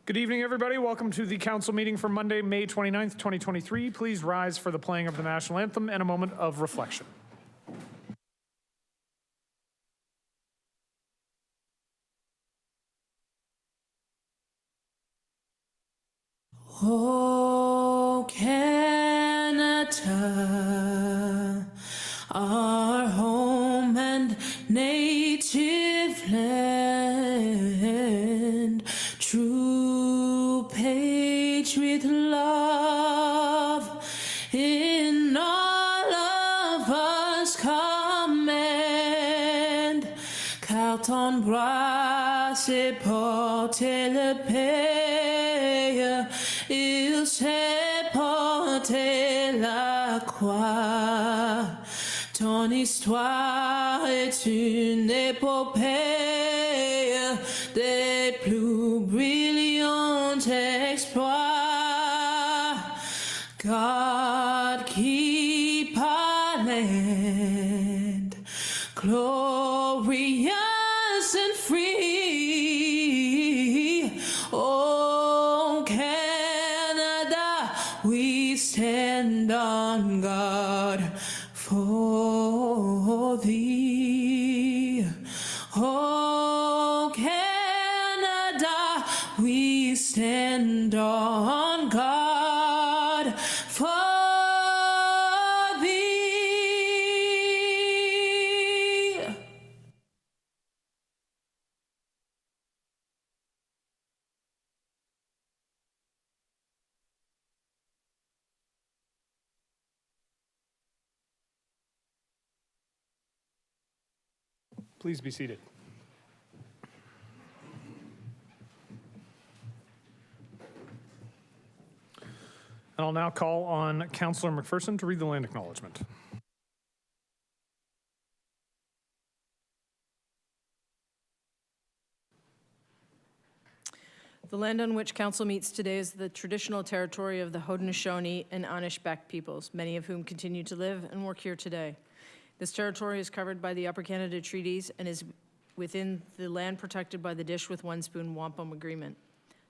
Good evening, everybody. Welcome to the council meeting for Monday, May 29th, 2023. Please rise for the playing of the national anthem and a moment of reflection. Oh, Canada, our home and native land, true patriot love in all of us command. Quand on brasse et porte le pays, il s'est porté la croix. Ton histoire est une épopée des plus brillants exploits. God keep our land glorious and free. Oh, Canada, we stand on guard for thee. Oh, Canada, we stand on guard for thee. Please be seated. And I'll now call on Councillor McPherson to read the land acknowledgement. The land on which council meets today is the traditional territory of the Haudenosaunee and Anishinaabeg peoples, many of whom continue to live and work here today. This territory is covered by the Upper Canada Treaties and is within the land protected by the Dish with One Spoon Wampum Agreement.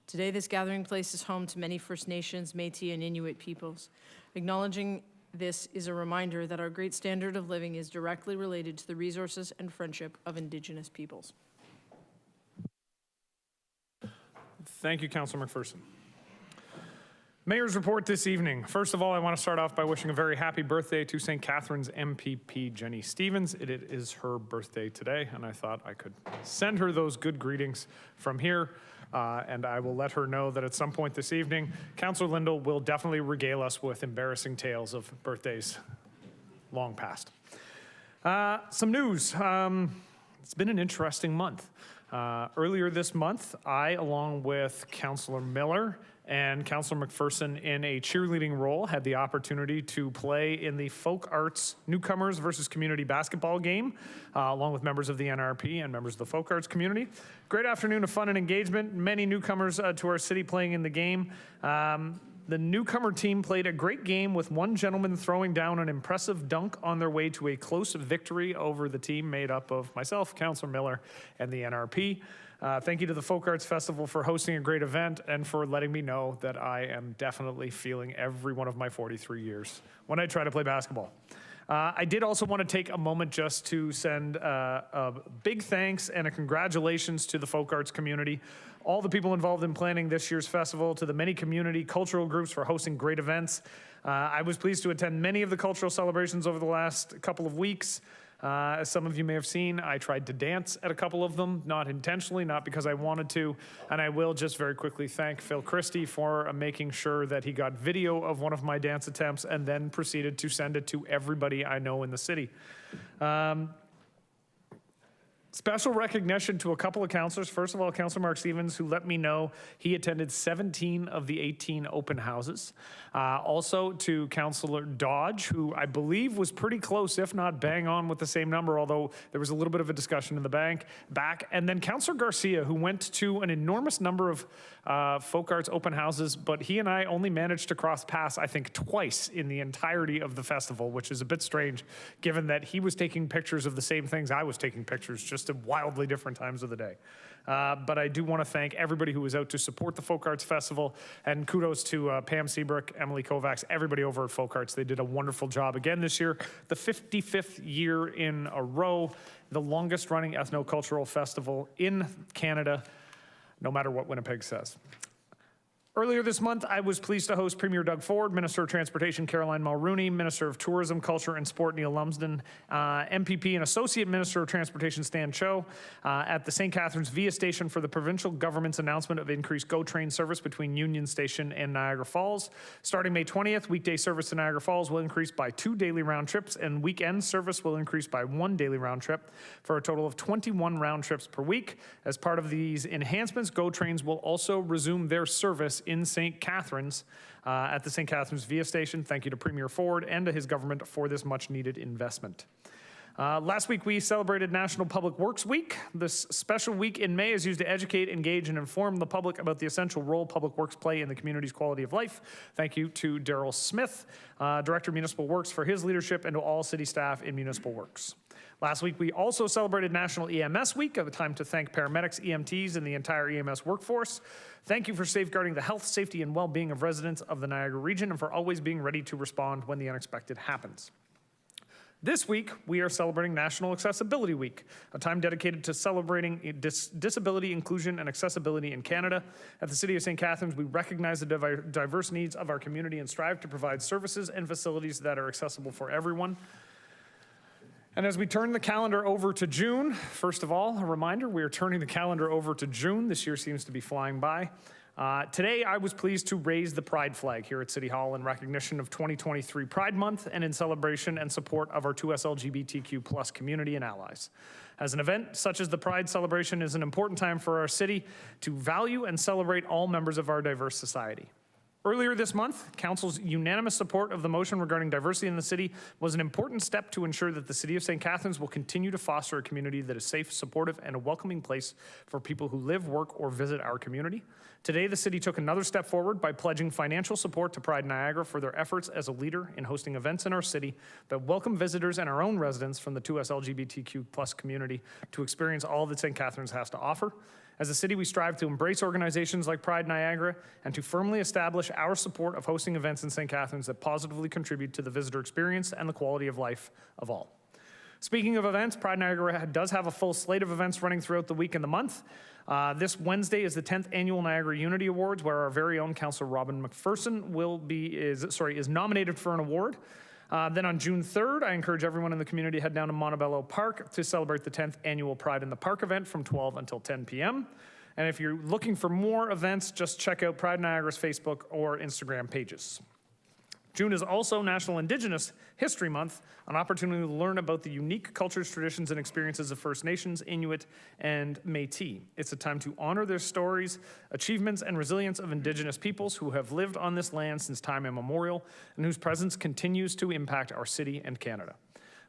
Today, this gathering place is home to many First Nations, Métis, and Inuit peoples. Acknowledging this is a reminder that our great standard of living is directly related to the resources and friendship of Indigenous peoples. Thank you, Councillor McPherson. Mayor's report this evening. First of all, I want to start off by wishing a very happy birthday to St. Catharines MPP Jenny Stevens. It is her birthday today, and I thought I could send her those good greetings from here. And I will let her know that at some point this evening, Councillor Lindell will definitely regale us with embarrassing tales of birthdays long past. Some news. It's been an interesting month. Earlier this month, I, along with Councillor Miller and Councillor McPherson in a cheerleading role, had the opportunity to play in the Folk Arts Newcomers versus Community basketball game, along with members of the NRP and members of the Folk Arts community. Great afternoon of fun and engagement. Many newcomers to our city playing in the game. The newcomer team played a great game with one gentleman throwing down an impressive dunk on their way to a close victory over the team made up of myself, Councillor Miller, and the NRP. Thank you to the Folk Arts Festival for hosting a great event and for letting me know that I am definitely feeling every one of my 43 years when I try to play basketball. I did also want to take a moment just to send a big thanks and a congratulations to the Folk Arts community, all the people involved in planning this year's festival, to the many community cultural groups for hosting great events. I was pleased to attend many of the cultural celebrations over the last couple of weeks. As some of you may have seen, I tried to dance at a couple of them, not intentionally, not because I wanted to. And I will just very quickly thank Phil Christie for making sure that he got video of one of my dance attempts and then proceeded to send it to everybody I know in the city. Special recognition to a couple of councillors. First of all, Councillor Mark Stevens, who let me know he attended 17 of the 18 open houses. Also to Councillor Dodge, who I believe was pretty close, if not bang on with the same number, although there was a little bit of a discussion in the back. And then Councillor Garcia, who went to an enormous number of folk arts open houses, but he and I only managed to cross paths, I think, twice in the entirety of the festival, which is a bit strange given that he was taking pictures of the same things I was taking pictures, just at wildly different times of the day. But I do want to thank everybody who was out to support the Folk Arts Festival, and kudos to Pam Seabrook, Emily Kovacs, everybody over at Folk Arts. They did a wonderful job again this year. The 55th year in a row, the longest running ethnocultural festival in Canada, no matter what Winnipeg says. Earlier this month, I was pleased to host Premier Doug Ford, Minister of Transportation Caroline Mulrooney, Minister of Tourism, Culture and Sport Neil Lumsden, MPP and Associate Minister of Transportation Stan Cho at the St. Catharines Via Station for the provincial government's announcement of increased GO train service between Union Station and Niagara Falls. Starting May 20th, weekday service to Niagara Falls will increase by 2 daily round trips, and weekend service will increase by 1 daily round trip for a total of 21 round trips per week. As part of these enhancements, GO trains will also resume their service in St. Catharines at the St. Catharines Via Station. Thank you to Premier Ford and to his government for this much needed investment. Last week, we celebrated National Public Works Week. This special week in May is used to educate, engage, and inform the public about the essential role public works play in the community's quality of life. Thank you to Daryl Smith, Director of Municipal Works, for his leadership, and to all city staff in Municipal Works. Last week, we also celebrated National EMS Week, a time to thank paramedics, EMTs, and the entire EMS workforce. Thank you for safeguarding the health, safety, and well-being of residents of the Niagara region, and for always being ready to respond when the unexpected happens. This week, we are celebrating National Accessibility Week, a time dedicated to celebrating disability, inclusion, and accessibility in Canada. At the City of St. Catharines, we recognize the diverse needs of our community and strive to provide services and facilities that are accessible for everyone. And as we turn the calendar over to June, first of all, a reminder, we are turning the calendar over to June. This year seems to be flying by. Today, I was pleased to raise the Pride flag here at City Hall in recognition of 2023 Pride Month and in celebration and support of our 2S LGBTQ+ community and allies. As an event such as the Pride celebration is an important time for our city to value and celebrate all members of our diverse society. Earlier this month, Council's unanimous support of the motion regarding diversity in the city was an important step to ensure that the City of St. Catharines will continue to foster a community that is safe, supportive, and a welcoming place for people who live, work, or visit our community. Today, the city took another step forward by pledging financial support to Pride Niagara for their efforts as a leader in hosting events in our city that welcome visitors and our own residents from the 2S LGBTQ+ community to experience all that St. Catharines has to offer. As a city, we strive to embrace organizations like Pride Niagara and to firmly establish our support of hosting events in St. Catharines that positively contribute to the visitor experience and the quality of life of all. Speaking of events, Pride Niagara does have a full slate of events running throughout the week and the month. This Wednesday is the 10th Annual Niagara Unity Awards, where our very own Councillor Robin McPherson is nominated for an award. Then on June 3rd, I encourage everyone in the community to head down to Montebello Park to celebrate the 10th Annual Pride in the Park event from 12 until 10 p.m. And if you're looking for more events, just check out Pride Niagara's Facebook or Instagram pages. June is also National Indigenous History Month, an opportunity to learn about the unique cultures, traditions, and experiences of First Nations, Inuit, and Métis. It's a time to honor their stories, achievements, and resilience of Indigenous peoples who have lived on this land since time immemorial and whose presence continues to impact our city and Canada.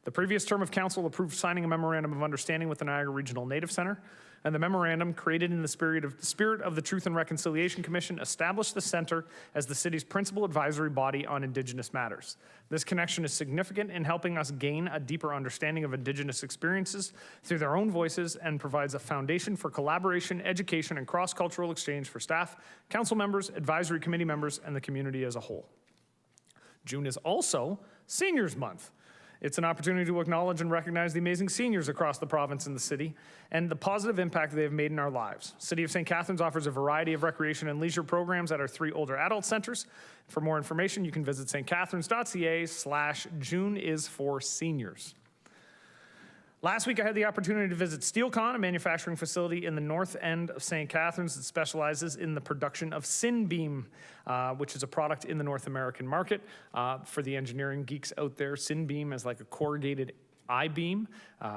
The previous term of council approved signing a memorandum of understanding with the Niagara Regional Native Centre, and the memorandum, created in the spirit of the Truth and Reconciliation Commission, established the Centre as the city's principal advisory body on Indigenous matters. This connection is significant in helping us gain a deeper understanding of Indigenous experiences through their own voices and provides a foundation for collaboration, education, and cross-cultural exchange for staff, council members, advisory committee members, and the community as a whole. June is also Seniors Month. It's an opportunity to acknowledge and recognize the amazing seniors across the province and the city and the positive impact they have made in our lives. City of St. Catharines offers a variety of recreation and leisure programs at our 3 older adult centers. For more information, you can visit stcatharines.ca/JuneIsForSeniors. Last week, I had the opportunity to visit SteelCon, a manufacturing facility in the north end of St. Catharines that specializes in the production of Synbeam, which is a product in the North American market. For the engineering geeks out there, Synbeam is like a corrugated I-beam.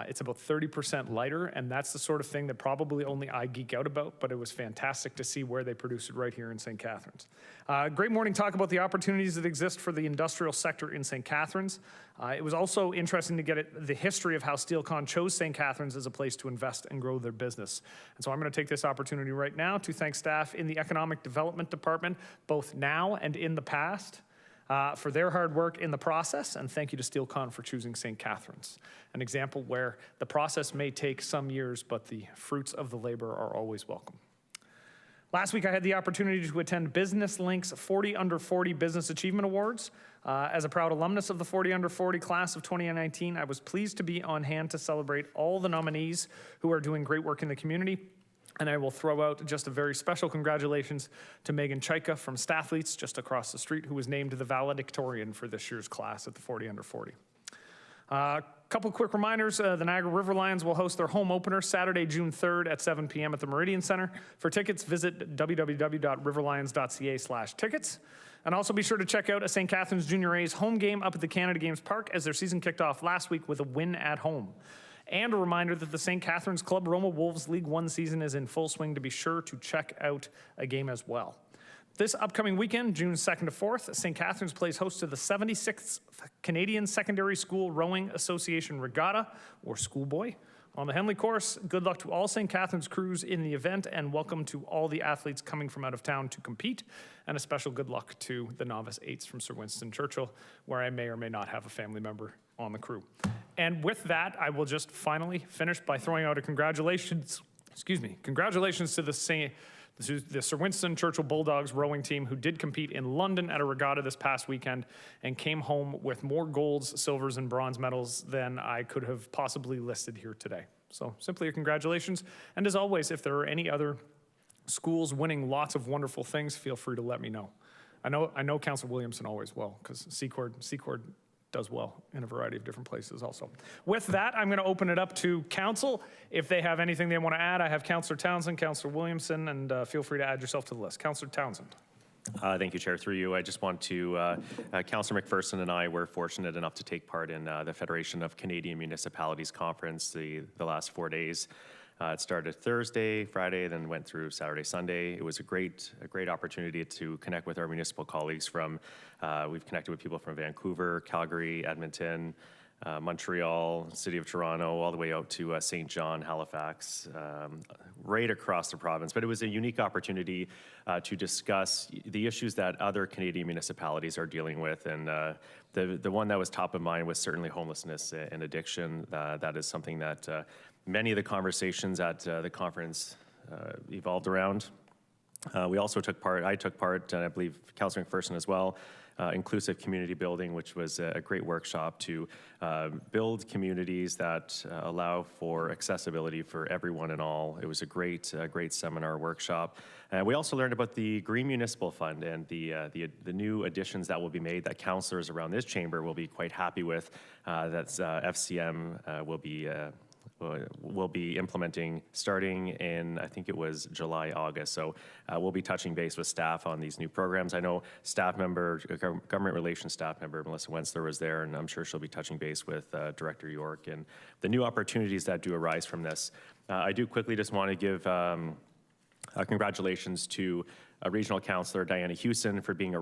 It's about 30% lighter, and that's the sort of thing that probably only I geek out about, but it was fantastic to see where they produce it right here in St. Catharines. Great morning talk about the opportunities that exist for the industrial sector in St. Catharines. It was also interesting to get the history of how SteelCon chose St. Catharines as a place to invest and grow their business. And so I'm going to take this opportunity right now to thank staff in the Economic Development Department, both now and in the past, for their hard work in the process, and thank you to SteelCon for choosing St. Catharines, an example where the process may take some years, but the fruits of the labor are always welcome. Last week, I had the opportunity to attend Business Link's 40 Under 40 Business Achievement Awards. As a proud alumnus of the 40 Under 40 class of 2019, I was pleased to be on hand to celebrate all the nominees who are doing great work in the community. And I will throw out just a very special congratulations to Megan Chaika from Stathletes just across the street, who was named the valedictorian for this year's class at the 40 Under 40. Couple quick reminders, the Niagara River Lions will host their home opener Saturday, June 3rd at 7 p.m. at the Meridian Center. For tickets, visit www.riverlions.ca/tickets. And also be sure to check out a St. Catharines Junior A's home game up at the Canada Games Park, as their season kicked off last week with a win at home. And a reminder that the St. Catharines Club Roma Wolves League One season is in full swing, to be sure to check out a game as well. This upcoming weekend, June 2nd to 4th, St. Catharines plays host to the 76th Canadian Secondary School Rowing Association Regatta, or Schoolboy, on the Henley course. Good luck to all St. Catharines crews in the event, and welcome to all the athletes coming from out of town to compete, and a special good luck to the novice eights from Sir Winston Churchill, where I may or may not have a family member on the crew. And with that, I will just finally finish by throwing out a congratulations to the Sir Winston Churchill Bulldogs rowing team, who did compete in London at a regatta this past weekend and came home with more golds, silvers, and bronze medals than I could have possibly listed here today. So simply a congratulations. And as always, if there are any other schools winning lots of wonderful things, feel free to let me know. I know Councillor Williamson always will, because Secord does well in a variety of different places also. With that, I'm going to open it up to council. If they have anything they want to add, I have Councillor Townsend, Councillor Williamson, and feel free to add yourself to the list. Councillor Townsend. Thank you, Chair. Through you, I just want to, Councillor McPherson and I were fortunate enough to take part in the Federation of Canadian Municipalities Conference the last 4 days. It started Thursday, Friday, then went through Saturday, Sunday. It was a great opportunity to connect with our municipal colleagues from, we've connected with people from Vancouver, Calgary, Edmonton, Montreal, City of Toronto, all the way out to St. John, Halifax, right across the province. But it was a unique opportunity to discuss the issues that other Canadian municipalities are dealing with. And the one that was top of mind was certainly homelessness and addiction. That is something that many of the conversations at the conference evolved around. We also took part, I took part, and I believe Councillor McPherson as well, inclusive community building, which was a great workshop to build communities that allow for accessibility for everyone and all. It was a great seminar workshop. We also learned about the Green Municipal Fund and the new additions that will be made that councillors around this chamber will be quite happy with, that FCM will be implementing starting in, I think it was July, August. So we'll be touching base with staff on these new programs. I know government relations staff member Melissa Wentzler was there, and I'm sure she'll be touching base with Director York and the new opportunities that do arise from this. I do quickly just want to give congratulations to Regional Councillor Diana Hewson for being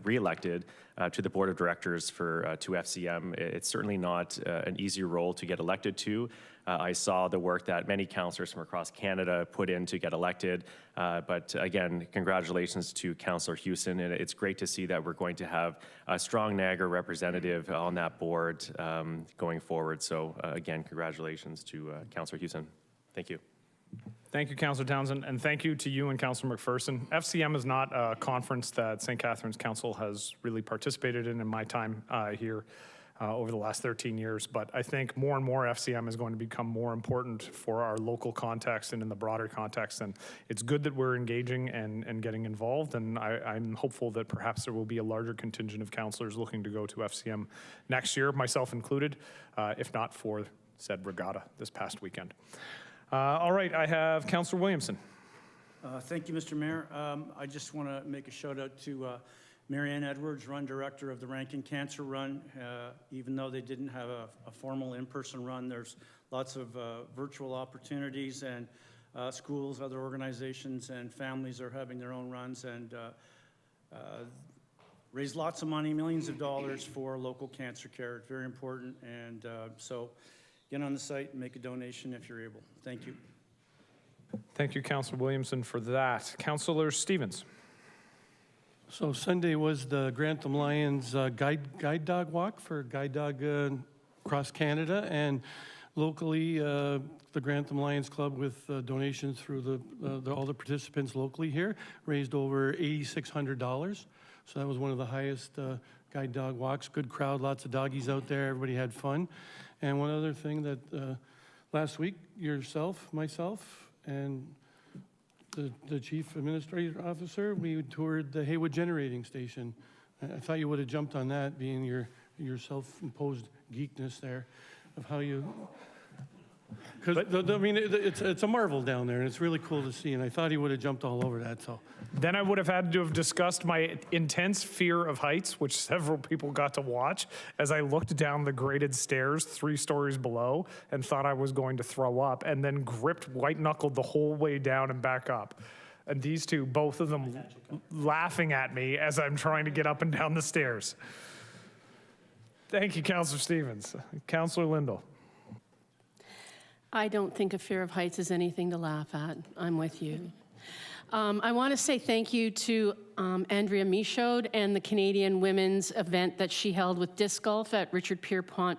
re-elected to the Board of Directors for 2FCM. It's certainly not an easy role to get elected to. I saw the work that many councillors from across Canada put in to get elected. But again, congratulations to Councillor Hewson, and it's great to see that we're going to have a strong Niagara representative on that board going forward. So again, congratulations to Councillor Hewson. Thank you. Thank you, Councillor Townsend, and thank you to you and Councillor McPherson. FCM is not a conference that St. Catharines Council has really participated in my time here over the last 13 years, but I think more and more FCM is going to become more important for our local context and in the broader context, and it's good that we're engaging and getting involved, and I'm hopeful that perhaps there will be a larger contingent of councillors looking to go to FCM next year, myself included, if not for said regatta this past weekend. All right, I have Councillor Williamson. Thank you, Mr. Mayor. I just want to make a shout out to Marianne Edwards, run director of the Rankin Cancer Run. Even though they didn't have a formal in-person run, there's lots of virtual opportunities, and schools, other organizations, and families are having their own runs, and raise lots of money, millions of dollars for local cancer care. It's very important, and so get on the site and make a donation if you're able. Thank you. Thank you, Councilor Williamson, for that. Councilor Stevens. So Sunday was the Grantham Lions guide dog walk for guide dog across Canada, and locally the Grantham Lions Club, with donations through all the participants locally here, raised over $8,600. So that was one of the highest guide dog walks. Good crowd, lots of doggies out there. Everybody had fun. And one other thing that last week, yourself, myself, and the chief administrative officer, we toured the Haywood Generating Station. I thought you would have jumped on that, being your self-imposed geekness there, of how you. Because I mean, it's a marvel down there, and it's really cool to see. And I thought he would have jumped all over that. So Then I would have had to have discussed my intense fear of heights, which several people got to watch, as I looked down the graded stairs 3 stories below and thought I was going to throw up, and then gripped white-knuckled the whole way down and back up. And these two, both of them laughing at me as I'm trying to get up and down the stairs. Thank you, Councilor Stevens. Councilor Lindell. I don't think a fear of heights is anything to laugh at. I'm with you. I want to say thank you to Andrea Michaud and the Canadian women's event that she held with disc golf at Richard Pierpoint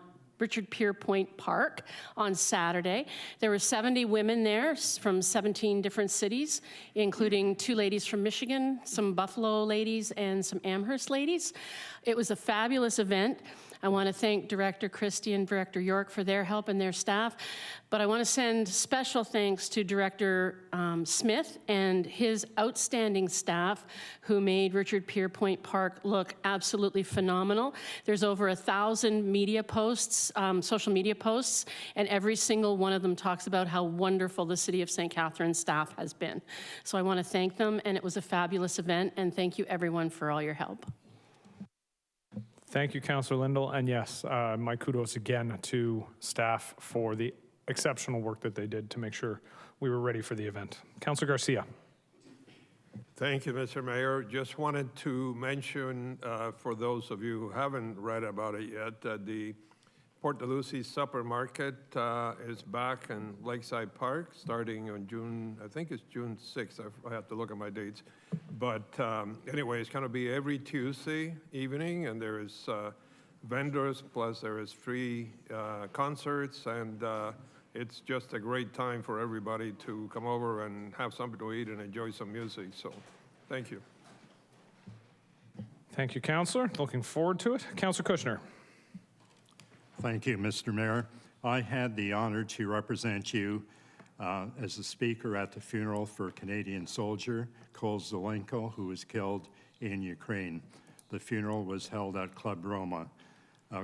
Park on Saturday. There were 70 women there from 17 different cities, including 2 ladies from Michigan, some Buffalo ladies, and some Amherst ladies. It was a fabulous event. I want to thank Director Christie and Director York for their help and their staff, but I want to send special thanks to Director Smith and his outstanding staff who made Richard Pierpoint Park look absolutely phenomenal. There's over 1,000 media posts, social media posts, and every single one of them talks about how wonderful the City of St. Catharines staff has been. So I want to thank them, and it was a fabulous event, and thank you everyone for all your help. Thank you, Councilor Lindell. And yes, my kudos again to staff for the exceptional work that they did to make sure we were ready for the event. Councilor Garcia. Thank you, Mr. Mayor. Just wanted to mention, for those of you who haven't read about it yet, that the Port Lucie Supper Market is back in Lakeside Park starting on June, I think it's June 6th. I have to look at my dates. But anyway, it's going to be every Tuesday evening, and there is vendors, plus there is free concerts, and it's just a great time for everybody to come over and have something to eat and enjoy some music. So thank you. Thank you, Councilor. Looking forward to it. Councilor Kushner. Thank you, Mr. Mayor. I had the honor to represent you as a speaker at the funeral for Canadian soldier Cole Zelenko, who was killed in Ukraine. The funeral was held at Club Roma.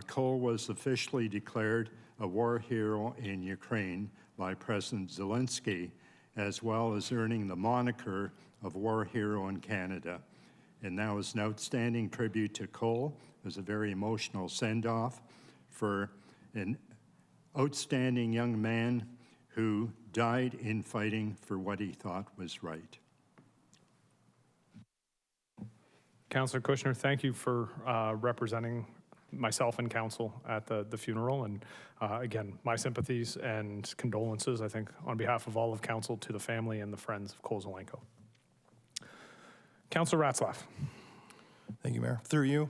Cole was officially declared a war hero in Ukraine by President Zelensky, as well as earning the moniker of war hero in Canada. And that was an outstanding tribute to Cole. It was a very emotional send-off for an outstanding young man who died in fighting for what he thought was right. Councilor Kushner, thank you for representing myself and council at the funeral. And again, my sympathies and condolences, I think, on behalf of all of council to the family and the friends of Cole Zelenko. Councilor Ratzlaff. Thank you, Mayor. Through you.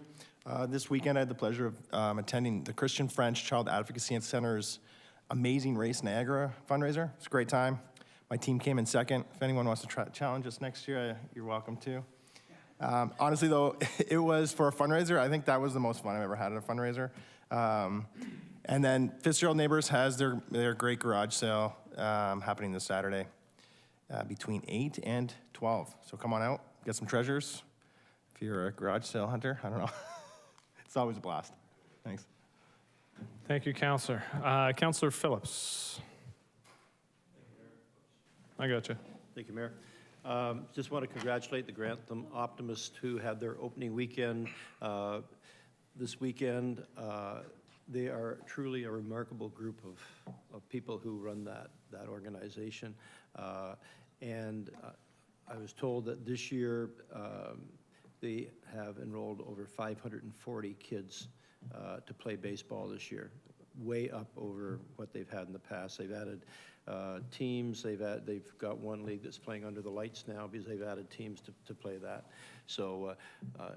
This weekend, I had the pleasure of attending the Christian French Child Advocacy Center's Amazing Race Niagara fundraiser. It's a great time. My team came in second. If anyone wants to challenge us next year, you're welcome to. Honestly, though, it was for a fundraiser. I think that was the most fun I've ever had at a fundraiser. And then Fitzgerald Neighbors has their great garage sale happening this Saturday between 8 and 12. So come on out, get some treasures. If you're a garage sale hunter, I don't know. It's always a blast. Thanks. Thank you, Councilor. Councilor Phillips. I got you. Thank you, Mayor. Just want to congratulate the Grantham Optimists who had their opening weekend this weekend. They are truly a remarkable group of people who run that organization. And I was told that this year they have enrolled over 540 kids to play baseball this year, way up over what they've had in the past. They've added teams. They've got one league that's playing under the lights now because they've added teams to play that. So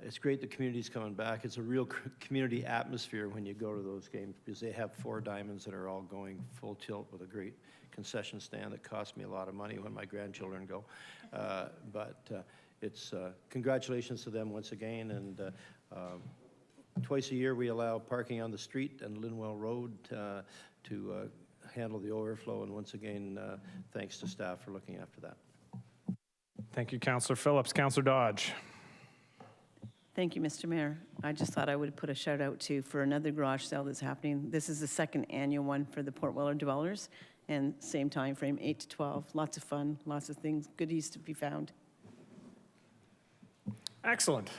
it's great the community's coming back. It's a real community atmosphere when you go to those games because they have 4 diamonds that are all going full tilt with a great concession stand that cost me a lot of money when my grandchildren go. It's congratulations to them once again. And twice a year we allow parking on the street and Linwell Road to handle the overflow. And once again, thanks to staff for looking after that. Thank you, Councillor Phillips. Councillor Dodge. Thank you, Mr. Mayor. I just thought I would put a shout out to for another garage sale that's happening. This is the 2nd annual one for the Port Weller dwellers, and same time frame, 8 to 12. Lots of fun, lots of things, goodies to be found. Excellent.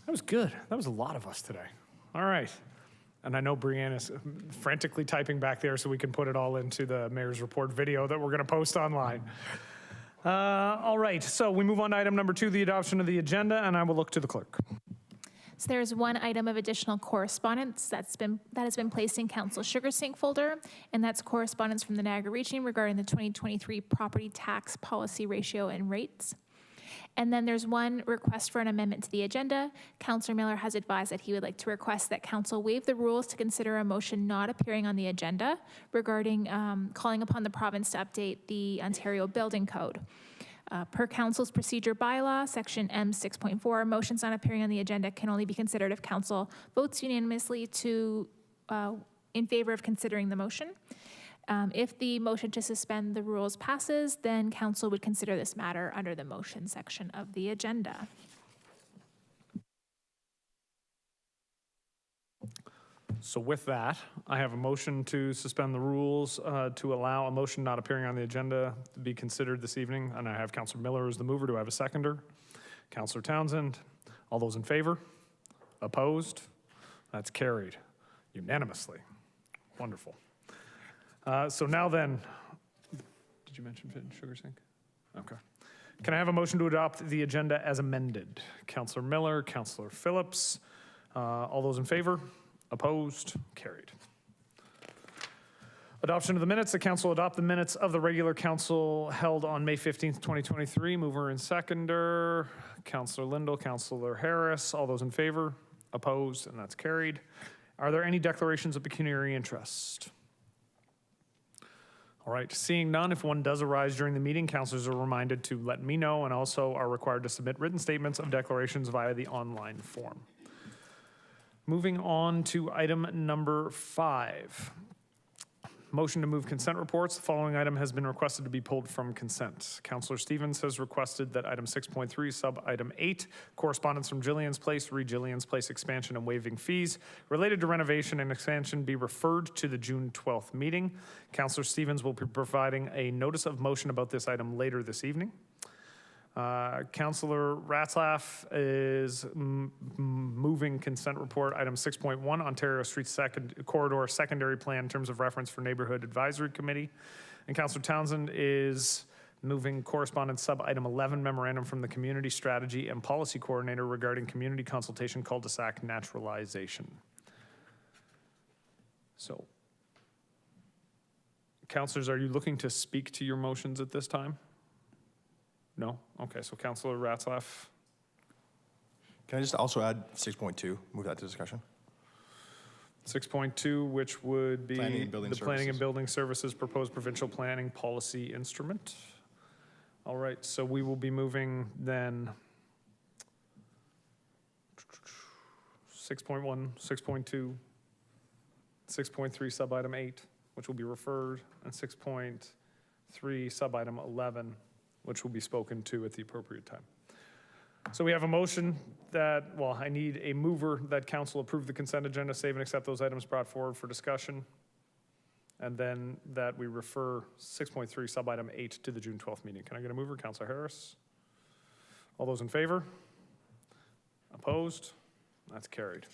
That was good. That was a lot of us today. All right. And I know Brianne is frantically typing back there so we can put it all into the mayor's report video that we're going to post online. All right, so we move on to item number 2, the adoption of the agenda, and I will look to the clerk. So there's one item of additional correspondence that has been placed in Council Sugar Sink folder, and that's correspondence from the Niagara Region regarding the 2023 property tax policy ratio and rates. And then there's one request for an amendment to the agenda. Councillor Miller has advised that he would like to request that Council waive the rules to consider a motion not appearing on the agenda regarding calling upon the province to update the Ontario Building Code. Per Council's procedure bylaw, section M 6.4, motions not appearing on the agenda can only be considered if Council votes unanimously in favor of considering the motion. If the motion to suspend the rules passes, then Council would consider this matter under the motion section of the agenda. So with that, I have a motion to suspend the rules to allow a motion not appearing on the agenda to be considered this evening. And I have Councillor Miller as the mover. Do I have a seconder? Councillor Townsend. All those in favor? Opposed? That's carried unanimously. Wonderful. So now then, did you mention Sugar Sink? Okay. Can I have a motion to adopt the agenda as amended? Councillor Miller, Councillor Phillips, all those in favor? Opposed? Carried. Adoption of the minutes. The council adopt the minutes of the regular council held on May 15th, 2023. Mover and seconder, Councillor Lindell, Councillor Harris, all those in favor? Opposed? And that's carried. Are there any declarations of pecuniary interest? All right, seeing none, if one does arise during the meeting, councilors are reminded to let me know and also are required to submit written statements of declarations via the online form. Moving on to item number 5. Motion to move consent reports. The following item has been requested to be pulled from consent. Councillor Stevens has requested that item 6.3, sub-item 8, correspondence from Gillian's Place, Gillian's Place expansion and waiving fees related to renovation and expansion be referred to the June 12th meeting. Councillor Stevens will be providing a notice of motion about this item later this evening. Councillor Ratzlaff is moving consent report item 6.1, Ontario Street Corridor Secondary Plan in terms of reference for Neighbourhood Advisory Committee. And Councillor Townsend is moving correspondence sub-item 11, Memorandum from the Community Strategy and Policy Coordinator regarding community consultation Cul-de-Sac naturalization. So, councillors, are you looking to speak to your motions at this time? No? Okay, so Councillor Ratzlaff. Can I just also add 6.2, move that to discussion? 6.2, which would be Planning and Building the Planning and Services. Building Services proposed provincial planning policy instrument. All right, so we will be moving then 6.1, 6.2, 6.3 sub-item 8, which will be referred, and 6.3 sub-item 11, which will be spoken to at the appropriate time. So we have a motion that, well, I need a mover that council approve the consent agenda, save and accept those items brought forward for discussion. and then that we refer 6.3 sub-item 8 to the June 12th meeting. Can I get a mover? Councilor Harris. All those in favor? Opposed? That's carried.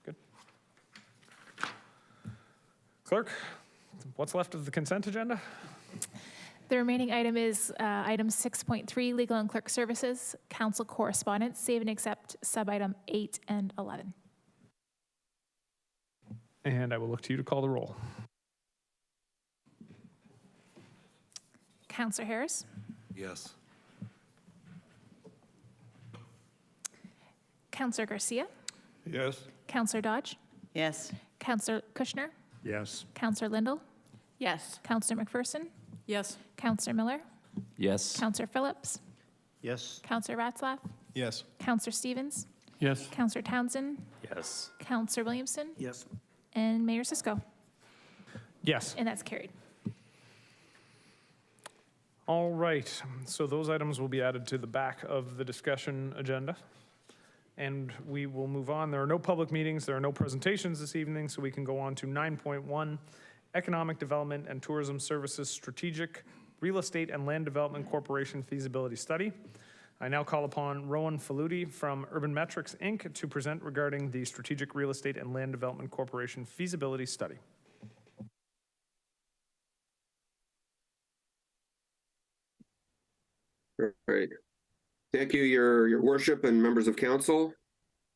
Good. Clerk, what's left of the consent agenda? The remaining item is item 6.3, legal and clerk services, council correspondence, save and accept sub-item 8 and 11. And I will look to you to call the roll. Councilor Harris, Yes. Councilor Garcia, Yes. Councilor Dodge, Yes. Councilor Kushner, Yes. Councilor Lindell, Yes. Councilor McPherson, Yes. Councilor Miller, Yes. Councilor Phillips, Yes? Councilor Ratzlaff, Yes. Councilor Stevens, Yes. Councilor Townsend, Yes. Councilor Williamson, Yes. and Mayor Cisco, Yes. and that's carried. All right, so those items will be added to the back of the discussion agenda. And we will move on. There are no public meetings, there are no presentations this evening, so we can go on to 9.1, Economic Development and Tourism Services Strategic Real Estate and Land Development Corporation Feasibility Study. I now call upon Rowan Faluti from Urban Metrics, Inc. to present regarding the Strategic Real Estate and Land Development Corporation Feasibility Study. Great. Thank you, your worship and members of council.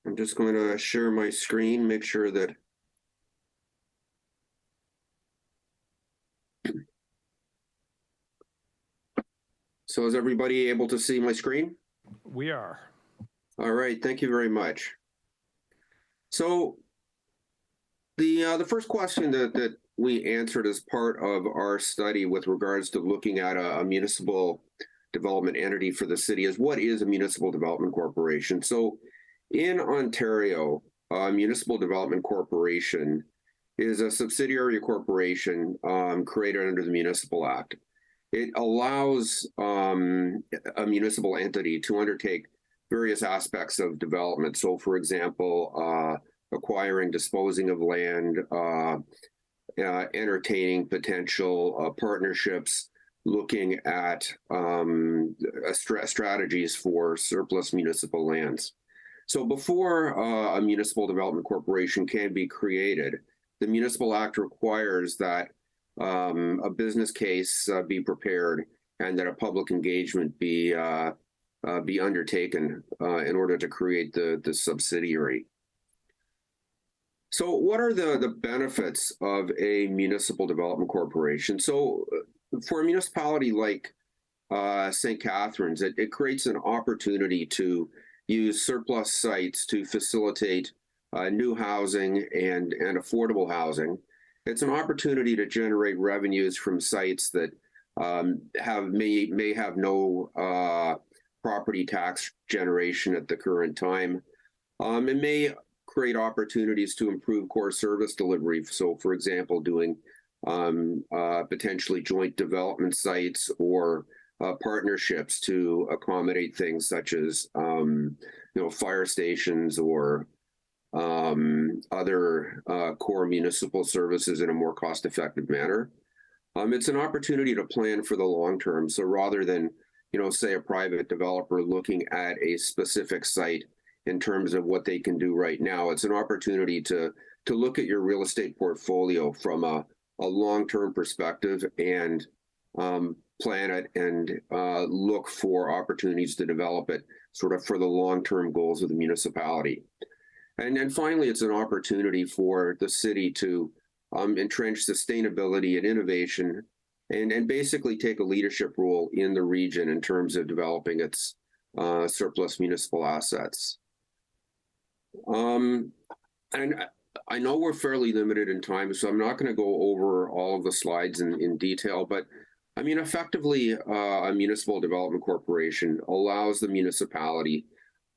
I'm just going to share my screen, make sure that so is everybody able to see my screen? We are. All right, thank you very much. So the first question that we answered as part of our study with regards to looking at a municipal development entity for the city is, what is a municipal development corporation? So in Ontario, a municipal development corporation is a subsidiary corporation created under the Municipal Act. It allows a municipal entity to undertake various aspects of development. So, for example, acquiring, disposing of land, entertaining potential partnerships, looking at strategies for surplus municipal lands. So before a municipal development corporation can be created, the Municipal Act requires that a business case be prepared and that a public engagement be undertaken in order to create the subsidiary. So what are the benefits of a municipal development corporation? So for a municipality like St. Catharines, it creates an opportunity to use surplus sites to facilitate new housing and affordable housing. It's an opportunity to generate revenues from sites that may have no property tax generation at the current time. It may create opportunities to improve core service delivery. So, for example, doing potentially joint development sites or partnerships to accommodate things such as fire stations or other core municipal services in a more cost-effective manner. It's an opportunity to plan for the long term. So rather than, say a private developer looking at a specific site in terms of what they can do right now, it's an opportunity to look at your real estate portfolio from a long-term perspective and plan it and look for opportunities to develop it sort of for the long-term goals of the municipality. And then finally, it's an opportunity for the city to entrench sustainability and innovation and basically take a leadership role in the region in terms of developing its surplus municipal assets. And I know we're fairly limited in time, so I'm not going to go over all of the slides in detail, but I mean, effectively, a municipal development corporation allows the municipality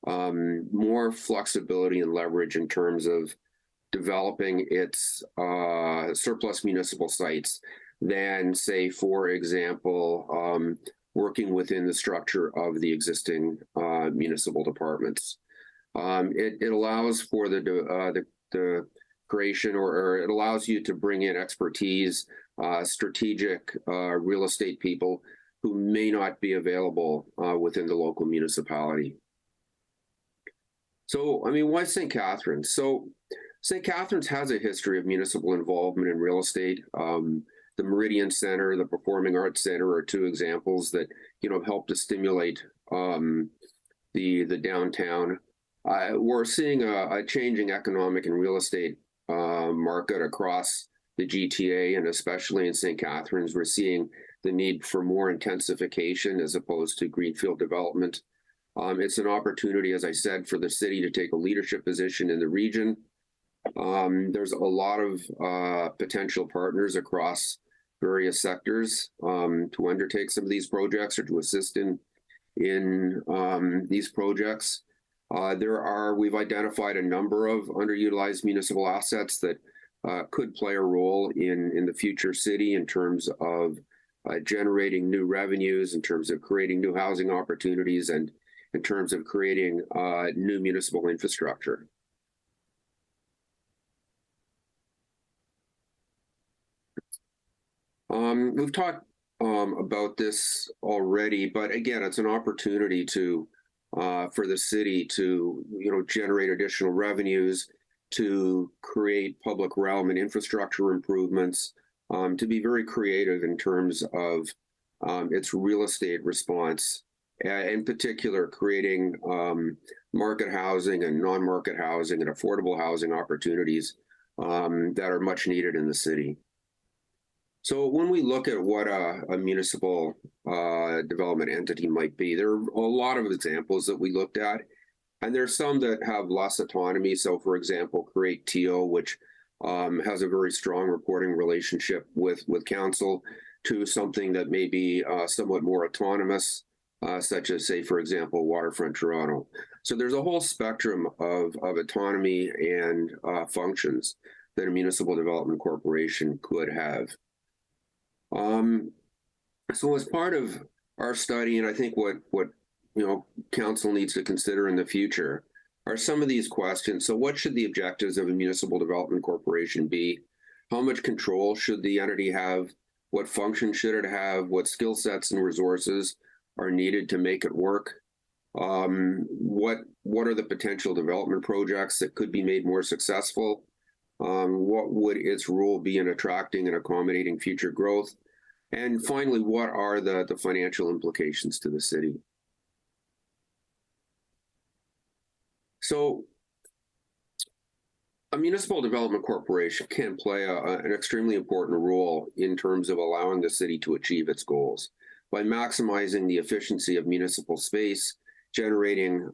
more flexibility and leverage in terms of developing its surplus municipal sites than, say, for example, working within the structure of the existing municipal departments. It allows for the creation, or it allows you to bring in expertise, strategic real estate people who may not be available within the local municipality. So, I mean, why St. Catharines? So, St. Catharines has a history of municipal involvement in real estate. The Meridian Center, the Performing Arts Center are two examples that, you know, helped to stimulate the downtown. We're seeing a changing economic and real estate market across the GTA, and especially in St. Catharines. We're seeing the need for more intensification as opposed to greenfield development. It's an opportunity, as I said, for the city to take a leadership position in the region. There's a lot of potential partners across various sectors to undertake some of these projects or to assist in these projects. We've identified a number of underutilized municipal assets that could play a role in the future city in terms of generating new revenues, in terms of creating new housing opportunities, and in terms of creating new municipal infrastructure. We've talked about this already, but again, it's an opportunity to for the city to, you know, generate additional revenues, to create public realm and infrastructure improvements, to be very creative in terms of its real estate response, in particular creating market housing and non-market housing and affordable housing opportunities that are much needed in the city. So when we look at what a municipal development entity might be, there are a lot of examples that we looked at, and there's some that have less autonomy. So, for example, Create TO, which has a very strong reporting relationship with council, to something that may be somewhat more autonomous, such as, say, for example, Waterfront Toronto. So there's a whole spectrum of autonomy and functions that a municipal development corporation could have. So as part of our study, and I think what you know council needs to consider in the future, are some of these questions. So what should the objectives of a municipal development corporation be? How much control should the entity have? What function should it have? What skill sets and resources are needed to make it work? What are the potential development projects that could be made more successful? What would its role be in attracting and accommodating future growth? And finally, what are the financial implications to the city? So a municipal development corporation can play an extremely important role in terms of allowing the city to achieve its goals by maximizing the efficiency of municipal space, generating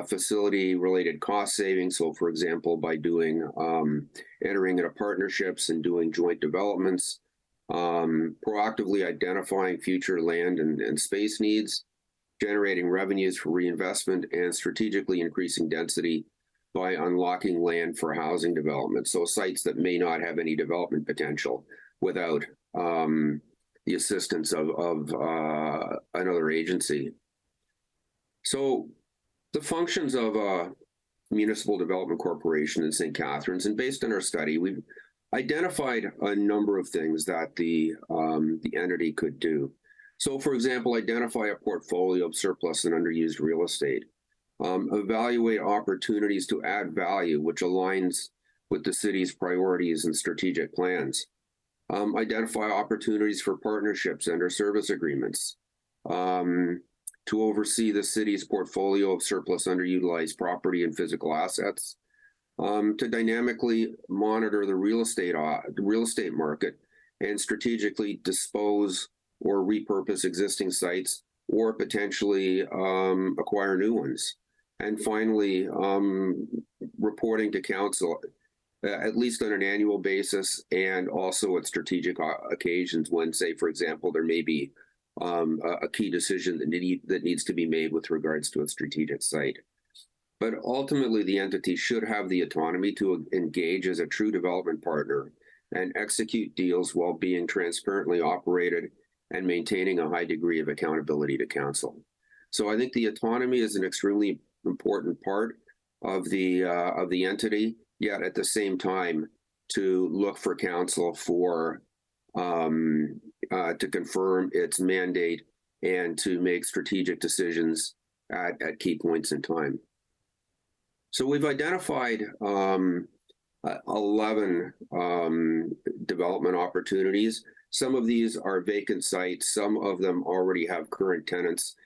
facility-related cost savings. So, for example, by doing entering into partnerships and doing joint developments, proactively identifying future land and space needs, generating revenues for reinvestment, and strategically increasing density by unlocking land for housing development. So sites that may not have any development potential without the assistance of another agency. So the functions of a municipal development corporation in St. Catharines, and based on our study, we've identified a number of things that the entity could do. So, for example, identify a portfolio of surplus and underused real estate. Evaluate opportunities to add value, which aligns with the city's priorities and strategic plans. Identify opportunities for partnerships and/or service agreements. To oversee the city's portfolio of surplus underutilized property and physical assets. To dynamically monitor the real estate market and strategically dispose or repurpose existing sites, or potentially acquire new ones. And finally, reporting to council, at least on an annual basis, and also at strategic occasions when, say, for example, there may be a key decision that needs to be made with regards to a strategic site. But ultimately, the entity should have the autonomy to engage as a true development partner and execute deals while being transparently operated and maintaining a high degree of accountability to council. So I think the autonomy is an extremely important part of the entity. yet at the same time to look for council for to confirm its mandate and to make strategic decisions at key points in time. So we've identified 11 development opportunities. Some of these are vacant sites, some of them already have current tenants,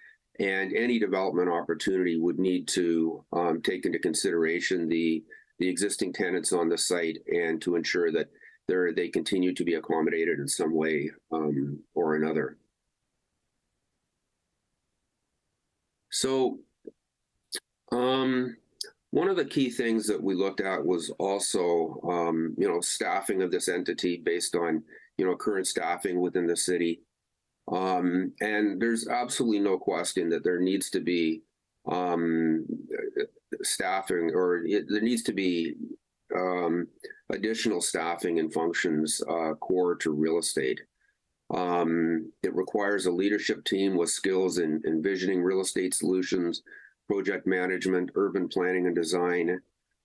and any development opportunity would need to take into consideration the existing tenants on the site and to ensure that they continue to be accommodated in some way or another. So one of the key things that we looked at was also, staffing of this entity based on, current staffing within the city. And there's absolutely no question that there needs to be staffing, or there needs to be additional staffing and functions core to real estate. It requires a leadership team with skills in envisioning real estate solutions, project management, urban planning and design,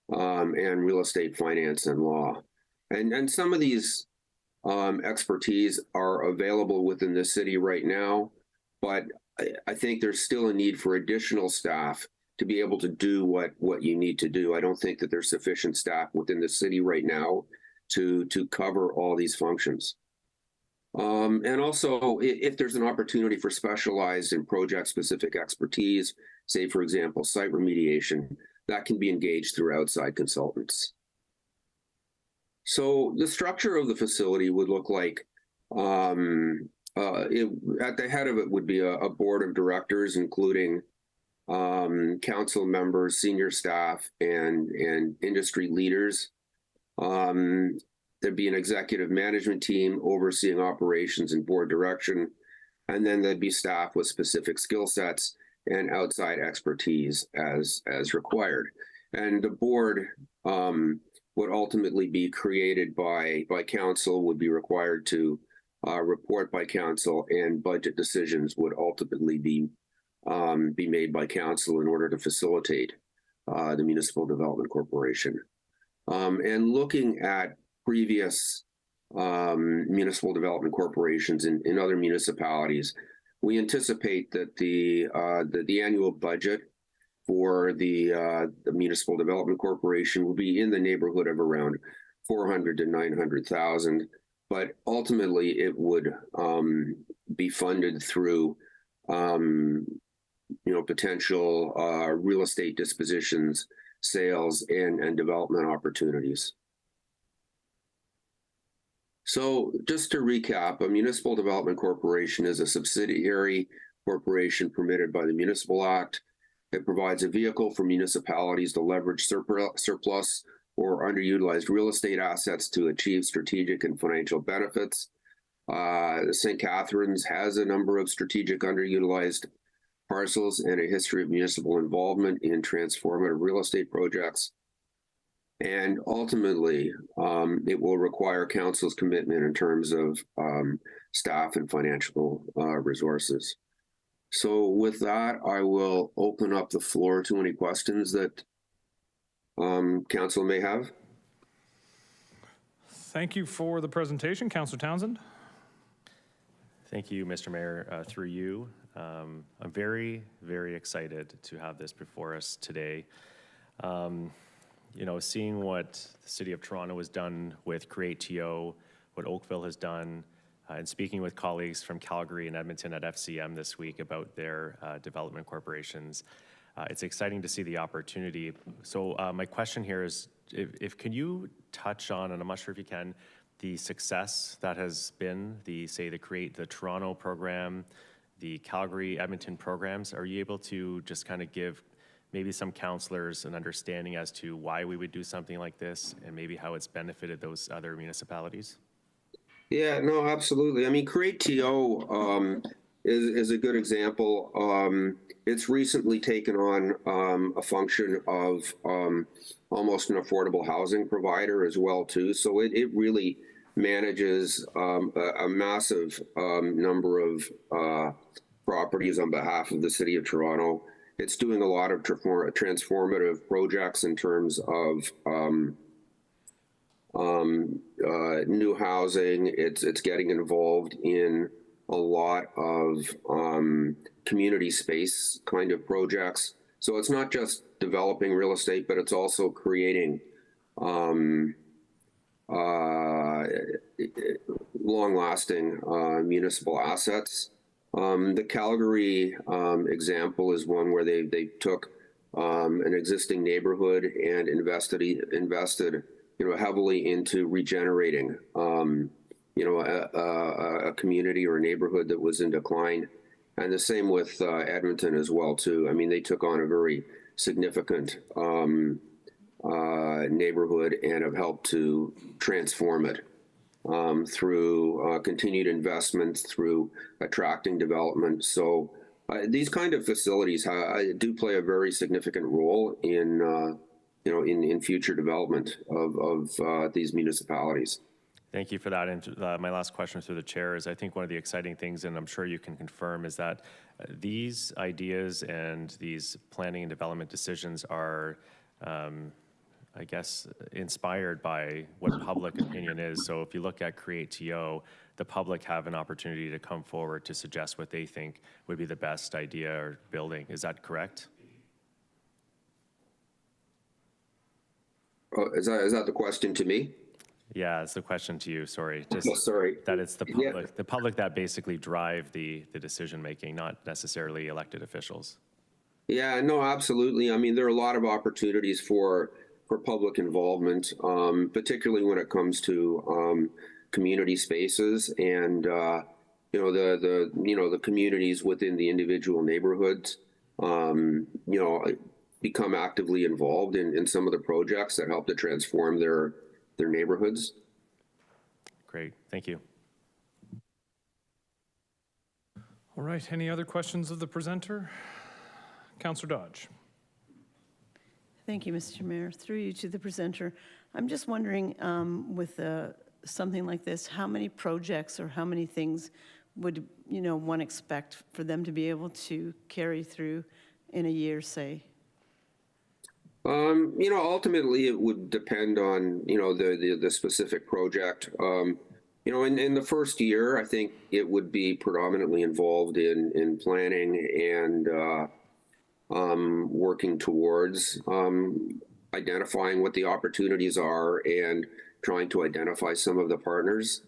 and real estate finance and law. And some of these expertise are available within the city right now, but I think there's still a need for additional staff to be able to do what you need to do. I don't think that there's sufficient staff within the city right now to cover all these functions. And also, if there's an opportunity for specialized and project-specific expertise, say, for example, site remediation, that can be engaged through outside consultants. So the structure of the facility would look like, at the head of it would be a board of directors, including council members, senior staff, and industry leaders. There'd be an executive management team overseeing operations and board direction, and then there'd be staff with specific skill sets and outside expertise as required. And the board would ultimately be created by council, would be required to report by council, and budget decisions would ultimately be made by council in order to facilitate the Municipal Development Corporation. And looking at previous municipal development corporations in other municipalities, we anticipate that the annual budget for the Municipal Development Corporation will be in the neighborhood of around $400,000 to $900,000, but ultimately it would be funded through potential real estate dispositions, sales, and development opportunities. So just to recap, a Municipal Development Corporation is a subsidiary corporation permitted by the Municipal Act. It provides a vehicle for municipalities to leverage surplus or underutilized real estate assets to achieve strategic and financial benefits. St. Catharines has a number of strategic underutilized parcels and a history of municipal involvement in transformative real estate projects. And ultimately, it will require council's commitment in terms of staff and financial resources. So with that, I will open up the floor to any questions that council may have. Thank you for the presentation, Councillor Townsend. Thank you, Mr. Mayor. Through you, I'm very, very excited to have this before us today. Seeing what the City of Toronto has done with Create TO, what Oakville has done, and speaking with colleagues from Calgary and Edmonton at FCM this week about their development corporations, it's exciting to see the opportunity. So my question here is, if can you touch on, and I'm not sure if you can, the success that has been the Create the Toronto program, the Calgary, Edmonton programs? Are you able to just kind of give maybe some councillors an understanding as to why we would do something like this and maybe how it's benefited those other municipalities? Yeah, no, absolutely. I mean, Create TO is a good example. It's recently taken on a function of almost an affordable housing provider as well, too. So it really manages a massive number of properties on behalf of the City of Toronto. It's doing a lot of transformative projects in terms of new housing. It's getting involved in a lot of community space kind of projects. So it's not just developing real estate, but it's also creating long-lasting municipal assets. The Calgary example is one where they took an existing neighborhood and invested heavily into regenerating a community or a neighborhood that was in decline. And the same with Edmonton as well too. I mean, they took on a very significant neighborhood and have helped to transform it through continued investment, through attracting development. So these kind of facilities do play a very significant role in in future development of these municipalities. Thank you for that. And my last question through the chair is, I think one of the exciting things, and I'm sure you can confirm, is that these ideas and these planning and development decisions are, I guess, inspired by what public opinion is. So if you look at Create TO, the public have an opportunity to come forward to suggest what they think would be the best idea or building. Is that correct? Is that the question to me? Yeah, it's the question to you. Sorry. Just sorry. That it's the public that basically drive the decision making, not necessarily elected officials. Yeah, no, absolutely. I mean, there are a lot of opportunities for public involvement, particularly when it comes to community spaces and the communities within the individual neighborhoods. Become actively involved in some of the projects that help to transform their neighborhoods. Great, thank you. All right, any other questions of the presenter? Councillor Dodge. Thank you, Mr. Mayor. Through you to the presenter, I'm just wondering, with something like this, how many projects or how many things would one expect for them to be able to carry through in a year, say? Ultimately it would depend on, the specific project. In the first year, I think it would be predominantly involved in planning and working towards identifying what the opportunities are and trying to identify some of the partners.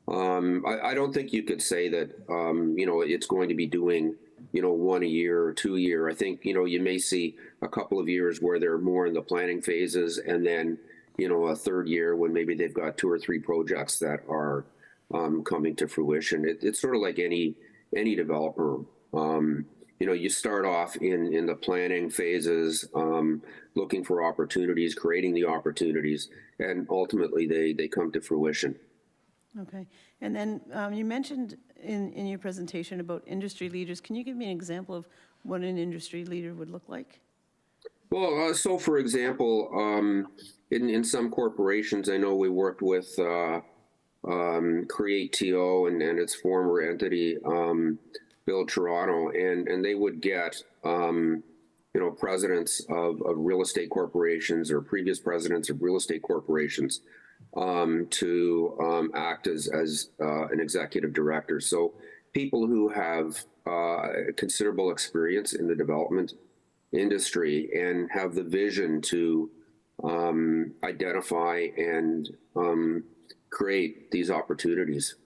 I don't think you could say that, it's going to be doing one a year or 2 a year. I think, you may see a couple of years where they're more in the planning phases, and then, a third year when maybe they've got 2 or 3 projects that are coming to fruition. It's sort of like any developer. You start off in the planning phases, looking for opportunities, creating the opportunities, and ultimately they come to fruition. Okay. And then you mentioned in your presentation about industry leaders. Can you give me an example of what an industry leader would look like? Well, so for example, in some corporations, I know we worked with Create TO and its former entity, Build Toronto, and they would get, presidents of real estate corporations or previous presidents of real estate corporations to act as an executive director. So people who have considerable experience in the development industry and have the vision to identify and create these opportunities.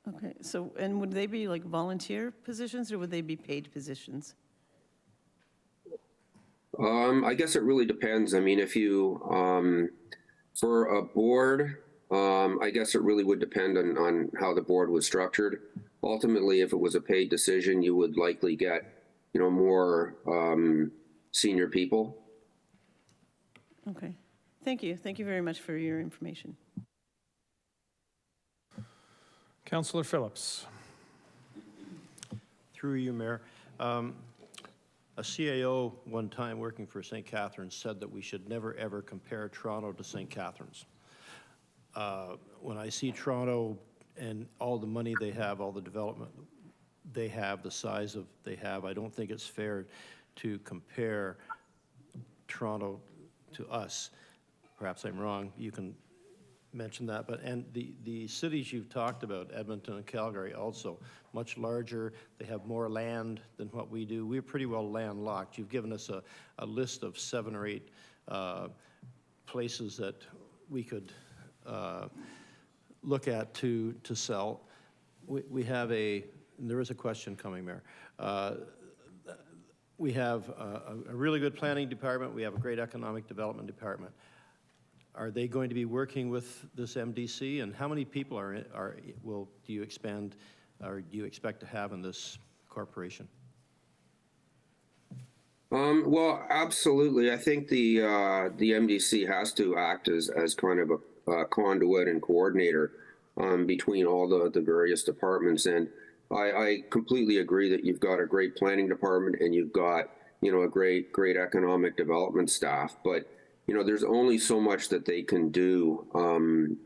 Okay, so, and would they be like volunteer positions or would they be paid positions? I guess it really depends. I mean, if you, for a board, I guess it really would depend on how the board was structured. Ultimately, if it was a paid decision, you would likely get, more senior people. Okay, thank you. Thank you very much for your information. Councillor Phillips. Through you, Mayor. A CAO one time working for St. Catharines said that we should never ever compare Toronto to St. Catharines. When I see Toronto and all the money they have, all the development they have, the size of they have, I don't think it's fair to compare Toronto to us. Perhaps I'm wrong. You can mention that, but, and the cities you've talked about, Edmonton and Calgary also, much larger, they have more land than what we do. We're pretty well landlocked. You've given us a list of 7 or 8 places that we could look at to sell. We have there is a question coming, Mayor. We have a really good planning department. We have a great economic development department. Are they going to be working with this MDC, and how many people do you expand, or do you expect to have in this corporation? Well, absolutely. I think the MDC has to act as kind of a conduit and coordinator between all the various departments. And I completely agree that you've got a great planning department and you've got, a great economic development staff. But there's only so much that they can do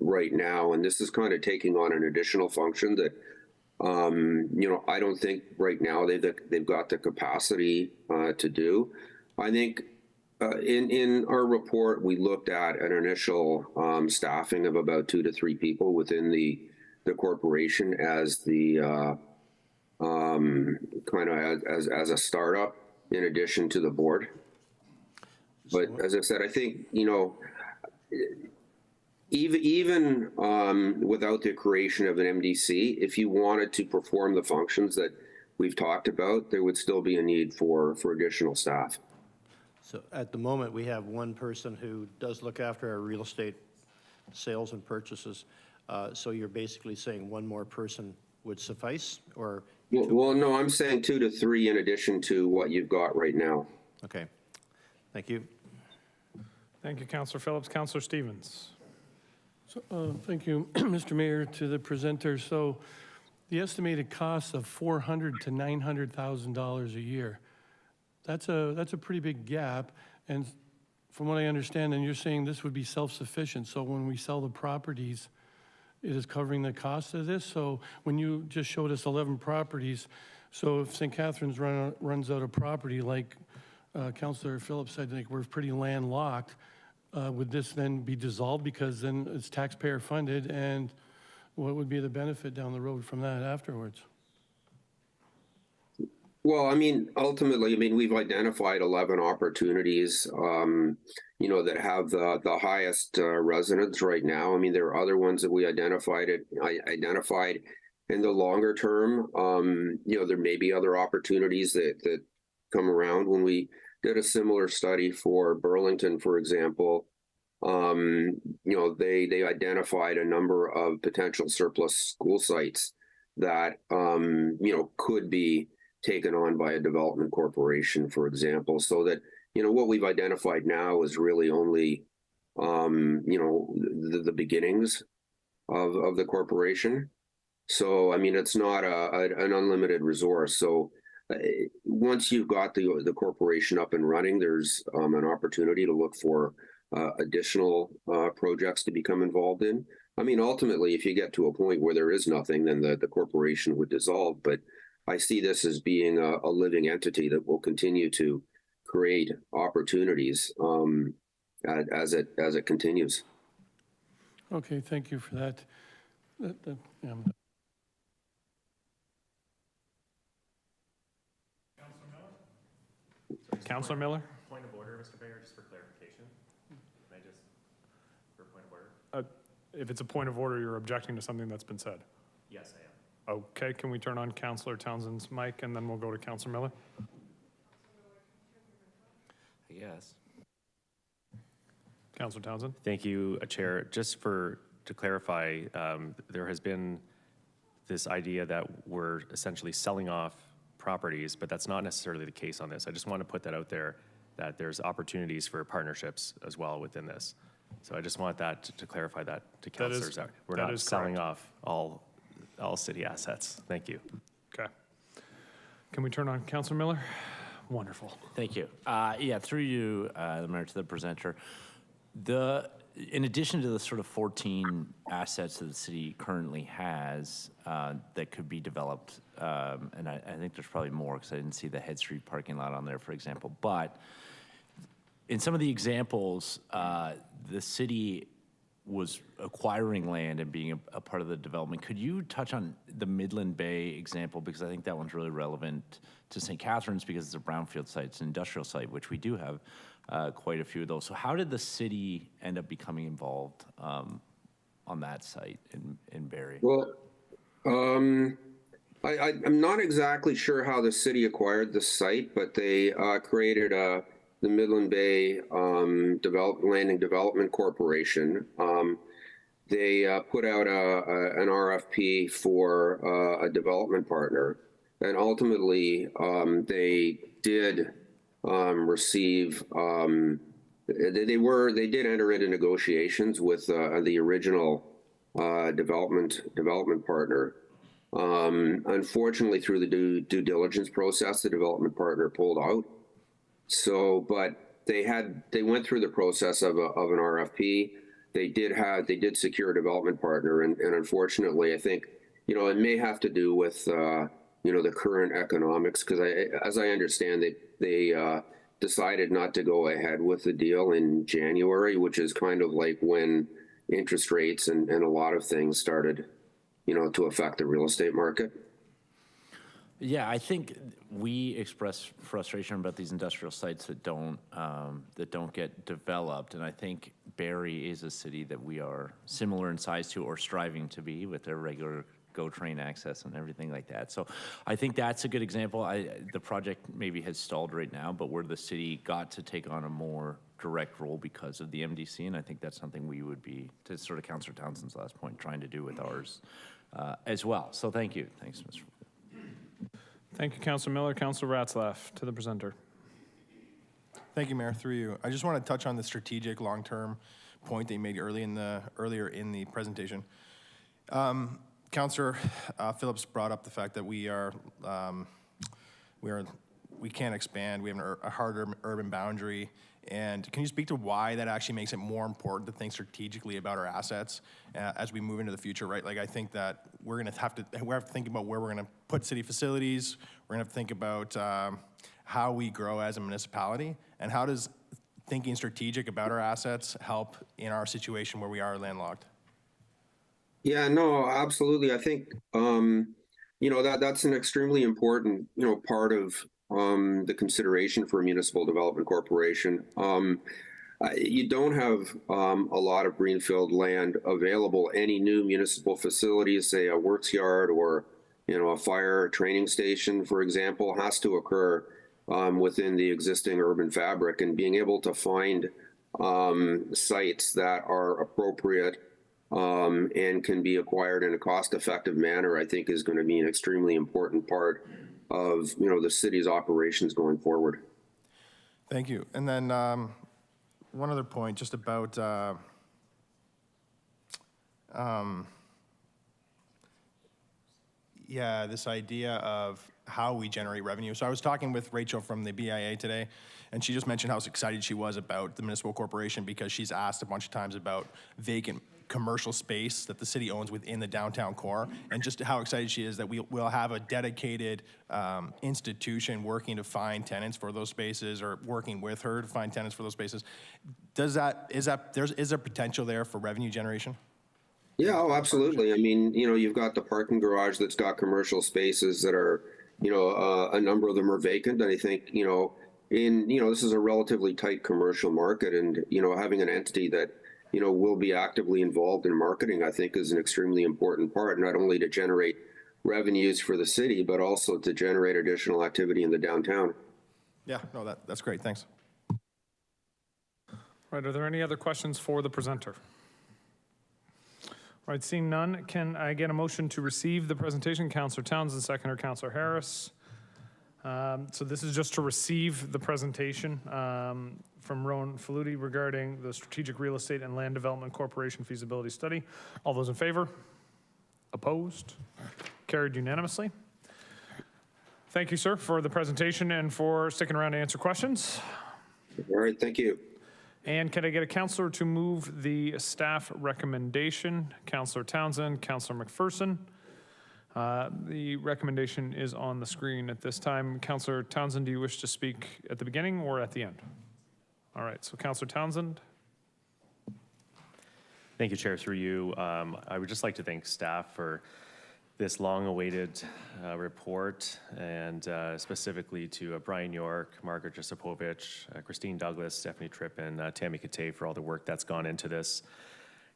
right now, and this is kind of taking on an additional function that I don't think right now they've got the capacity to do. I think in our report we looked at an initial staffing of about 2 to 3 people within the corporation as the kind of as a startup in addition to the board. But as I said, I think, even without the creation of an MDC, if you wanted to perform the functions that we've talked about, there would still be a need for additional staff. So at the moment, we have one person who does look after our real estate sales and purchases. So you're basically saying one more person would suffice, or? Well, no, I'm saying 2 to 3 in addition to what you've got right now. Okay. Thank you. Thank you, Councillor Phillips. Councillor Stevens. So, thank you, Mr. Mayor, to the presenter. So the estimated cost of $400,000 to $900,000 a year, that's a pretty big gap. And from what I understand, and you're saying this would be self-sufficient. So when we sell the properties, it is covering the cost of this. So when you just showed us 11 properties, so if St. Catharines runs out of property, like Councillor Phillips said, like we're pretty landlocked, would this then be dissolved because then it's taxpayer funded, and what would be the benefit down the road from that afterwards? Well, ultimately, we've identified 11 opportunities, that have the highest resonance right now. There are other ones that we identified in the longer term. There may be other opportunities that come around. When we did a similar study for Burlington, for example, they identified a number of potential surplus school sites that, could be taken on by a development corporation, for example, so that, what we've identified now is really only, the beginnings of the corporation. So, it's not an unlimited resource. So once you've got the corporation up and running, there's an opportunity to look for additional projects to become involved in. Ultimately, if you get to a point where there is nothing, then the corporation would dissolve. But I see this as being a living entity that will continue to create opportunities as it continues. Okay, thank you for that. Councillor Miller? Point of order, Mr. Mayor, just for clarification. Can I just, for a point of order? If it's a point of order, you're objecting to something that's been said. Yes, I am. Okay, can we turn on Councillor Townsend's mic and then we'll go to Councillor Miller? Yes. Councillor Townsend? Thank you, Chair. Just to clarify, there has been this idea that we're essentially selling off properties, but that's not necessarily the case on this. I just want to put that out there, that there's opportunities for partnerships as well within this. So I just want that to clarify that to councillors. We're not selling off all city assets. Thank you. Okay. Can we turn on Councillor Miller? Wonderful. Thank you. Yeah, through you, the Mayor, to the presenter. In addition to the sort of 14 assets that the city currently has that could be developed, and I think there's probably more because I didn't see the Head Street parking lot on there, for example. But in some of the examples, the city was acquiring land and being a part of the development. Could you touch on the Midland Bay example? Because I think that one's really relevant to St. Catharines because it's a brownfield site, it's an industrial site, which we do have quite a few of those. So how did the city end up becoming involved on that site in Barrie? Well, I'm not exactly sure how the city acquired the site, but they created the Midland Bay Land and Development Corporation. They put out an RFP for a development partner, and ultimately they did receive. They did enter into negotiations with the original development partner. Unfortunately, through the due diligence process, the development partner pulled out. So, but they went through the process of an RFP. They did secure a development partner, and unfortunately, I think, you know, it may have to do with you know, the current economics, because as I understand it, they decided not to go ahead with the deal in January, which is kind of like when interest rates and a lot of things started, you know, to affect the real estate market. Yeah, I think we express frustration about these industrial sites that don't get developed, and I think Barrie is a city that we are similar in size to or striving to be with their regular GO train access and everything like that. So I think that's a good example. The project maybe has stalled right now, but where the city got to take on a more direct role because of the MDC, and I think that's something we would be, to sort of Councillor Townsend's last point, trying to do with ours as well. So thank you. Thanks, Mr. Thank you, Councillor Miller. Councillor Ratzlaff, to the presenter. Thank you, Mayor. Through you, I just want to touch on the strategic long-term point that you made earlier in the presentation. Councillor Phillips brought up the fact that we can't expand. We have a hard urban boundary. And can you speak to why that actually makes it more important to think strategically about our assets as we move into the future, right? Like, I think that we have to think about where we're going to put city facilities. We're going to have to think about how we grow as a municipality, and how does thinking strategic about our assets help in our situation where we are landlocked? Yeah, no, absolutely. I think, you know, that's an extremely important, you know, part of the consideration for a municipal development corporation. You don't have a lot of greenfield land available. Any new municipal facilities, say a works yard or, you know, a fire training station, for example, has to occur within the existing urban fabric, and being able to find sites that are appropriate and can be acquired in a cost-effective manner, I think, is going to be an extremely important part of, you know, the city's operations going forward. Thank you. And then one other point, just about yeah, this idea of how we generate revenue. So I was talking with Rachel from the BIA today, and she just mentioned how excited she was about the municipal corporation because she's asked a bunch of times about vacant commercial space that the city owns within the downtown core, and just how excited she is that we'll have a dedicated institution working to find tenants for those spaces, or working with her to find tenants for those spaces. Is there potential there for revenue generation? Yeah, oh, absolutely. I mean, you know, you've got the parking garage that's got commercial spaces that are, you know, a number of them are vacant. And I think, you know, this is a relatively tight commercial market, and, you know, having an entity that, you know, will be actively involved in marketing, I think, is an extremely important part, not only to generate revenues for the city, but also to generate additional activity in the downtown. Yeah, no, that's great. Thanks. Right, are there any other questions for the presenter? All right, seeing none, can I get a motion to receive the presentation? Councillor Townsend, seconder Councillor Harris. So this is just to receive the presentation from Rowan Faluti regarding the Strategic Real Estate and Land Development Corporation feasibility study. All those in favor? Opposed? Carried unanimously. Thank you, sir, for the presentation and for sticking around to answer questions. All right, thank you. And can I get a councillor to move the staff recommendation? Councillor Townsend, Councillor McPherson. The recommendation is on the screen at this time. Councillor Townsend, do you wish to speak at the beginning or at the end? All right, so Councillor Townsend. Thank you, Chair. Through you, I would just like to thank staff for this long-awaited report, and specifically to Brian York, Margaret Josipovich, Christine Douglas, Stephanie Tripp, and Tammy Kate for all the work that's gone into this.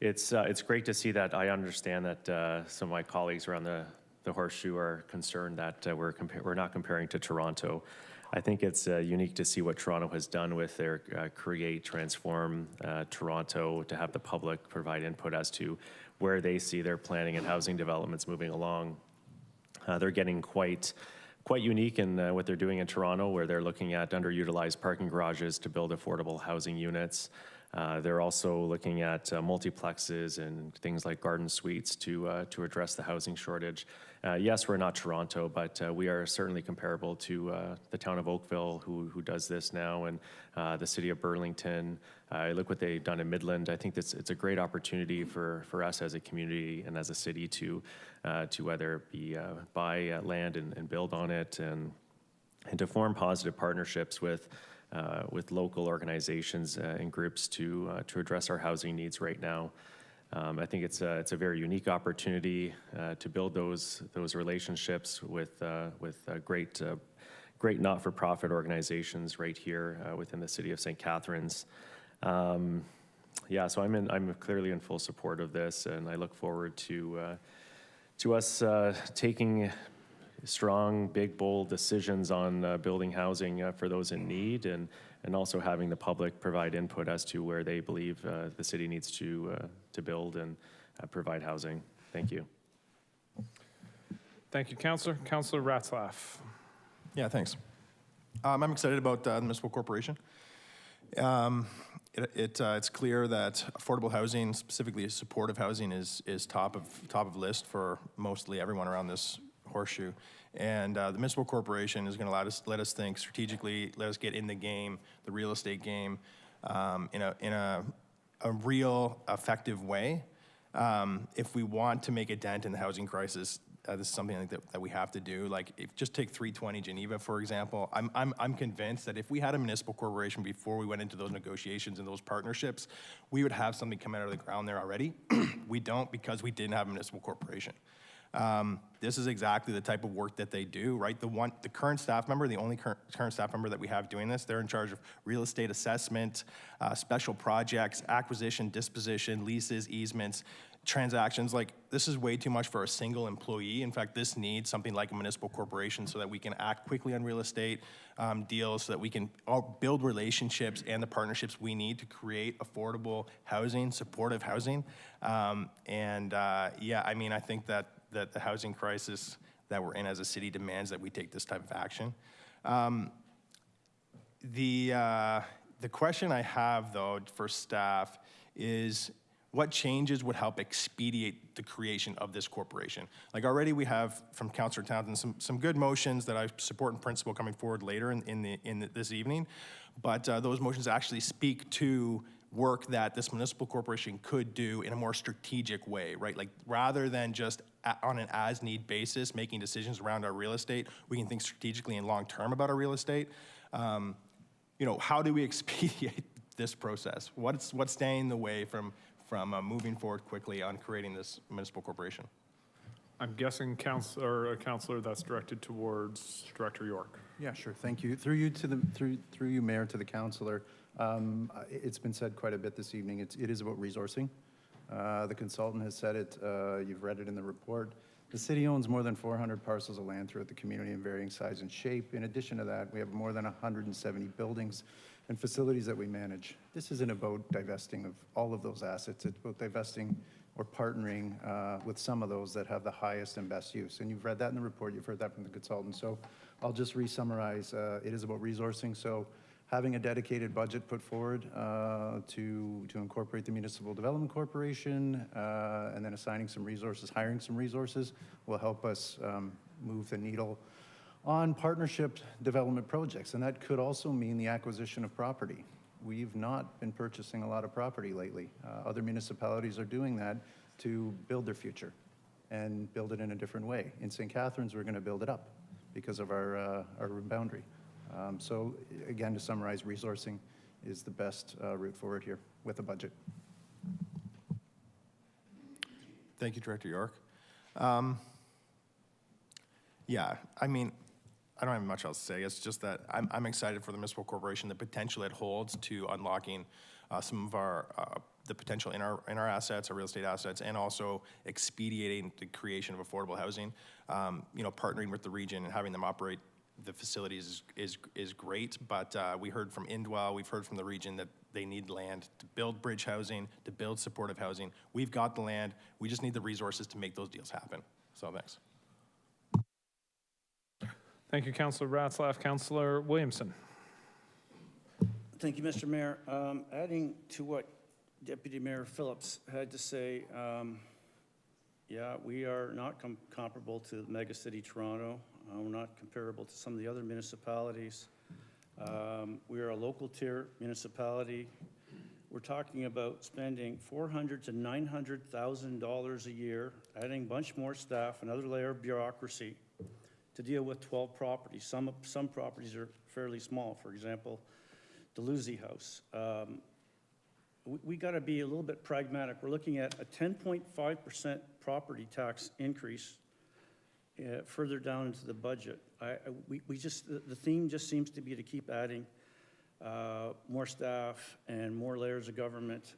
It's great to see that. I understand that some of my colleagues around the Horseshoe are concerned that we're not comparing to Toronto. I think it's unique to see what Toronto has done with their Create, Transform Toronto, to have the public provide input as to where they see their planning and housing developments moving along. They're getting quite unique in what they're doing in Toronto, where they're looking at underutilized parking garages to build affordable housing units. They're also looking at multiplexes and things like garden suites to address the housing shortage. Yes, we're not Toronto, but we are certainly comparable to the town of Oakville, who does this now, and the city of Burlington. Look what they've done in Midland. I think it's a great opportunity for us as a community and as a city to whether be buy land and build on it, and to form positive partnerships with local organizations and groups to address our housing needs right now. I think it's a very unique opportunity to build those relationships with great not-for-profit organizations right here within the city of St. Catharines. So I'm clearly in full support of this, and I look forward to us taking strong, big, bold decisions on building housing for those in need, and also having the public provide input as to where they believe the city needs to build and provide housing. Thank you. Thank you, Councillor. Councillor Ratzlaff. Yeah, thanks. I'm excited about the municipal corporation. It's clear that affordable housing, specifically supportive housing, is top of list for mostly everyone around this horseshoe. And the municipal corporation is going to let us think strategically, let us get in the game, the real estate game, in a real effective way. If we want to make a dent in the housing crisis, this is something like that we have to do. Like, just take 320 Geneva, for example. I'm convinced that if we had a municipal corporation before we went into those negotiations and those partnerships, we would have something coming out of the ground there already. We don't, because we didn't have a municipal corporation. This is exactly the type of work that they do, right? The current staff member, the only current staff member that we have doing this, they're in charge of real estate assessment, special projects, acquisition, disposition, leases, easements, transactions. Like, this is way too much for a single employee. In fact, this needs something like a municipal corporation so that we can act quickly on real estate deals, so that we can all build relationships and the partnerships we need to create affordable housing, supportive housing. I mean, I think that the housing crisis that we're in as a city demands that we take this type of action. The question I have, though, for staff is, what changes would help expedite the creation of this corporation? Like, already we have from Councillor Townsend some good motions that I support in principle coming forward later in this evening, but those motions actually speak to work that this municipal corporation could do in a more strategic way, right? Like, rather than just on an as-need basis making decisions around our real estate, we can think strategically and long-term about our real estate. How do we expedite this process? What's standing in the way from moving forward quickly on creating this municipal corporation? I'm guessing Councillor that's directed towards Director York. Yeah, sure. Thank you. Through you, Mayor, to the councillor. It's been said quite a bit this evening. It is about resourcing. The consultant has said it. You've read it in the report. The city owns more than 400 parcels of land throughout the community in varying size and shape. In addition to that, we have more than 170 buildings and facilities that we manage. This isn't about divesting of all of those assets. It's about divesting or partnering with some of those that have the highest and best use. And you've read that in the report. You've heard that from the consultant. So I'll just re-summarize. It is about resourcing. So having a dedicated budget put forward to incorporate the Municipal Development Corporation, and then assigning some resources, hiring some resources, will help us move the needle on partnership development projects. And that could also mean the acquisition of property. We've not been purchasing a lot of property lately. Other municipalities are doing that to build their future and build it in a different way. In St. Catharines, we're going to build it up because of our boundary. So again, to summarize, resourcing is the best route forward here with a budget. Thank you, Director York. Yeah, I mean, I don't have much else to say. It's just that I'm excited for the municipal corporation, the potential it holds to unlocking some of our the potential in our assets, our real estate assets, and also expediting the creation of affordable housing. You know, partnering with the region and having them operate the facilities is great. But we heard from Indwell, we've heard from the region that they need land to build bridge housing, to build supportive housing. We've got the land. We just need the resources to make those deals happen. So thanks. Thank you, Councillor Ratzlaff. Councillor Williamson. Thank you, Mr. Mayor. Adding to what Deputy Mayor Phillips had to say, yeah, we are not comparable to mega city Toronto. We're not comparable to some of the other municipalities. We are a local tier municipality. We're talking about spending $400,000 to $900,000 a year, adding a bunch more staff, another layer of bureaucracy to deal with 12 properties. Some properties are fairly small. For example, Dalhousie House. We got to be a little bit pragmatic. We're looking at a 10.5% property tax increase further down into the budget. The theme just seems to be to keep adding more staff and more layers of government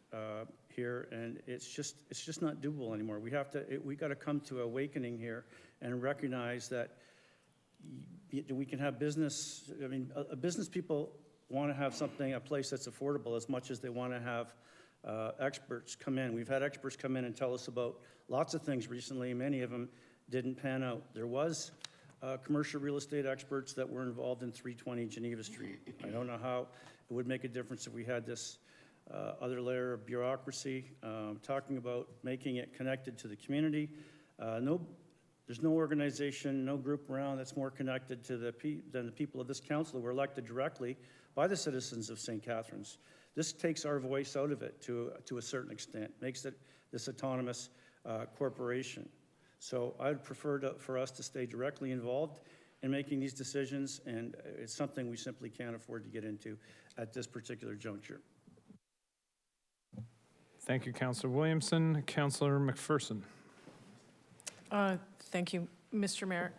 here, and it's just not doable anymore. We got to come to awakening here and recognize that we can have business. I mean, business people want to have something, a place that's affordable as much as they want to have experts come in. We've had experts come in and tell us about lots of things recently. Many of them didn't pan out. There was commercial real estate experts that were involved in 320 Geneva Street. I don't know how it would make a difference if we had this other layer of bureaucracy, talking about making it connected to the community. There's no organization, no group around that's more connected to than the people of this council who were elected directly by the citizens of St. Catharines. This takes our voice out of it to a certain extent, makes it this autonomous corporation. So I'd prefer for us to stay directly involved in making these decisions, and it's something we simply can't afford to get into at this particular juncture. Thank you, Councillor Williamson. Councillor McPherson. Thank you, Mr. Mayor.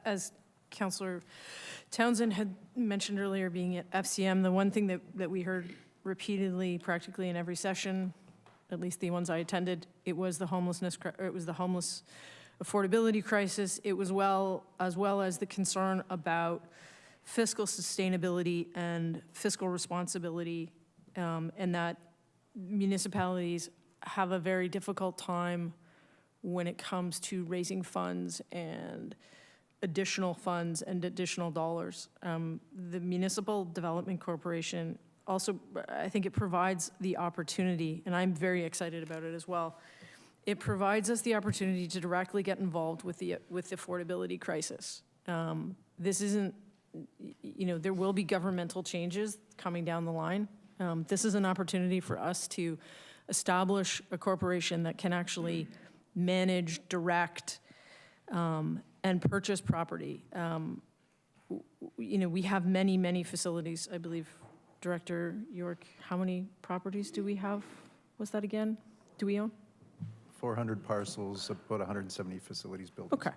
As Councillor Townsend had mentioned earlier, being at FCM, the one thing that we heard repeatedly, practically in every session, at least the ones I attended, it was the homeless affordability crisis. It was as well as the concern about fiscal sustainability and fiscal responsibility, and that municipalities have a very difficult time when it comes to raising funds and additional dollars. The Municipal Development Corporation also, I think it provides the opportunity, and I'm very excited about it as well. It provides us the opportunity to directly get involved with the affordability crisis. This isn't, there will be governmental changes coming down the line. This is an opportunity for us to establish a corporation that can actually manage, direct, and purchase property. We have many, many facilities. I believe, Director York, how many properties do we have? What's that again? Do we own? 400 parcels, about 170 facilities built. Okay.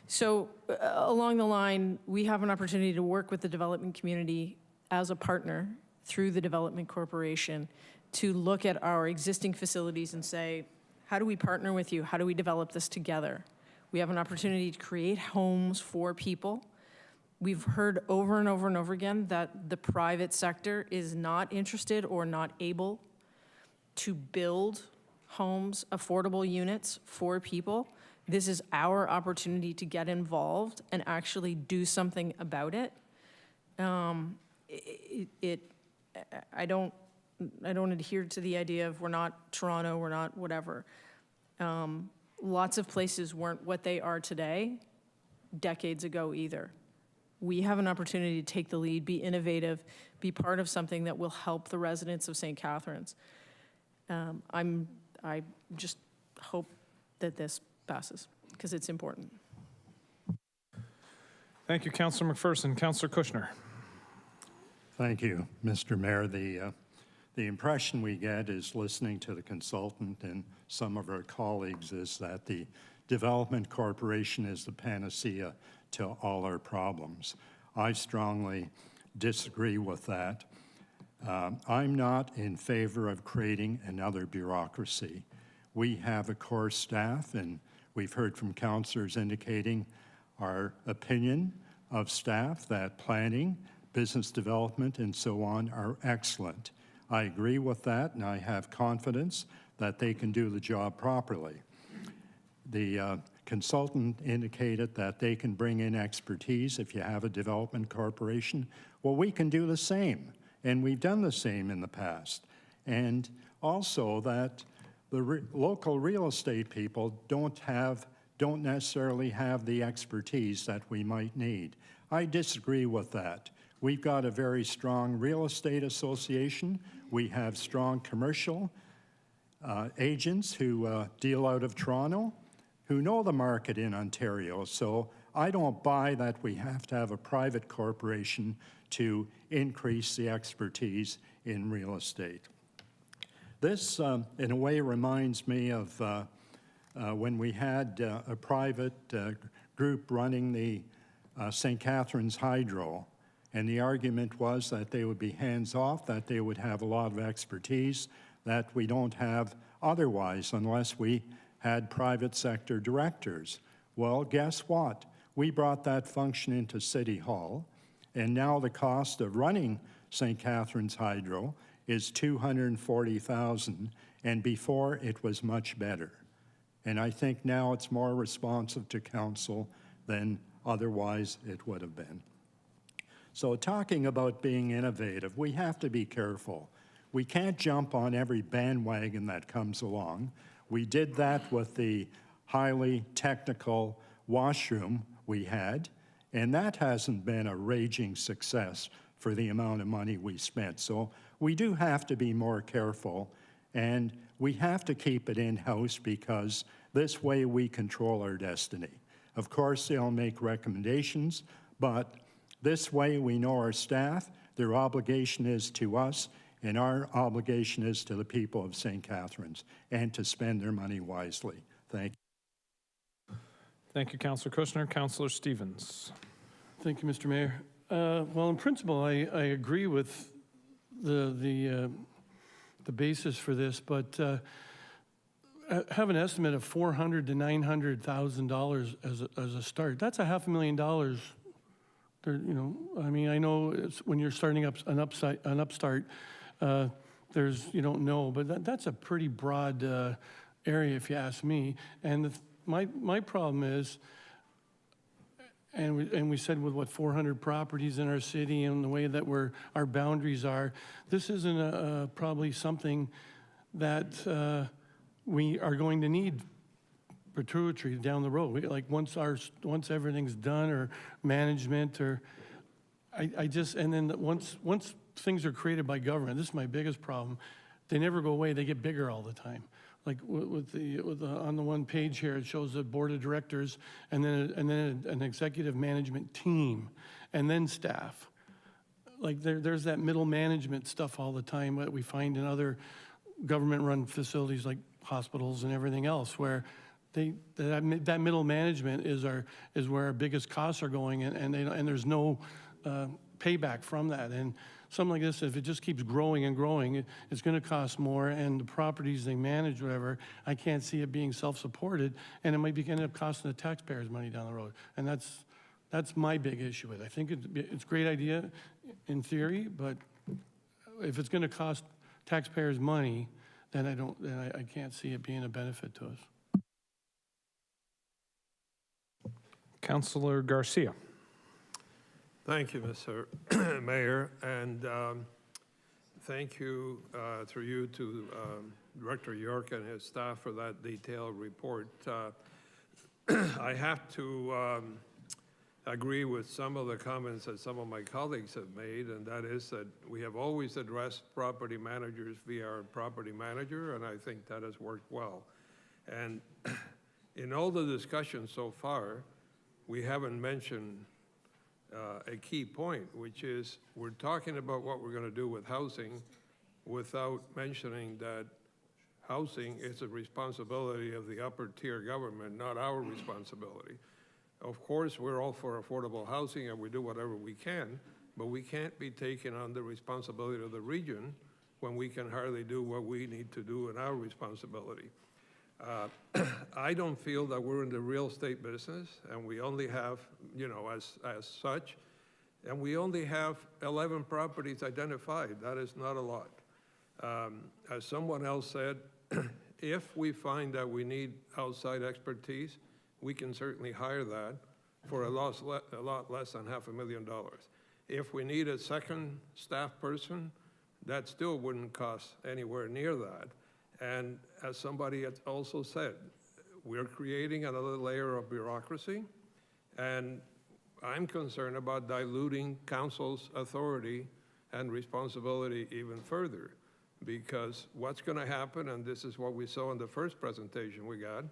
So along the line, we have an opportunity to work with the development community as a partner through the Development Corporation to look at our existing facilities and say, how do we partner with you? How do we develop this together? We have an opportunity to create homes for people. We've heard over and over and over again that the private sector is not interested or not able to build homes, affordable units for people. This is our opportunity to get involved and actually do something about it. I don't adhere to the idea of we're not Toronto, we're not whatever. Lots of places weren't what they are today decades ago either. We have an opportunity to take the lead, be innovative, be part of something that will help the residents of St. Catharines. I just hope that this passes because it's important. Thank you, Councillor McPherson. Councillor Kushner. Thank you, Mr. Mayor. The The impression we get is listening to the consultant and some of our colleagues is that the Development Corporation is the panacea to all our problems. I strongly disagree with that. I'm not in favor of creating another bureaucracy. We have a core staff, and we've heard from councillors indicating our opinion of staff that planning, business development, and so on are excellent. I agree with that, and I have confidence that they can do the job properly. The consultant indicated that they can bring in expertise if you have a development corporation. Well, we can do the same, and we've done the same in the past. And also that the local real estate people don't necessarily have the expertise that we might need. I disagree with that. We've got a very strong real estate association. We have strong commercial agents who deal out of Toronto, who know the market in Ontario. So I don't buy that we have to have a private corporation to increase the expertise in real estate. This, in a way, reminds me of when we had a private group running the St. Catharines Hydro, and the argument was that they would be hands-off, that they would have a lot of expertise that we don't have otherwise unless we had private sector directors. Well, guess what? We brought that function into City Hall, and now the cost of running St. Catharines Hydro is $240,000, and before it was much better. And I think now it's more responsive to council than otherwise it would have been. So talking about being innovative, we have to be careful. We can't jump on every bandwagon that comes along. We did that with the highly technical washroom we had, and that hasn't been a raging success for the amount of money we spent. So we do have to be more careful, and we have to keep it in-house because this way we control our destiny. Of course, they'll make recommendations, but this way we know our staff, their obligation is to us, and our obligation is to the people of St. Catharines, and to spend their money wisely. Thank you. Thank you, Councillor Kushner. Councillor Stevens. Thank you, Mr. Mayor. Well, in principle, I agree with the basis for this, but have an estimate of $400,000 to $900,000 as a start. That's $500,000. There, you know, I mean, I know it's when you're starting up an upstart, there's, you don't know, but that's a pretty broad area, if you ask me. And my problem is, and we said with what 400 properties in our city and the way that our boundaries are, this isn't probably something that we are going to need perpetuity down the road. Like once everything's done, or management, or I just, and then once things are created by government, this is my biggest problem. They never go away. They get bigger all the time. Like on the one page here, it shows the board of directors, and then an executive management team, and then staff. Like there's that middle management stuff all the time that we find in other government-run facilities like hospitals and everything else, where that middle management is where our biggest costs are going, and there's no payback from that. And something like this, if it just keeps growing and growing, it's going to cost more, and the properties they manage, whatever, I can't see it being self-supported, and it might end up costing the taxpayers money down the road. And that's my big issue with it. I think it's a great idea in theory, but if it's going to cost taxpayers money, then I can't see it being a benefit to us. Councillor Garcia. Thank you, Mr. Mayor, and thank you, through you, to Director York and his staff for that detailed report. I have to agree with some of the comments that some of my colleagues have made, and that is that we have always addressed property managers via our property manager, and I think that has worked well. And in all the discussion so far, we haven't mentioned a key point, which is we're talking about what we're going to do with housing, without mentioning that housing is a responsibility of the upper tier government, not our responsibility. Of course, we're all for affordable housing and we do whatever we can, but we can't be taking on the responsibility of the region when we can hardly do what we need to do in our responsibility. I don't feel that we're in the real estate business, and we only have, as such, and we only have 11 properties identified. That is not a lot. As someone else said, if we find that we need outside expertise, we can certainly hire that for a lot less than $500,000. If we need a second staff person, that still wouldn't cost anywhere near that. And as somebody had also said, we're creating another layer of bureaucracy, and I'm concerned about diluting council's authority and responsibility even further, because what's going to happen, and this is what we saw in the first presentation we got,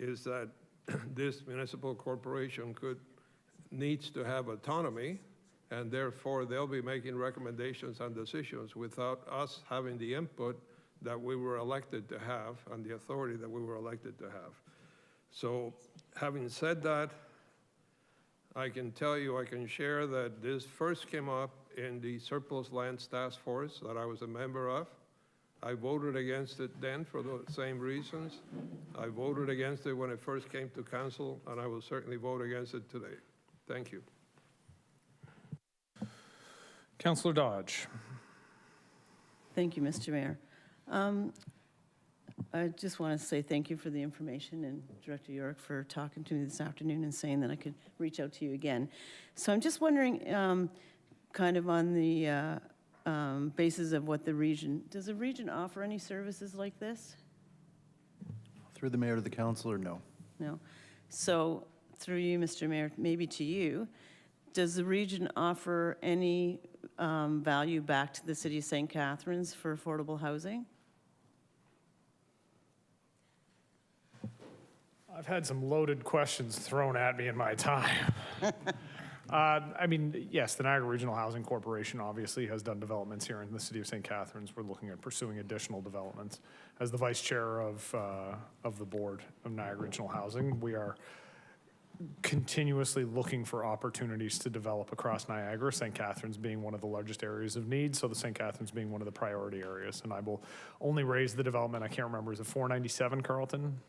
is that this municipal corporation needs to have autonomy, and therefore they'll be making recommendations and decisions without us having the input that we were elected to have and the authority that we were elected to have. So having said that, I can tell you, I can share that this first came up in the Surplus Lands Task Force that I was a member of. I voted against it then for the same reasons. I voted against it when it first came to council, and I will certainly vote against it today. Thank you. Councillor Dodge. Thank you, Mr. Mayor. I just want to say thank you for the information, and Director York for talking to me this afternoon and saying that I could reach out to you again. So I'm just wondering, kind of on the basis of what the region, does the region offer any services like this? Through the mayor to the council, or no? No. So through you, Mr. Mayor, maybe to you, does the region offer any value back to the city of St. Catharines for affordable housing? I've had some loaded questions thrown at me in my time. I mean, yes, the Niagara Regional Housing Corporation obviously has done developments here in the city of St. Catharines. We're looking at pursuing additional developments. As the vice chair of the board of Niagara Regional Housing, we are continuously looking for opportunities to develop across Niagara, St. Catharines being one of the largest areas of need, so the St. Catharines being one of the priority areas. And I will only raise the development, I can't remember, is it 497 Carlton?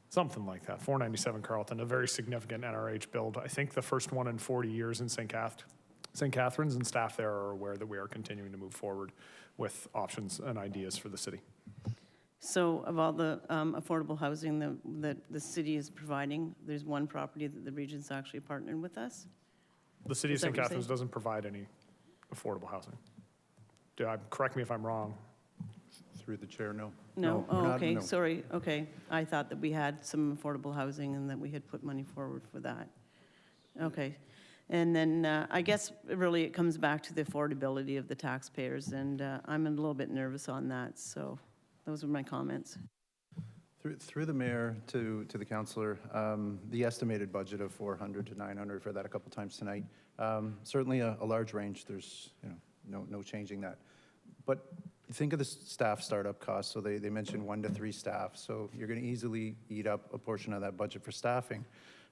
Something like that, 497 Carlton, a very significant NRH build. I think the first one in 40 years in St. Catharines, and staff there are aware that we are continuing to move forward with options and ideas for the city. So of all the affordable housing that the city is providing, there's one property that the region's actually partnered with us? The city of Is that St. what you're Catharines saying? doesn't provide any affordable housing. Correct me if I'm wrong. Through the chair, no. No? we're Oh, not- okay, no. sorry, okay. I thought that we had some affordable housing and that we had put money forward for that. Okay. And then I guess really it comes back to the affordability of the taxpayers, and I'm a little bit nervous on that, so those are my comments. Through the mayor to the councillor, the estimated budget of 400 to 900, for that a couple times tonight, certainly a large range. There's no changing that. But think of the staff startup costs. So they mentioned 1 to 3 staff. So you're going to easily eat up a portion of that budget for staffing.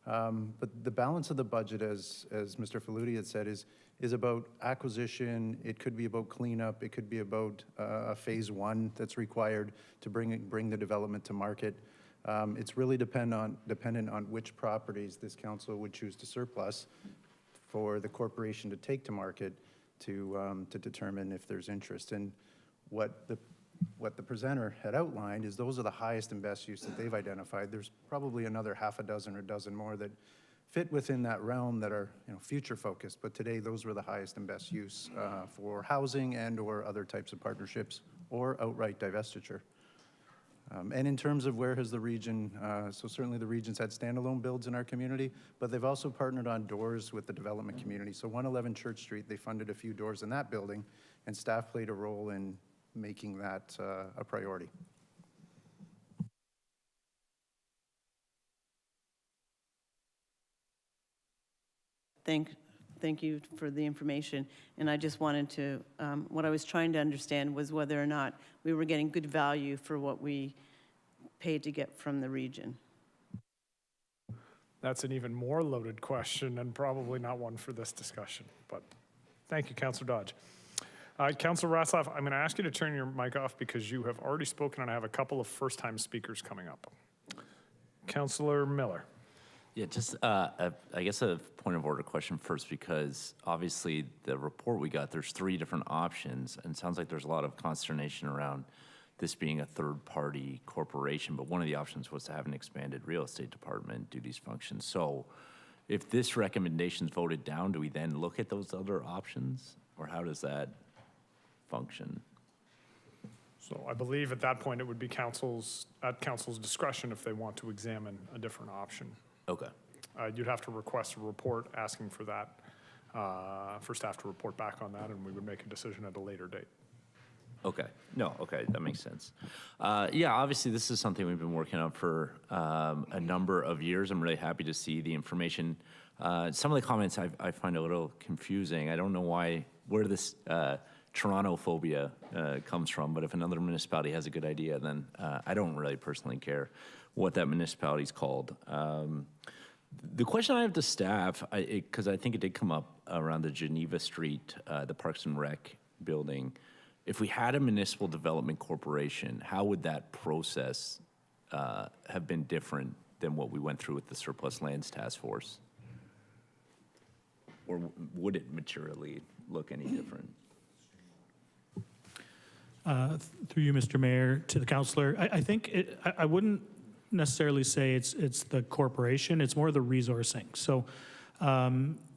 But the balance of the budget, as Mr. Faludi had said, is about acquisition. It could be about cleanup. It could be about a phase 1 that's required to bring the development to market. It's really dependent on which properties this council would choose to surplus for the corporation to take to market to determine if there's interest. And what the presenter had outlined is those are the highest and best use that they've identified. There's probably another half a dozen or dozen more that fit within that realm that are future focused, but today those were the highest and best use for housing and or other types of partnerships or outright divestiture. And in terms of where has the region, so certainly the region's had standalone builds in our community, but they've also partnered on doors with the development community. So 111 Church Street, they funded a few doors in that building, and staff played a role in making that a priority. Thank thank you for the information. And I just wanted to, what I was trying to understand was whether or not we were getting good value for what we paid to get from the region. That's an even more loaded question and probably not one for this discussion, but thank you, Councillor Dodge. Councillor Ratzlaff, I'm going to ask you to turn your mic off because you have already spoken and I have a couple of first-time speakers coming up. Councillor Miller. Yeah, just I guess a point of order question first, because obviously the report we got, there's 3 different options, and it sounds like there's a lot of consternation around this being a third-party corporation, but one of the options was to have an expanded real estate department do these functions. So if this recommendation is voted down, do we then look at those other options, or how does that function? So I believe at that point it would be council's discretion if they want to examine a different option. Okay. You'd have to request a report asking for that, for staff to report back on that, and we would make a decision at a later date. Okay. No, okay, that makes sense. Yeah, obviously this is something we've been working on for a number of years. I'm really happy to see the information. Some of the comments I find a little confusing. I don't know where this Toronto phobia comes from, but if another municipality has a good idea, then I don't really personally care what that municipality is called. The question I have to staff, because I think it did come up around the Geneva Street, the Parks and Rec building. If we had a municipal development corporation, how would that process have been different than what we went through with the Surplus Lands Task Force? Or would it materially look any different? Through you, Mr. Mayor, to the councillor, I think I wouldn't necessarily say it's the corporation, it's more the resourcing. So,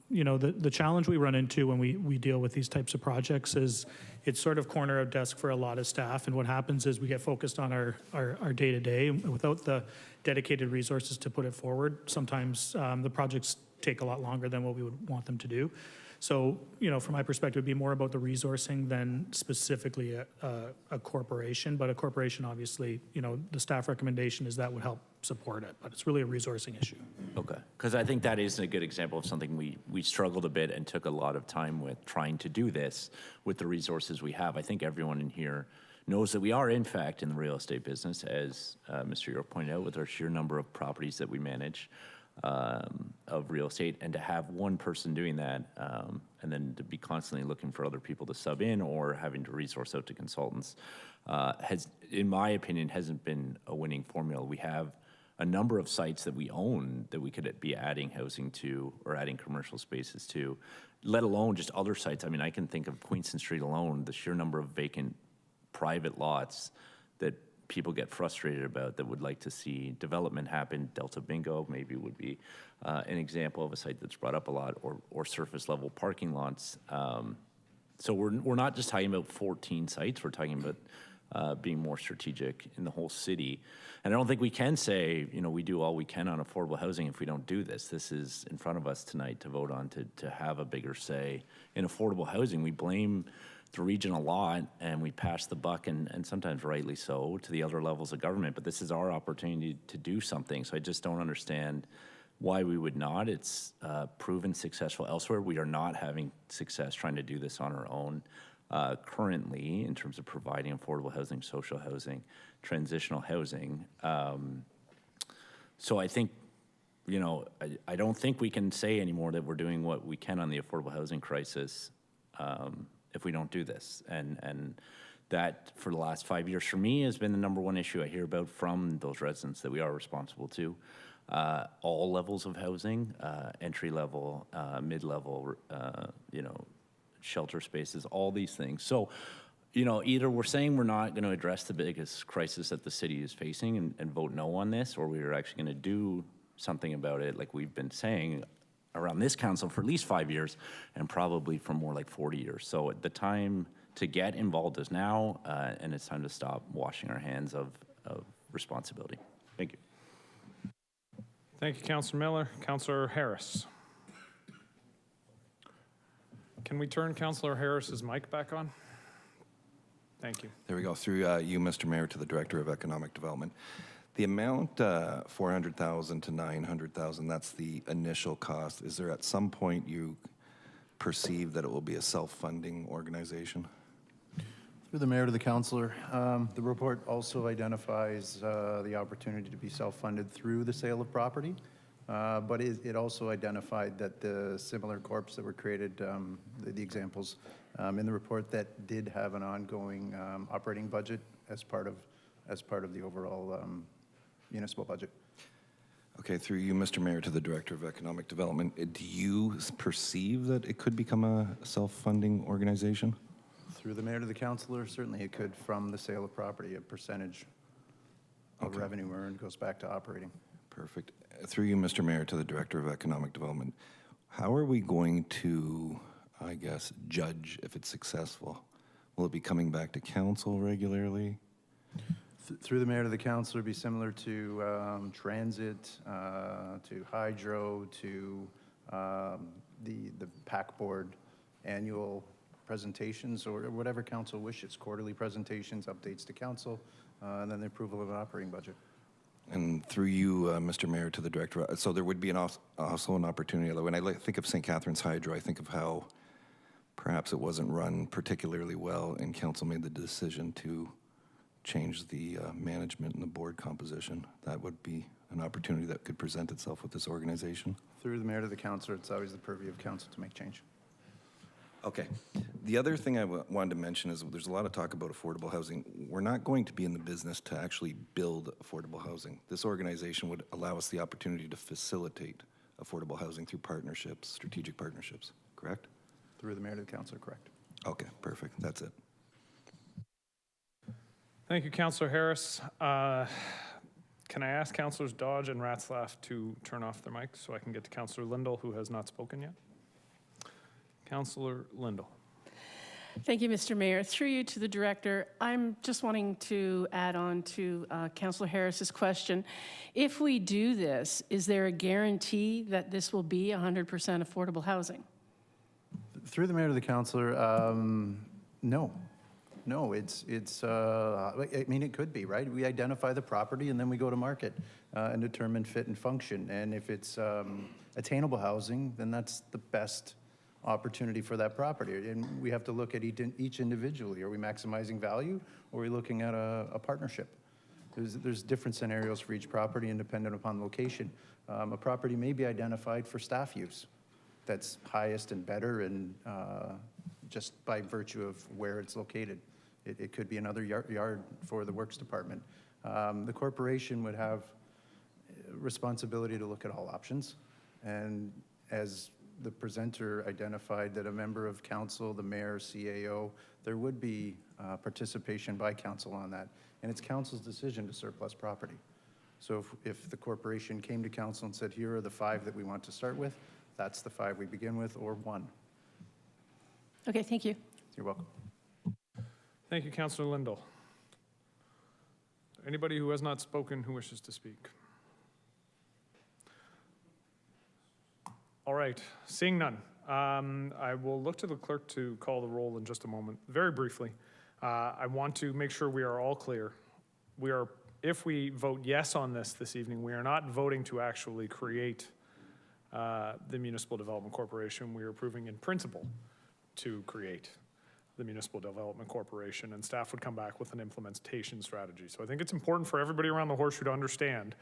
you know, the challenge we run into when we deal with these types of projects is it's sort of corner of desk for a lot of staff, and what happens is we get focused on our day-to-day without the dedicated resources to put it forward. Sometimes the projects take a lot longer than what we would want them to do. So, you know, from my perspective, it'd be more about the resourcing than specifically a corporation. But a corporation, obviously, you know, the staff recommendation is that would help support it. But it's really a resourcing issue. Okay, because I think that is a good example of something we struggled a bit and took a lot of time with trying to do this with the resources we have. I think everyone in here knows that we are, in fact, in the real estate business, as Mr. York pointed out, with our sheer number of properties that we manage. Of real estate, and to have one person doing that, and then to be constantly looking for other people to sub in or having to resource out to consultants, has, in my opinion, hasn't been a winning formula. We have a number of sites that we own that we could be adding housing to or adding commercial spaces to, let alone just other sites. I mean, I can think of Queenston Street alone, the sheer number of vacant private lots that people get frustrated about that would like to see development happen. Delta Bingo maybe would be an example of a site that's brought up a lot, or surface level parking lots. So we're not just talking about 14 sites, we're talking about being more strategic in the whole city. And I don't think we can say, you know, we do all we can on affordable housing if we don't do this. This is in front of us tonight to vote on to have a bigger say in affordable housing. We blame the region a lot, and we pass the buck, and sometimes rightly so, to the other levels of government. But this is our opportunity to do something. So I just don't understand why we would not. It's proven successful elsewhere. We are not having success trying to do this on our own currently in terms of providing affordable housing, social housing, transitional housing. So I think, you know, I don't think we can say anymore that we're doing what we can on the affordable housing crisis if we don't do this. And that, for the last 5 years, for me, has been the number one issue I hear about from those residents that we are responsible to. All levels of housing, entry level, mid-level, you know, shelter spaces, all these things. So, you know, either we're saying we're not going to address the biggest crisis that the city is facing and vote no on this, or we're actually going to do something about it, like we've been saying around this council for at least 5 years, and probably for more like 40 years. So the time to get involved is now, and it's time to stop washing our hands of responsibility. Thank you. Thank you, Councillor Miller. Councillor Harris. Can we turn Councillor Harris's mic back on? Thank you. There we go. Through you, Mr. Mayor, to the Director of Economic Development. The amount, 400,000 to 900,000, that's the initial cost. Is there at some point you perceive that it will be a self-funding organization? Through the mayor to the councillor, the report also identifies the opportunity to be self-funded through the sale of property, but it also identified that the similar corps that were created, the examples in the report that did have an ongoing operating budget as part of the overall municipal budget. Okay, through you, Mr. Mayor, to the Director of Economic Development, do you perceive that it could become a self-funding organization? Through the mayor to the councillor, certainly it could, from the sale of property, a percentage of revenue earned goes back to operating. Perfect. Through you, Mr. Mayor, to the Director of Economic Development, how are we going to, I guess, judge if it's successful? Will it be coming back to council regularly? Through the mayor to the councillor, be similar to transit, to hydro, to the PAC board annual presentations, or whatever council wishes, quarterly presentations, updates to council, and then the approval of an operating budget. And through you, Mr. Mayor, to the Director, so there would be also an opportunity. When I think of St. Catharines Hydro, I think of how perhaps it wasn't run particularly well, and council made the decision to change the management and the board composition. That would be an opportunity that could present itself with this organization. Through the mayor to the councillor, it's always the purview of council to make change. Okay. The other thing I wanted to mention is there's a lot of talk about affordable housing. We're not going to be in the business to actually build affordable housing. This organization would allow us the opportunity to facilitate affordable housing through partnerships, strategic partnerships, correct? Through the mayor to the councillor, correct. Okay, perfect. That's it. Thank you, Councillor Harris. Can I ask Councillors Dodge and Ratzlaff to turn off their mics so I can get to Councillor Lindell, who has not spoken yet? Councillor Lindell. Thank you, Mr. Mayor. Through you to the director, I'm just wanting to add on to Councillor Harris's question. If we do this, is there a guarantee that this will be 100% affordable housing? Through the mayor to the councillor, no. No, I mean, it could be, right? We identify the property and then we go to market and determine fit and function. And if it's attainable housing, then that's the best opportunity for that property. And we have to look at each individually. Are we maximizing value, or are we looking at a partnership? There's different scenarios for each property and dependent upon location. A property may be identified for staff use. That's highest and better, and just by virtue of where it's located. It could be another yard for the works department. The corporation would have responsibility to look at all options. And as the presenter identified, that a member of council, the mayor, CAO, there would be participation by council on that. And it's council's decision to surplus property. So if the corporation came to council and said, here are the 5 that we want to start with, that's the 5 we begin with, or 1. Okay, thank you. You're welcome. Thank you, Councillor Lindell. Anybody who has not spoken who wishes to speak? All right, seeing none. I will look to the clerk to call the roll in just a moment. Very briefly, I want to make sure we are all clear. If we vote yes on this evening, we are not voting to actually create the Municipal Development Corporation. We are approving in principle to create the Municipal Development Corporation, and staff would come back with an implementation strategy. So I think it's important for everybody around the horseshoe to understand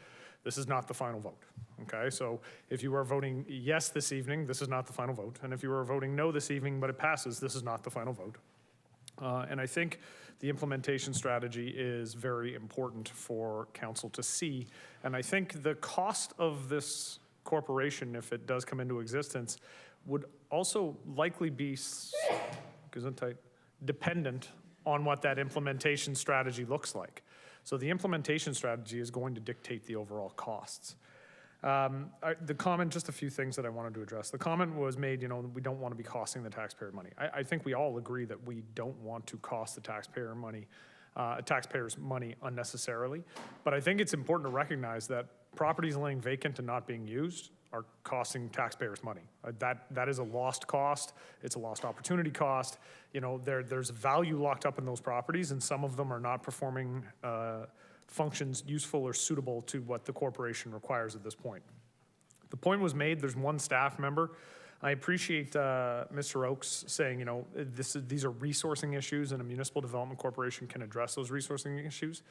this is not the final vote, okay? So if you are voting yes this evening, this is not the final vote. And if you are voting no this evening, but it passes, this is not the final vote. And I think the implementation strategy is very important for council to see. And I think the cost of this corporation, if it does come into existence, would also likely be dependent on what that implementation strategy looks like. So the implementation strategy is going to dictate the overall costs. The comment, just a few things that I wanted to address. The comment was made, we don't want to be costing the taxpayer money. I think we all agree that we don't want to cost the taxpayers money unnecessarily. But I think it's important to recognize that properties laying vacant and not being used are costing taxpayers money. That is a lost cost. It's a lost opportunity cost. There's value locked up in those properties, and some of them are not performing functions useful or suitable to what the corporation requires at this point. The point was made, there's one staff member I appreciate Mr. Oakes saying, you know, these are resourcing issues and a municipal development corporation can address those resourcing issues.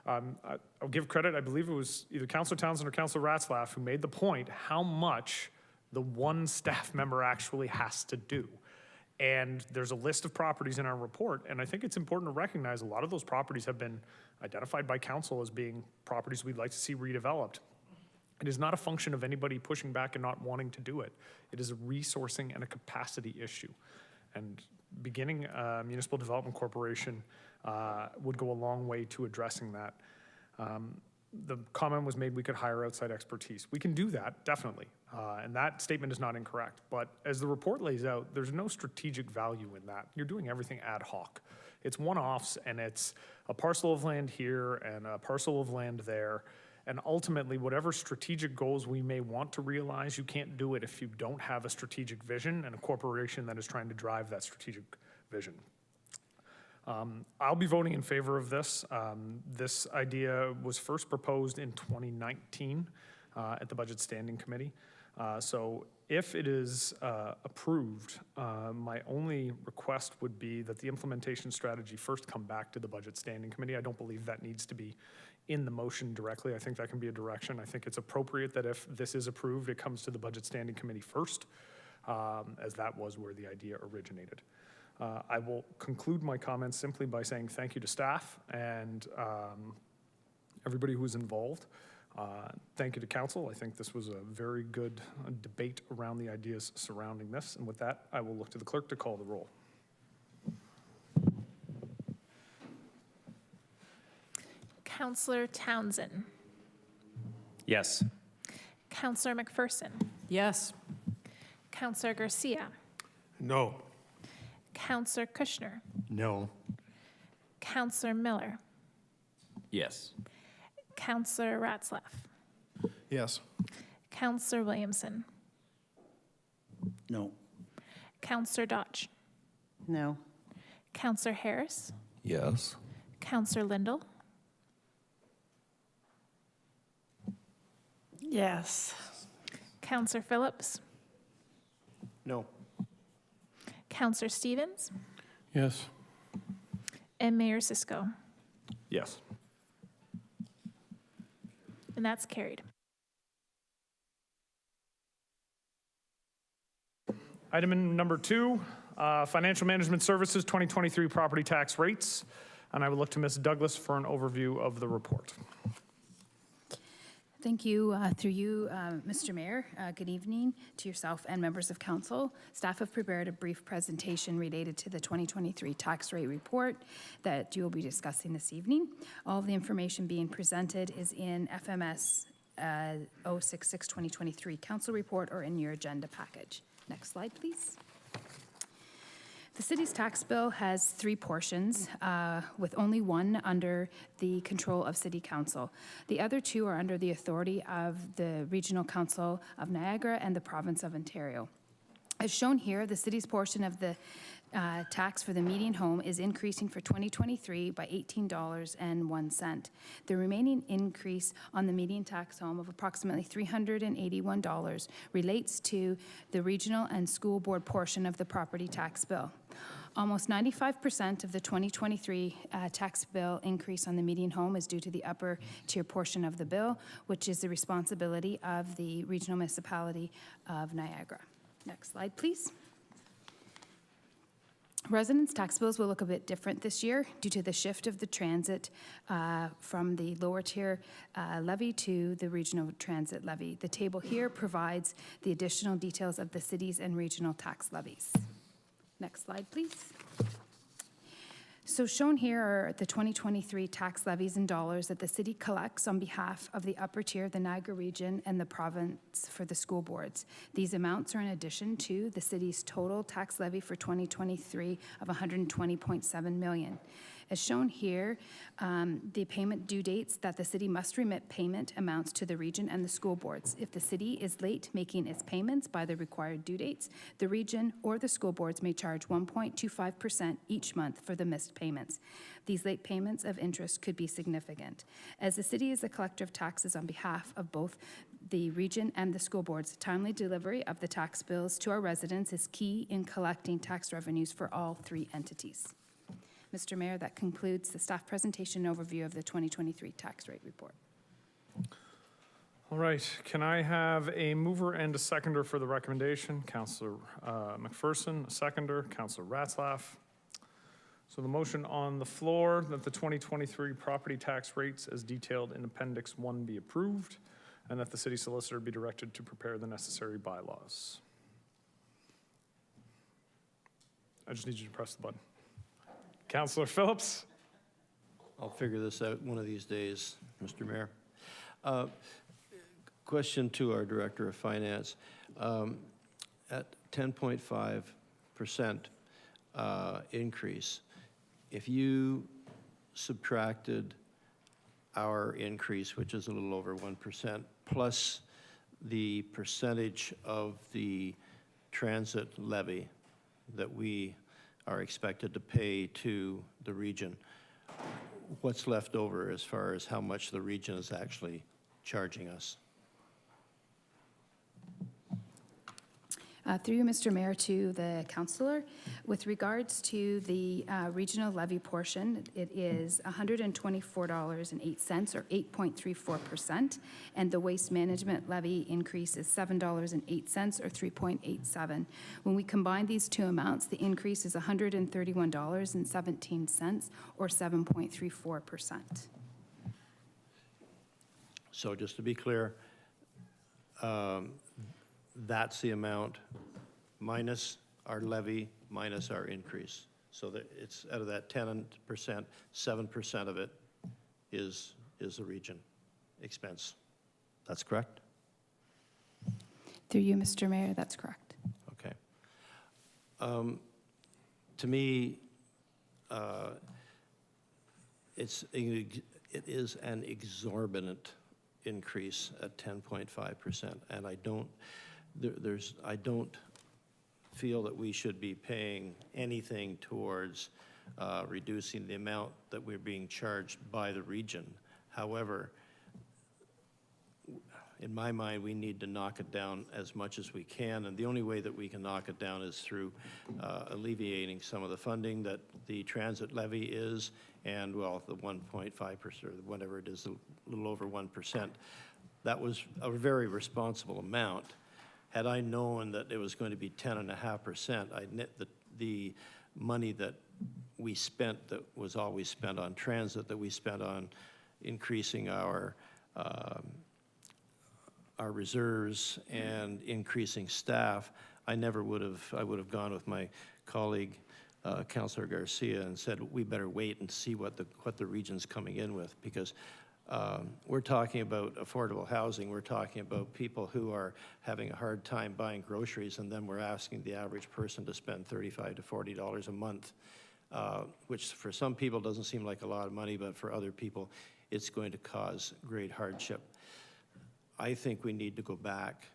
I'll give credit, I believe it was either Councillor Townsend or Councillor Ratzlaff who made the point how much the one staff member actually has to do. And there's a list of properties in our report, and I think it's important to recognize a lot of those properties have been identified by council as being properties we'd like to see redeveloped. It is not a function of anybody pushing back and not wanting to do it. It is a resourcing and a capacity issue. And beginning a municipal development corporation would go a long way to addressing that. The comment was made we could hire outside expertise. We can do that, definitely. And that statement is not incorrect. But as the report lays out, there's no strategic value in that. You're doing everything ad hoc. It's one-offs, and it's a parcel of land here and a parcel of land there. And ultimately, whatever strategic goals we may want to realize, you can't do it if you don't have a strategic vision and a corporation that is trying to drive that strategic vision. I'll be voting in favor of this. This idea was first proposed in 2019 at the Budget Standing Committee. So if it is approved, my only request would be that the implementation strategy first come back to the Budget Standing Committee. I don't believe that needs to be in the motion directly. I think that can be a direction. I think it's appropriate that if this is approved, it comes to the Budget Standing Committee first, as that was where the idea originated. I will conclude my comments simply by saying thank you to staff and everybody who was involved. Thank you to council. I think this was a very good debate around the ideas surrounding this. And with that, I will look to the clerk to call the roll. Councillor Townsend. Yes. Councillor McPherson. Yes. Councillor Garcia. No. Councillor Kushner. No. Councillor Miller. Yes. Councillor Ratzlaff. Yes. Councillor Williamson. No. Councillor Dodge. No. Councillor Harris. Yes. Councillor Lindell. Yes. Councillor Phillips. No. Councillor Stevens. Yes. And Mayor Cisco. Yes. And that's carried. Item number 2, Financial Management Services 2023 property tax rates. And I will look to Ms. Douglas for an overview of the report. Thank you. Through you, Mr. Mayor, good evening to yourself and members of council. Staff have prepared a brief presentation related to the 2023 tax rate report that you will be discussing this evening. All of the information being presented is in FMS 066-2023 council report or in your agenda package. Next slide, please. The city's tax bill has 3 portions, with only one under the control of City Council. The other 2 are under the authority of the Regional Council of Niagara and the Province of Ontario. As shown here, the city's portion of the tax for the median home is increasing for 2023 by $18.01. The remaining increase on the median tax home of approximately $381 relates to the regional and school board portion of the property tax bill. Almost 95% of the 2023 tax bill increase on the median home is due to the upper tier portion of the bill, which is the responsibility of the regional municipality of Niagara. Next slide, please. Residents' tax bills will look a bit different this year due to the shift of the transit from the lower tier levy to the regional transit levy. The table here provides the additional details of the cities and regional tax levies. Next slide, please. So shown here are the 2023 tax levies in dollars that the city collects on behalf of the upper tier, the Niagara region, and the province for the school boards. These amounts are in addition to the city's total tax levy for 2023 of $120.7 million. As shown here, the payment due dates that the city must remit payment amounts to the region and the school boards. If the city is late making its payments by the required due dates, the region or the school boards may charge 1.25% each month for the missed interest payments. These late payments of interest could be significant. As the city is the collector of taxes on behalf of both the region and the school boards, timely delivery of the tax bills to our residents is key in collecting tax revenues for all three entities. Mr. Mayor, that concludes the staff presentation overview of the 2023 tax rate report. All right, can I have a mover and a seconder for the recommendation? Councillor McPherson, a seconder, Councillor Ratzlaff. So the motion on the floor that the 2023 property tax rates as detailed in Appendix 1 be approved and that the city solicitor be directed to prepare the necessary bylaws. I just need you to press the button. Councillor Phillips. I'll figure this out one of these days, Mr. Mayor. Question to our Director of Finance. At 10.5% increase, if you subtracted our increase, which is a little over 1%, plus the percentage of the transit levy that we are expected to pay to the region, what's left over as far as how much the region is actually charging us? Through you, Mr. Mayor, to the councillor. With regards to the regional levy portion, it is $124.08 or 8.34%, and the waste management levy increase is $7.08 or 3.87. When we combine these two amounts, the increase is $131.17 or 7.34%. So just to be clear, that's the amount minus our levy, minus our increase. So that it's out of that 10%, 7% of it is the region expense. That's correct? Through you, Mr. Mayor, that's correct. Okay. To me, it is an exorbitant increase at 10.5%, and I don't feel that we should be paying anything towards reducing the amount that we're being charged by the region. However, in my mind, we need to knock it down as much as we can, and the only way that we can knock it down is through alleviating some of the funding that the transit levy is, and, well, the 1.5%, or whatever it is, a little over 1%. That was a very responsible amount. Had I known that it was going to be 10.5%, the money that we spent, that was always spent on transit, that we spent on increasing our reserves and increasing staff, I would have gone with my colleague, Councillor Garcia, and said, we better wait and see what the region's coming in with, because we're talking about affordable housing. We're talking about people who are having a hard time buying groceries, and then we're asking the average person to spend $35 to $40 a month, which for some people doesn't seem like a lot of money, but for other people, it's going to cause great hardship. I think we need to go back,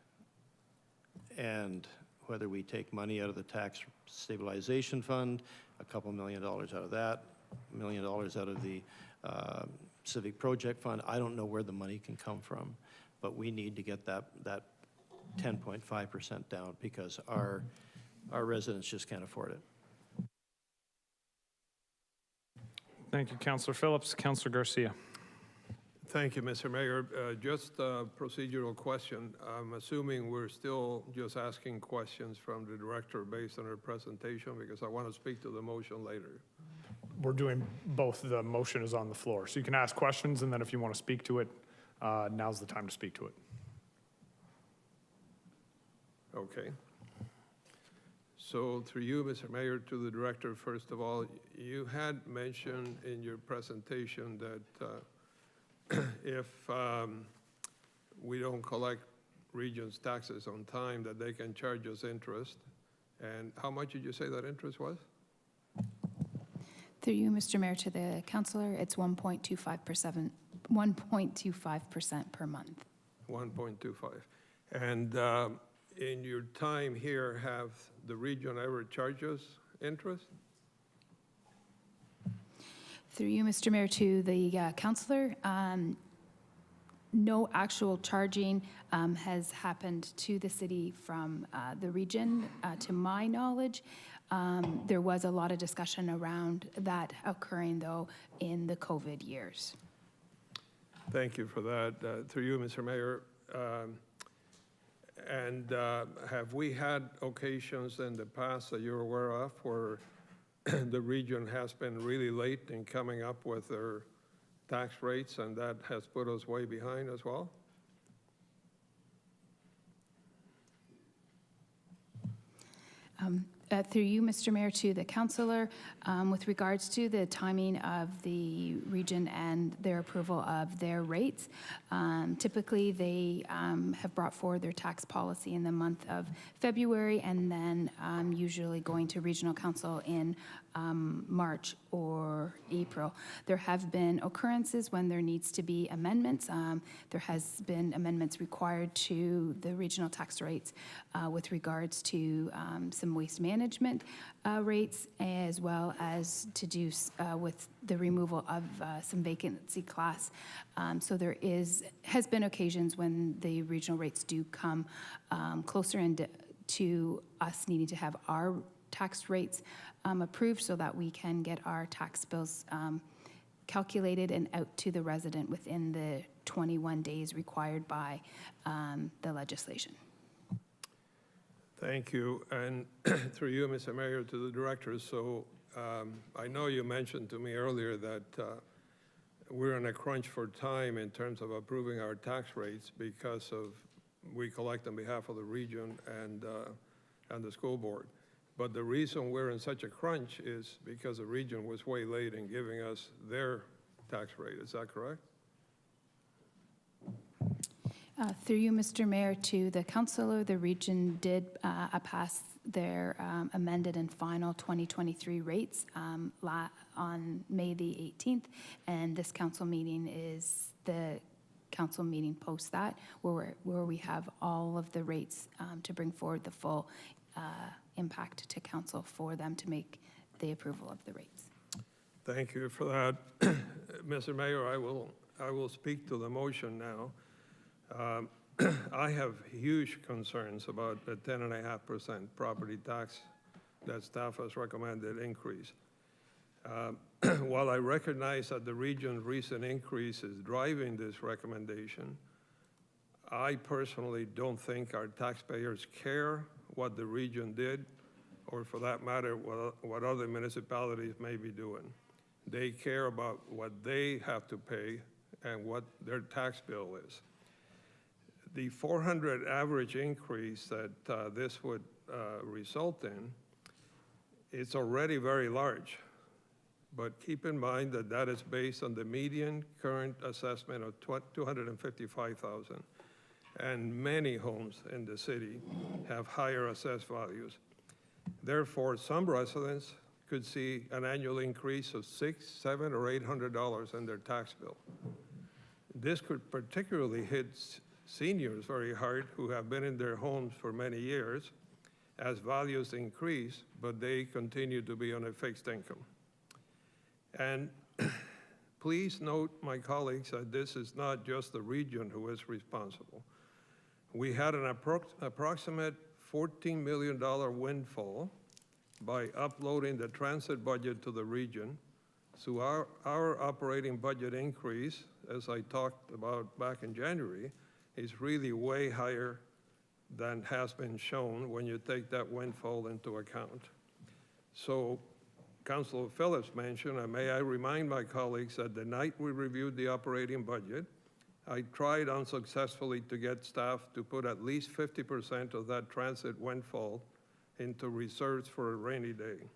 and whether we take money out of the tax stabilization fund, a couple $1 million out of that, $1 million out of the civic project fund, I don't know where the money can come from, but we need to get that 10.5% down, because our residents just can't afford it. Thank you, Councillor Phillips. Councillor Garcia. Thank you, Mr. Mayor. Just a procedural question. I'm assuming we're still just asking questions from the director based on her presentation, because I want to speak to the motion later. We're doing both. The motion is on the floor. So you can ask questions, and then if you want to speak to it, now's the time to speak to it. Okay. So through you, Mr. Mayor, to the director, first of all, you had mentioned in your presentation that if we don't collect region's taxes on time, that they can charge us interest. And how much did you say that interest was? Through you, Mr. Mayor, to the councillor, it's 1.25% per month. 1.25. And in your time here, have the region ever charged us interest? Through you, Mr. Mayor, to the councillor, no actual charging has happened to the city from the region, to my knowledge. There was a lot of discussion around that occurring, though, in the COVID years. Thank you for that. Through you, Mr. Mayor. And have we had occasions in the past that you're aware of where the region has been really late in coming up with their tax rates, and that has put us way behind as well? Through you, Mr. Mayor, to the councillor, with regards to the timing of the region and their approval of their rates, typically they have brought forward their tax policy in the month of February, and then usually going to regional council in March or April. There have been occurrences when there needs to be amendments. There has been amendments required to the regional tax rates with regards to some waste management rates, as well as to do with the removal of some vacancy class. So there has been occasions when the regional rates do come closer to us needing to have our tax rates approved so that we can get our tax bills calculated and out to the resident within the 21 days required by the legislation. Thank you. And through you, Mr. Mayor, to the director. So I know you mentioned to me earlier that we're in a crunch for time in terms of approving our tax rates because we collect on behalf of the region and the school board. But the reason we're in such a crunch is because the region was way late in giving us their tax rate. Is that correct? Through you, Mr. Mayor, to the councillor, the region did pass their amended and final 2023 rates on May the 18th, and this council meeting is the council meeting post that, where we have all of the rates to bring forward the full impact to council for them to make the approval of the rates. Thank you for that. Mr. Mayor, I will speak to the motion now. I have huge concerns about the 10.5% property tax that staff has recommended increase. While I recognize that the region's recent increase is driving this recommendation, I personally don't think our taxpayers care what the region did, or for that matter, what other municipalities may be doing. They care about what they have to pay and what their tax bill is. The 400 average increase that this would result in, it's already very large. But keep in mind that that is based on the median current assessment of $255,000. And many homes in the city have higher assessed values. Therefore, some residents could see an annual increase of $600, $700, or $800 in their tax bill. This could particularly hit seniors very hard who have been in their homes for many years as values increase, but they continue to be on a fixed income. And please note, my colleagues, that this is not just the region who is responsible. We had an approximate $14 million windfall by uploading the transit budget to the region. So our operating budget increase, as I talked about back in January, is really way higher than has been shown when you take that windfall into account. So Councilor Phillips mentioned, and may I remind my colleagues that the night we reviewed the operating budget, I tried unsuccessfully to get staff to put at least 50% of that transit windfall into reserves for a rainy day.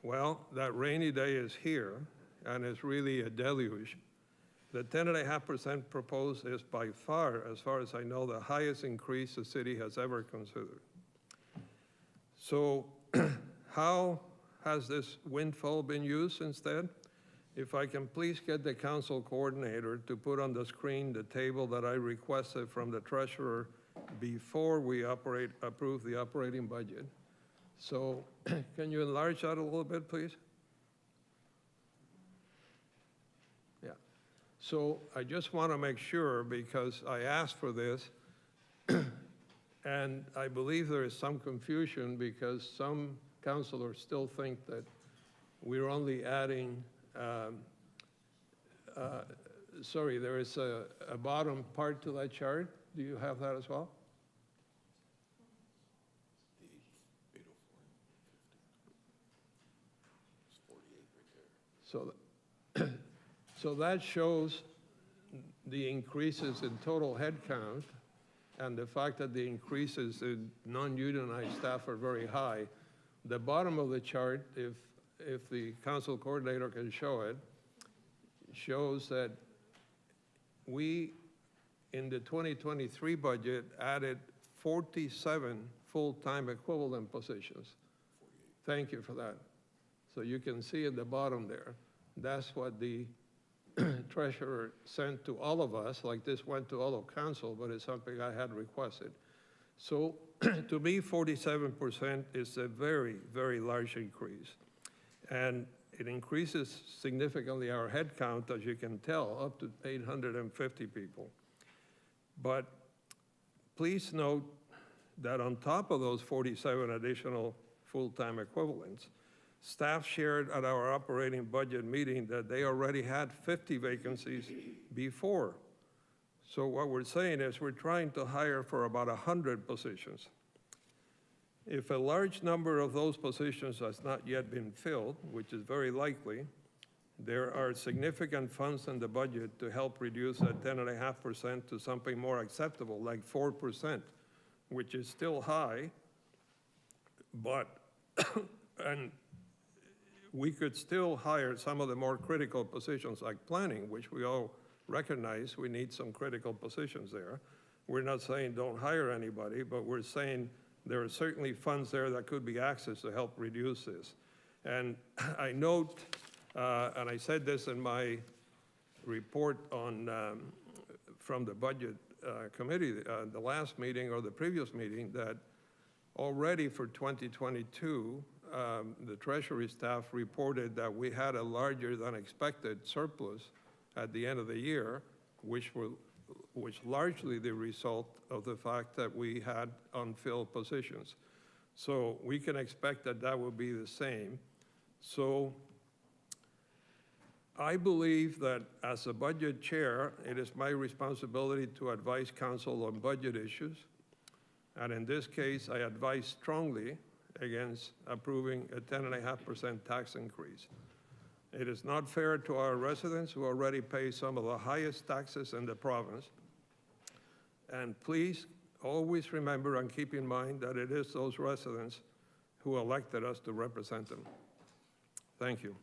Well, that rainy day is here, and it's really a deluge. The 10.5% proposed is by far as I know, the highest increase the city has ever considered. So how has this windfall been used instead? If I can please get the council coordinator to put on the screen the table that I requested from the treasurer before we approve the operating budget. So can you enlarge that a little bit, please? So I just want to make sure, because I asked for this, and I believe there is some confusion because some councilors still think that we're only adding, sorry, there is a bottom part to that chart. Do you have that as well? So, so that shows the increases in total headcount and the fact that the increases in non-unionized staff are very high. The bottom of the chart, if the council coordinator can show it, shows that we, in the 2023 budget, added 47 full-time equivalent positions. Thank you for that. So you can see at the bottom there, that's what the treasurer sent to all of us, like this went to all of council, but it's something I had requested. So to me, 47% is a very, very large increase. And it increases significantly our head count, as you can tell, up to 850 people. But please note that on top of those 47 additional full-time equivalents, staff shared at our operating budget meeting that they already had 50 vacancies before. So what we're saying is we're trying to hire for about 100 positions. If a large number of those positions has not yet been filled, which is very likely, there are significant funds in the budget to help reduce that 10.5% to something more acceptable, like 4%, which is still high, but, and we could still hire some of the more critical positions like planning, which we all recognize we need some critical positions there. We're not saying don't hire anybody, but we're saying there are certainly funds there that could be accessed to help reduce this. And I note, and I said this in my report on from the budget committee, the last meeting or the previous meeting, that already for 2022, the Treasury staff reported that we had a larger than expected surplus at the end of the year, which largely the result of the fact that we had unfilled positions. So we can expect that that will be the same. So I believe that as a budget chair, it is my responsibility to advise council on budget issues. And in this case, I advise strongly against approving a 10.5% tax increase. It is not fair to our residents who already pay some of the highest taxes in the province. And please always remember and keep in mind that it is those residents who elected us to represent them. Thank you.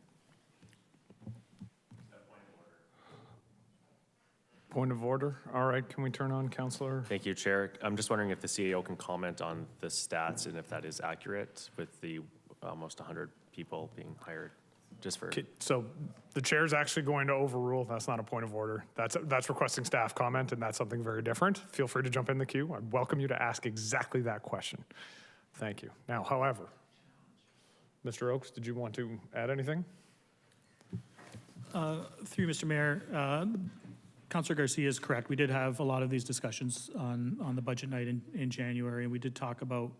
Point of order. All right, can we turn on Councillor? Thank you, Chair. I'm just wondering if the CAO can comment on the stats and if that is accurate with the almost 100 people being hired, just for. Okay, so the chair's actually going to overrule. That's not a point of order. That's requesting staff comment, and that's something very different. Feel free to jump in the queue. I welcome you to ask exactly that question. Thank you. Now, however, Mr. Oakes, did you want to add anything? Through you, Mr. Mayor, Councillor Garcia is correct. We did have a lot of these discussions on the budget night in January, and we did talk about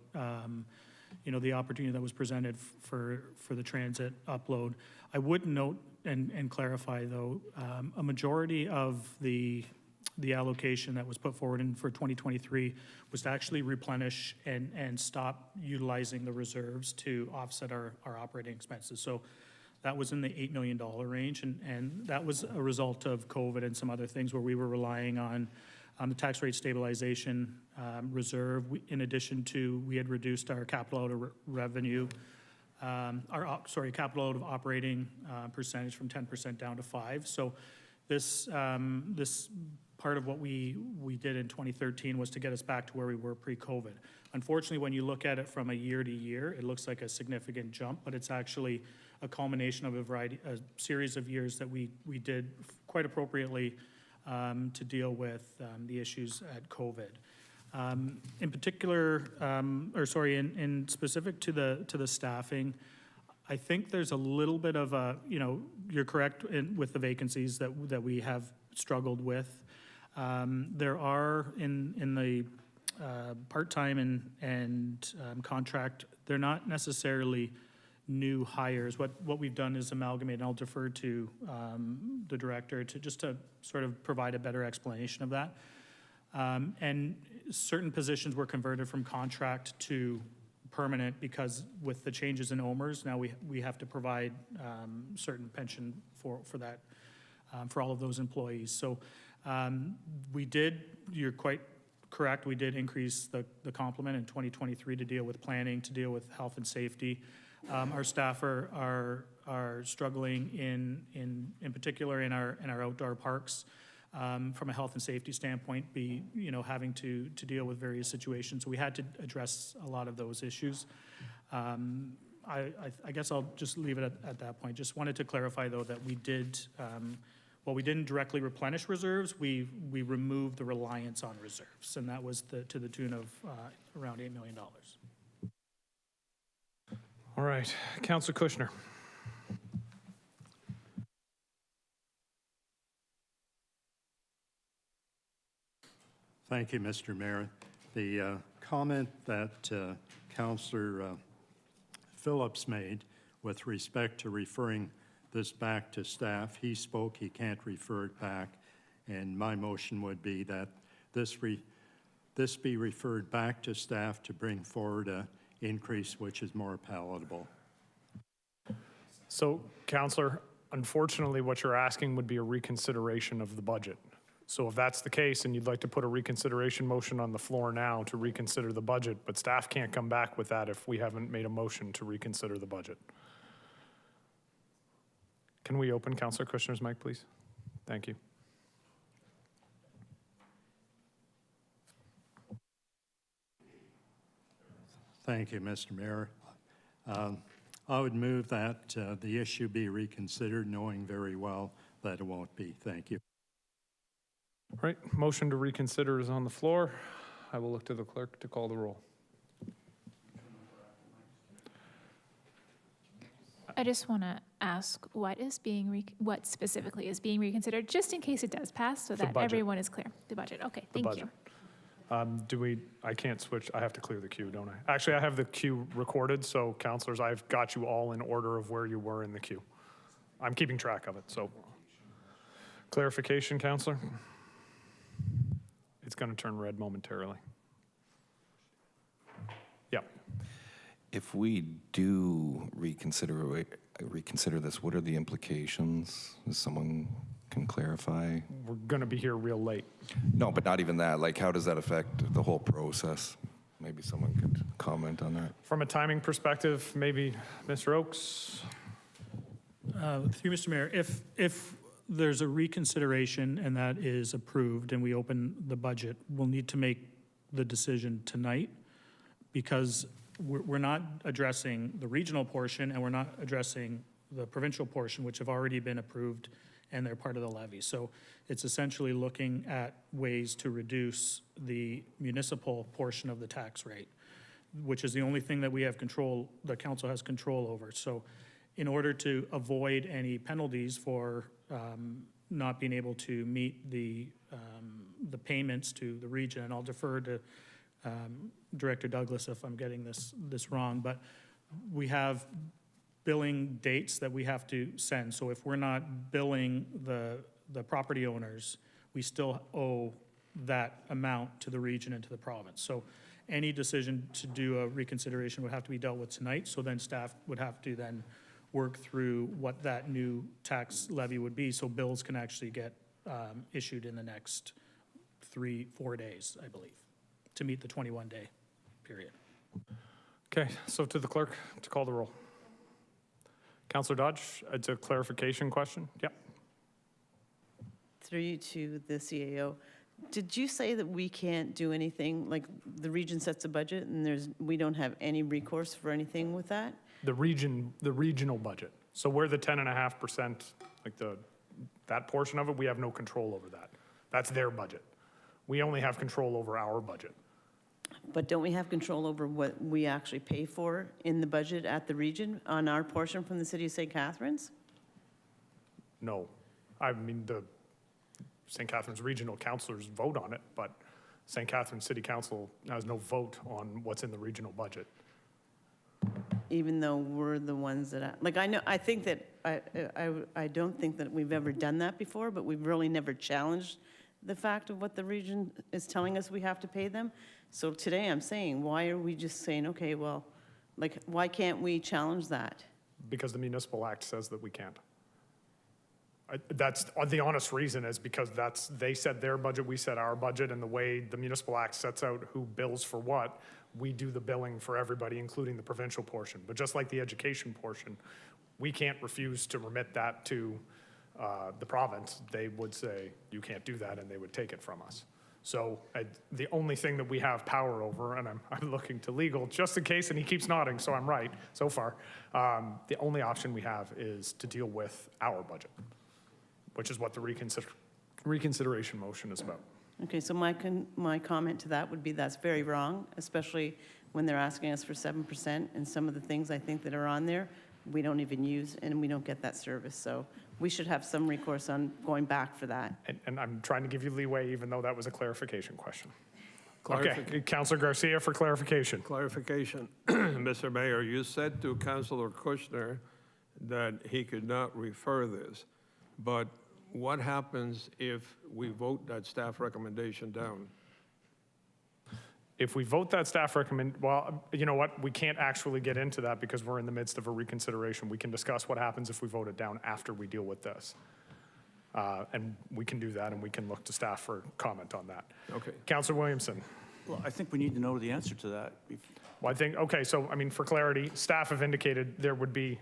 the opportunity that was presented for the transit upload. I would note and clarify, though, a majority of the allocation that was put forward for 2023 was to actually replenish and stop utilizing the reserves to offset our operating expenses. So that was in the $8 million range, and that was a result of COVID and some other things where we were relying on the tax rate stabilization reserve. In addition to, we had reduced our capital out of revenue, capital out of operating percentage from 10% down to 5%. So this part of what we did in 2013 was to get us back to where we were pre-COVID. Unfortunately, when you look at it from a year to year, it looks like a significant jump, but it's actually a culmination of a series of years that we did quite appropriately to deal with the issues at COVID. In particular, in specific to the staffing, I think there's a little bit of a, you're correct with the vacancies that we have struggled with. There are in the part-time and contract, they're not necessarily new hires. What we've done is amalgamate, and I'll defer to the director to sort of provide a better explanation of that. And certain positions were converted from contract to permanent because with the changes in OMERS, now we have to provide certain pension for that, for all of those employees. So we did, you're quite correct, we did increase the complement in 2023 to deal with planning, to deal with health and safety. Our staff are struggling in particular in our outdoor parks from a health and safety standpoint, having to deal with various situations. We had to address a lot of those issues. I guess I'll just leave it at that point. Just wanted to clarify though that we did, while we didn't directly replenish reserves, we removed the reliance on reserves, and that was to the tune of around $8 million. All right, Councillor Kushner. Thank you, Mr. Mayor. The comment that Councillor Phillips made with respect to referring this back to staff, he spoke, he can't refer it back, and my motion would be that this be referred back to staff to bring forward an increase which is more palatable. So, Councillor, unfortunately, what you're asking would be a reconsideration of the budget. So if that's the case and you'd like to put a reconsideration motion on the floor now to reconsider the budget, but staff can't come back with that if we haven't made a motion to reconsider the budget. Can we open Councillor Kushner's mic, please? Thank you. Thank you, Mr. Mayor. I would move that the issue be reconsidered, knowing very well that it won't be. Thank you. All right, motion to reconsider is on the floor. I will look to the clerk to call the roll. I just want to ask what specifically is being reconsidered, just in case it does pass, so that everyone is clear. The budget. Okay, thank you. I can't switch, I have to clear the queue, don't I? Actually, I have the queue recorded, so councillors, I've got you all in order of where you were in the queue. I'm keeping track of it, so. Clarification, councillor? It's going to turn red momentarily. Yeah. If we do reconsider this, what are the implications? Is someone can clarify? We're going to be here real late. No, but not even that. Like, how does that affect the whole process? Maybe someone could comment on that. From a timing perspective, maybe Mr. Oakes? Through Mr. Mayor, if there's a reconsideration and that is approved and we open the budget, we'll need to make the decision tonight because we're not addressing the regional portion and we're not addressing the provincial portion, which have already been approved and they're part of the levy. So it's essentially looking at ways to reduce the municipal portion of the tax rate, which is the only thing that we have control, the council has control over. So in order to avoid any penalties for not being able to meet the payments to the region, and I'll defer to Director Douglas if I'm getting this wrong, but we have billing dates that we have to send. So if we're not billing the property owners, we still owe that amount to the region and to the province. So any decision to do a reconsideration would have to be dealt with tonight. So then staff would have to then work through what that new tax levy would be so bills can actually get issued in the next 3-4 days, I believe, to meet the 21-day period. Okay, so to the clerk to call the roll. Councillor Dodge, it's a clarification question. Yep. Through you to the CAO, did you say that we can't do anything, like the region sets a budget and we don't have any recourse for anything with that? The regional budget. So we're the 10.5%, like that portion of it, we have no control over that. That's their budget. We only have control over our budget. But don't we have control over what we actually pay for in the budget at the region on our portion from the city of St. Catharines? No. I mean, St. Catharines Regional Councilors vote on it, but St. Catharines City Council has no vote on what's in the regional budget. Even though we're the ones that, I think that, I don't think that we've ever done that before, but we've really never challenged the fact of what the region is telling us we have to pay them. So today I'm saying, why are we just saying, okay, well, why can't we challenge that? Because the Municipal Act says that we can't. That's the honest reason, is because they set their budget, we set our budget, and the way the Municipal Act sets out who bills for what, we do the billing for everybody, including the provincial portion. But just like the education portion, we can't refuse to remit that to the province. They would say, you can't do that, and they would take it from us. So the only thing that we have power over, and I'm looking to legal just in case, and he keeps nodding, so I'm right so far, the only option we have is to deal with our budget, which is what the reconsideration motion is about. Okay, so my comment to that would be that's very wrong, especially when they're asking us for 7%, and some of the things I think that are on there, we don't even use, and we don't get that service. So we should have some recourse on going back for that. And I'm trying to give you leeway, even though that was a clarification question. Okay, Councilor Garcia for clarification. Clarification. Mr. Mayor, you said to Councilor Kushner that he could not refer this, but what happens if we vote that staff recommendation down? If we vote that staff well, you know what? We can't actually get into that because we're in the midst of a reconsideration. We can discuss what happens if we vote it down after we deal with this. And we can do that, and we can look to staff for comment on that. Okay. Councilor Williamson. Well, I think we need to know the answer to that. Well, I think, okay, so, I mean, for clarity, staff have indicated there would be,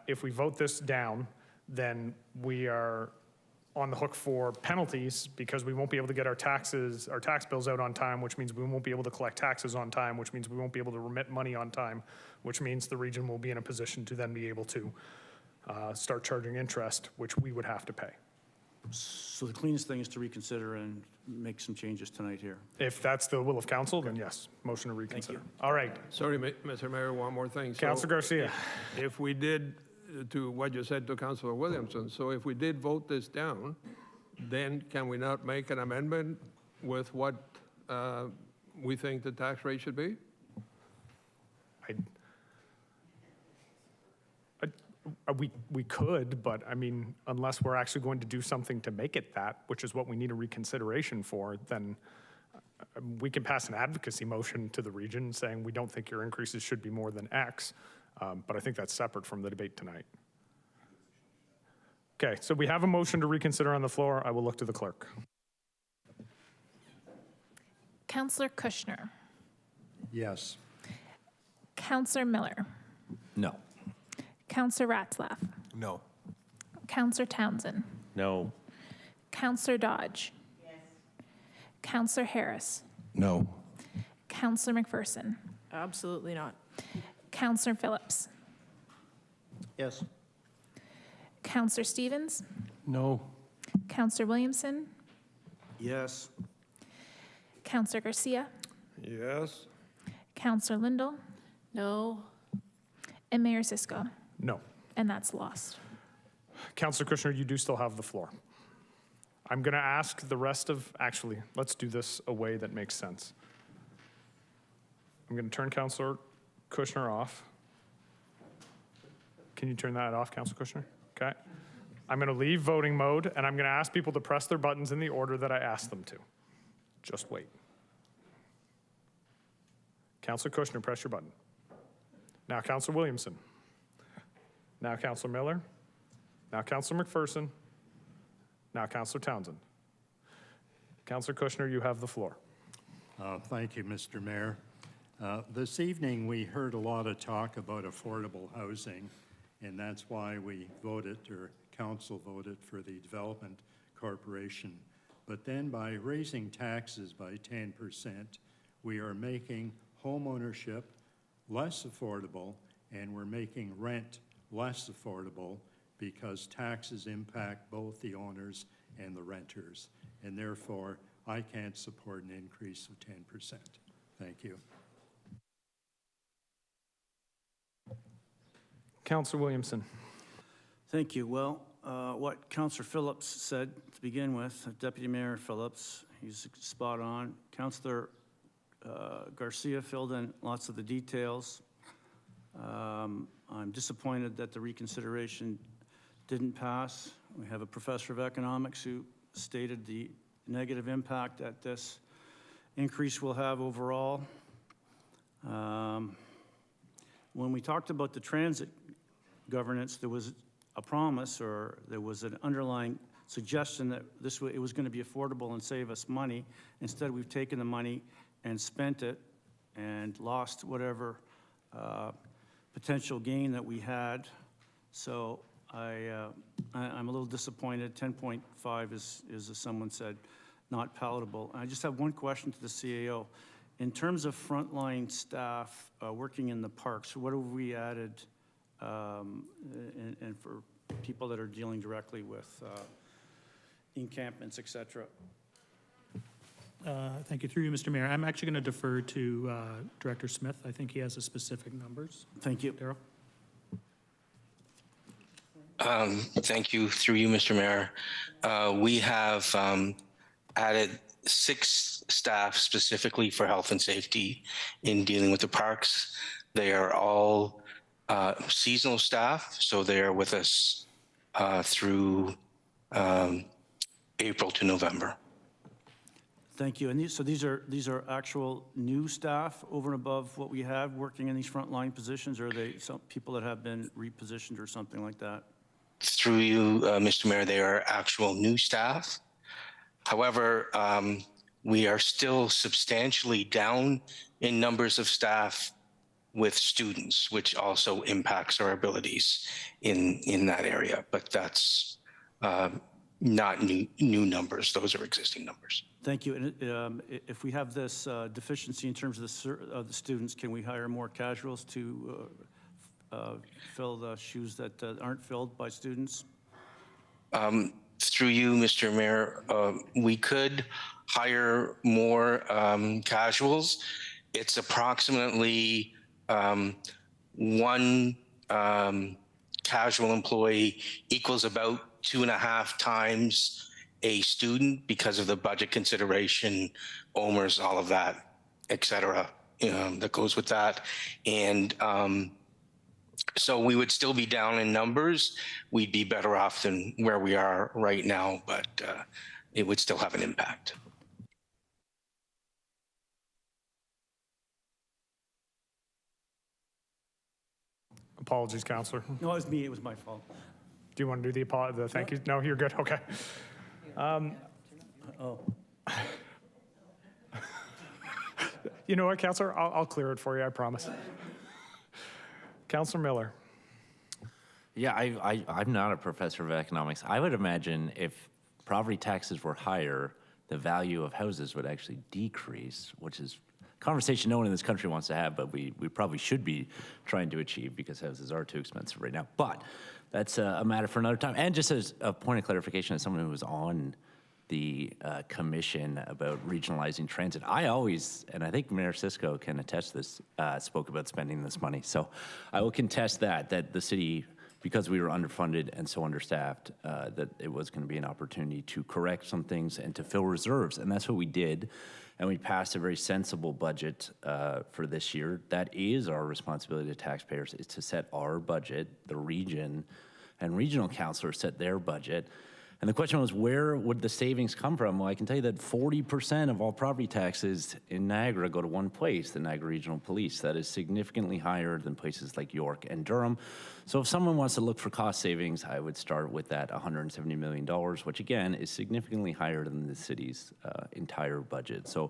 if we vote this down, then we are on the hook for penalties because we won't be able to get our tax bills out on time, which means we won't be able to collect taxes on time, which means we won't be able to remit money on time, which means the region will be in a position to then be able to start charging interest, which we would have to pay. So the cleanest thing is to reconsider and make some changes tonight here. If that's the will of council, then yes, motion to reconsider. All right. Sorry, Mr. Mayor, one more thing. Councilor Garcia. If we did, to what you said to Councilor Williamson, so if we did vote this down, then can we not make an amendment with what we think the tax rate should be? We could, but I mean, unless we're actually going to do something to make it that, which is what we need a reconsideration for, then we can pass an advocacy motion to the region saying we don't think your increases should be more than X, but I think that's separate from the debate tonight. Okay, so we have a motion to reconsider on the floor. I will look to the clerk. Councillor Kushner. Yes. Councillor Miller. No. Councillor Ratzlaff. No. Councillor Townsend. No. Councillor Dodge. Yes. Councillor Harris. No. Councillor McPherson. Absolutely not. Councillor Phillips. Yes. Councillor Stevens. No. Councillor Williamson. Yes. Councillor Garcia. Yes. Councillor Lindell. No. And Mayor Sisko. No. And that's lost. Councilor Kushner, you do still have the floor. I'm going to ask the rest of, actually, let's do this a way that makes sense. I'm going to turn Councilor Kushner off. Can you turn that off, Councilor Kushner? Okay. I'm going to leave voting mode, and I'm going to ask people to press their buttons in the order that I asked them to. Just wait. Councilor Kushner, press your button. Now Councilor Williamson. Now Councilor Miller. Now Councilor McPherson. Now Councilor Townsend. Councilor Kushner, you have the floor. Thank you, Mr. Mayor. This evening, we heard a lot of talk about affordable housing, and that's why we voted, or council voted, for the Development Corporation. But then by raising taxes by 10%, we are making home ownership less affordable, and we're making rent less affordable because taxes impact both the owners and the renters. And therefore, I can't support an increase of 10%. Thank you. Councilor Williamson. Thank you. Well, what Councillor Phillips said to begin with, Deputy Mayor Phillips. He's spot on. Councillor Garcia filled in lots of the details. I'm disappointed that the reconsideration didn't pass. We have a professor of economics who stated the negative impact that this increase will have overall. When we talked about the transit governance, there was a promise, or there was an underlying suggestion that it was going to be affordable and save us money. Instead, we've taken the money and spent it and lost whatever potential gain that we had. So I'm a little disappointed. 10.5 is, as someone said, not palatable. I just have one question to the CAO. In terms of frontline staff working in the parks, what have we added and for people that are dealing directly with encampments, et cetera? Thank you. Through you, Mr. Mayor. I'm actually going to defer to Director Smith. I think he has the specific numbers. Thank you. Darryl? Thank you. Through you, Mr. Mayor. We have added 6 staff specifically for health and safety in dealing with the parks. They are all seasonal staff, so they are with us through April to November. Thank you. And these are actual new staff over and above what we have working in these frontline positions, or are they some people that have been repositioned or something like that? Through you, Mr. Mayor, they are actual new staff. However, we are still substantially down in numbers of staff with students, which also impacts our abilities in that area. But that's not new numbers. Those are existing numbers. Thank you. And if we have this deficiency in terms of the students, can we hire more casuals to fill the shoes that aren't filled by students? Through you, Mr. Mayor, we could hire more casuals. It's approximately one casual employee equals about 2.5 times a student because of the budget consideration, OMERS, all of that, et cetera, that goes with that. And so we would still be down in numbers. We'd be better off than where we are right now, but it would still have an impact. Apologies, Councillor. No, it was me. It was my fault. Do you want to do the thank you? No, you're good. Okay. You know what, Councillor? I'll clear it for you, I promise. Councillor Miller. Yeah, I'm not a professor of economics. I would imagine if property taxes were higher, the value of houses would actually decrease, which is a conversation no one in this country wants to have, but we probably should be trying to achieve because houses are too expensive right now. But that's a matter for another time. And just as a point of clarification, as someone who was on the commission about regionalizing transit, I always, and I think Mayor Cisco can attest to this, spoke about spending this money. So I will contest that the city, because we were underfunded and so understaffed, that it was going to be an opportunity to correct some things and to fill reserves. And that's what we did. And we passed a very sensible budget for this year. That is our responsibility to taxpayers, is to set our budget. The region and regional councilors set their budget. And the question was, where would the savings come from? Well, I can tell you that 40% of all property taxes in Niagara go to one place, the Niagara Regional Police. That is significantly higher than places like York and Durham. So if someone wants to look for cost savings, I would start with that $170 million, which again is significantly higher than the city's entire budget. So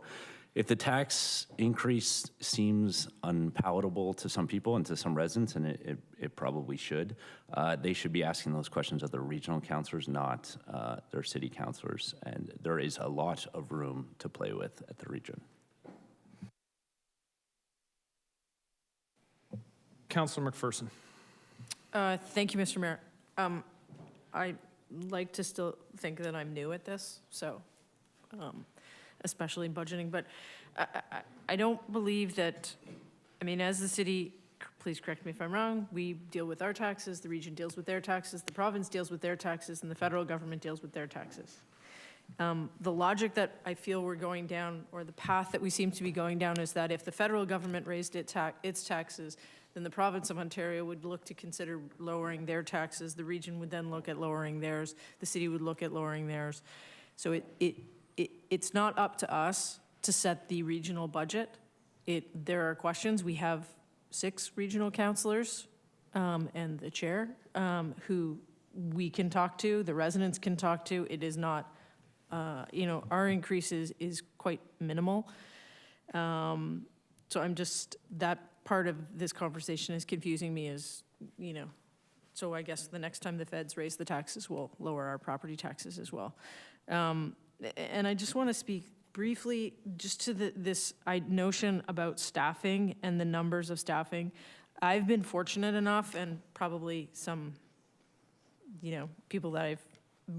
if the tax increase seems unpalatable to some people and to some residents, and it probably should, they should be asking those questions of their regional councilors, not their city councilors. And there is a lot of room to play with at the region. Councillor McPherson. Thank you, Mr. Mayor. I like to still think that I'm new at this, so especially in budgeting, but I don't believe that, I mean, as the city please correct me if I'm wrong, we deal with our taxes, the region deals with their taxes, the province deals with their taxes, and the federal government deals with their taxes. The logic that I feel we're going down, or the path that we seem to be going down, is that if the federal government raised its taxes, then the province of Ontario would look to consider lowering their taxes. The region would then look at lowering theirs. The city would look at lowering theirs. So it's not up to us to set the regional budget. There are questions. We have 6 regional councillors and the chair who we can talk to, the residents can talk to. It is not, our increase is quite minimal. So I'm just, that part of this conversation is confusing me as, so I guess the next time the feds raise the taxes, we'll lower our property taxes as well. And I just want to speak briefly just to this notion about staffing and the numbers of staffing. I've been fortunate enough, and probably some, people that I've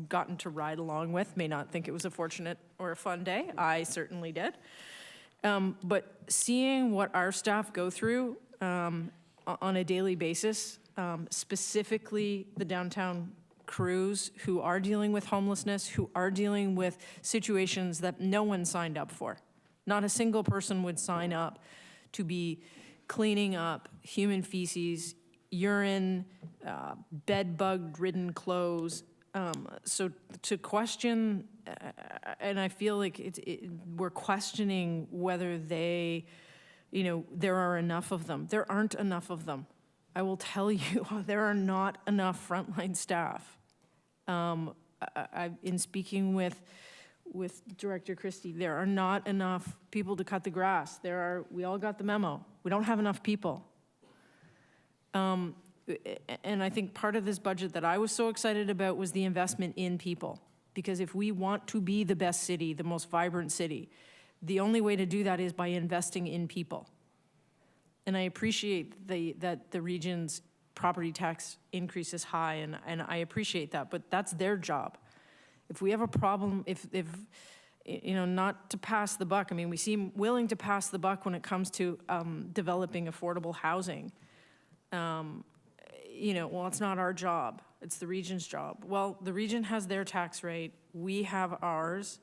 gotten to ride along with may not think it was a fortunate or a fun day. I certainly did. But seeing what our staff go through on a daily basis, specifically the downtown crews who are dealing with homelessness, who are dealing with situations that no one signed up for. Not a single person would sign up to be cleaning up human feces, urine, bed-bug-ridden clothes. So to question, and I feel like we're questioning whether they, there are enough of them. There aren't enough of them. I will tell you, there are not enough frontline staff. In speaking with Director Christie, there are not enough people to cut the grass. We all got the memo. We don't have enough people. And I think part of this budget that I was so excited about was the investment in people. Because if we want to be the best city, the most vibrant city, the only way to do that is by investing in people. And I appreciate that the region's property tax increase is high, and I appreciate that, but that's their job. If we have a problem, if not to pass the buck, I mean, we seem willing to pass the buck when it comes to developing affordable housing. Well, it's not our job, it's the region's job. Well, the region has their tax rate, we have ours.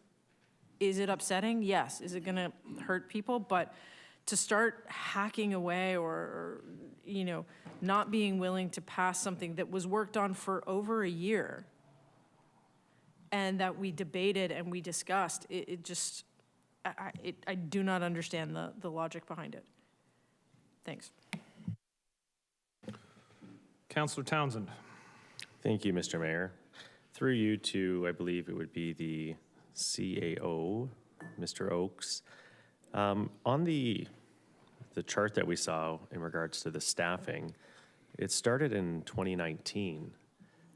Is it upsetting? Yes. Is it gonna hurt people? But to start hacking away or not being willing to pass something that was worked on for over a year and that we debated and we discussed, I do not understand the logic behind it. Thanks. Councillor Townsend. Thank you, Mr. Mayor. Through you to, I believe it would be the CAO, Mr. Oakes. On the chart that we saw in regards to the staffing, it started in 2019,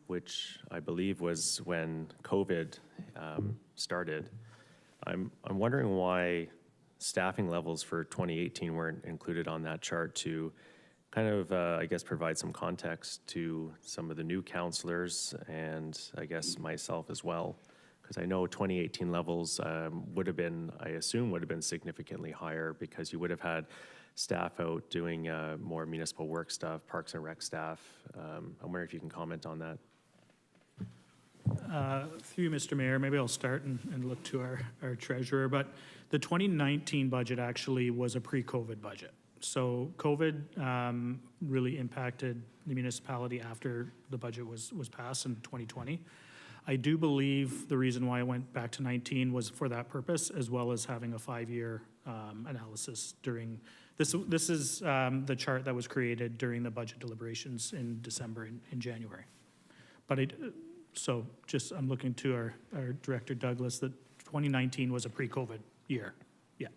which I believe was when COVID started. I'm wondering why staffing levels for 2018 weren't included on that chart to kind of, I guess, provide some context to some of the new councillors and I guess myself as well. Because I know 2018 levels would have been, I assume, would have been significantly higher because you would have had staff out doing more municipal work stuff, Parks and Rec staff. I'm wondering if you can comment on that. Through you, Mr. Mayor, maybe I'll start and look to our treasurer, but the 2019 budget actually was a pre-COVID budget. So COVID really impacted the municipality after the budget was passed in 2020. I do believe the reason why I went back to 19 was for that purpose, as well as having a 5-year analysis during, this is the chart that was created during the budget deliberations in December and January. But so just, I'm looking to our Director Douglas, that 2019 was a pre-COVID year. Yeah.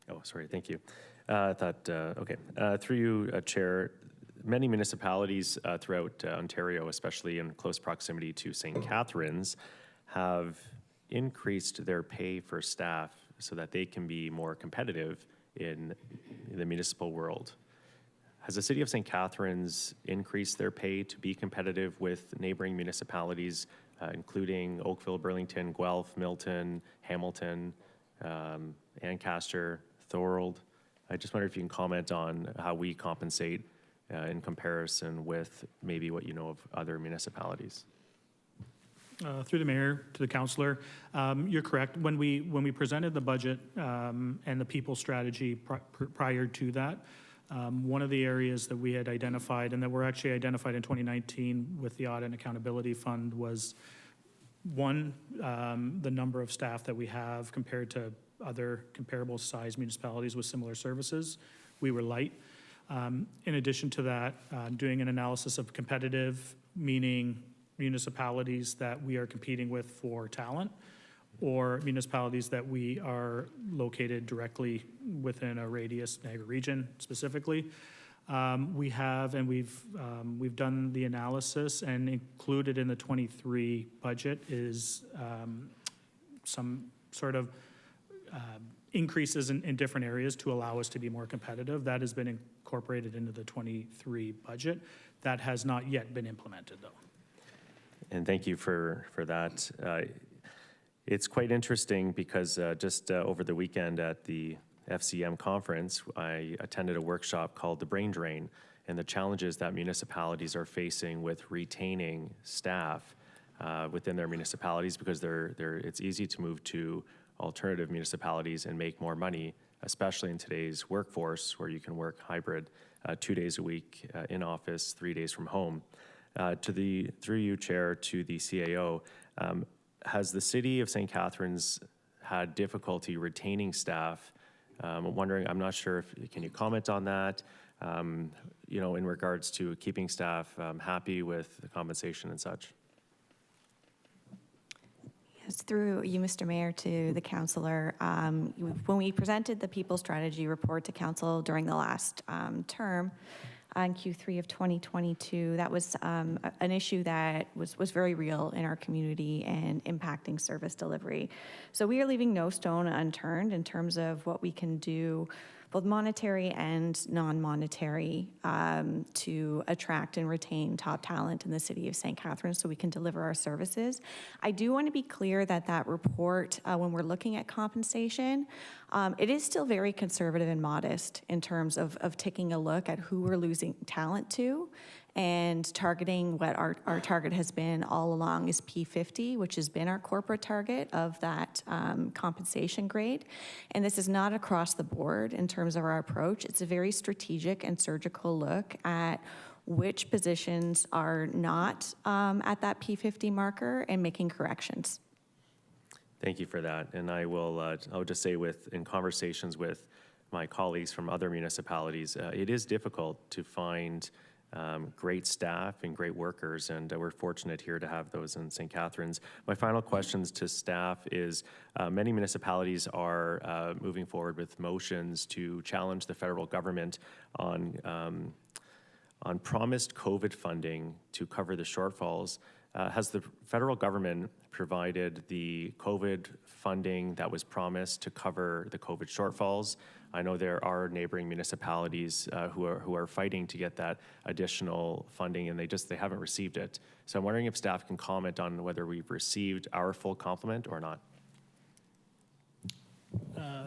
Oh, sorry, thank you. I thought, okay. Through you, Chair, many municipalities throughout Ontario, especially in close proximity to St. Catharines, have increased their pay for staff so that they can be more competitive in the municipal world. Has the City of St. Catharines increased their pay to be competitive with neighboring municipalities including Oakville, Burlington, Guelph, Milton, Hamilton, Ancaster, Thorold. I just wonder if you can comment on how we compensate in comparison with maybe what you know of other municipalities. Through the mayor to the councillor, you're correct. When we presented the budget and the people strategy prior to that, one of the areas that we had identified and that were actually identified in 2019 with the Audit and Accountability Fund was one, the number of staff that we have compared to other comparable size municipalities with similar services. We were light. In addition to that, doing an analysis of competitive, meaning municipalities that we are competing with for talent, or municipalities that we are located directly within a radius, Niagara region specifically. We have, and we've done the analysis, and included in the 23 budget is some sort of increases in different areas to allow us to be more competitive. That has been incorporated into the 23 budget. That has not yet been implemented, though. And thank you for that. It's quite interesting because just over the weekend at the FCM conference, I attended a workshop called The Brain Drain, and the challenges that municipalities are facing with retaining staff within their municipalities, because it's easy to move to alternative municipalities and make more money, especially in today's workforce where you can work hybrid 2 days a week in office, 3 days from home. Through you, Chair, to the CAO, has the City of St. Catharines had difficulty retaining staff? I'm wondering, I'm not sure if, can you comment on that? You know, in regards to keeping staff happy with the compensation and such? Yes, through you, Mr. Mayor, to the councillor. When we presented the People Strategy Report to Council during the last term, in Q3 of 2022, that was an issue that was very real in our community and impacting service delivery. So we are leaving no stone unturned in terms of what we can do, both monetary and non-monetary, to attract and retain top talent in the City of St. Catharines so we can deliver our services. I do want to be clear that that report, when we're looking at compensation, it is still very conservative and modest in terms of taking a look at who we're losing talent to and targeting what our target has been all along is P50, which has been our corporate target of that compensation grade. And this is not across the board in terms of our approach. It's a very strategic and surgical look at which positions are not at that P50 marker and making corrections. Thank you for that. And I will just say in conversations with my colleagues from other municipalities, it is difficult to find great staff and great workers, and we're fortunate here to have those in St. Catharines. My final questions to staff is, many municipalities are moving forward with motions to challenge the federal government on promised COVID funding to cover the shortfalls. Has the federal government provided the COVID funding that was promised to cover the COVID shortfalls? I know there are neighboring municipalities who are fighting to get that additional funding, and they haven't received it. So I'm wondering if staff can comment on whether we've received our full complement or not.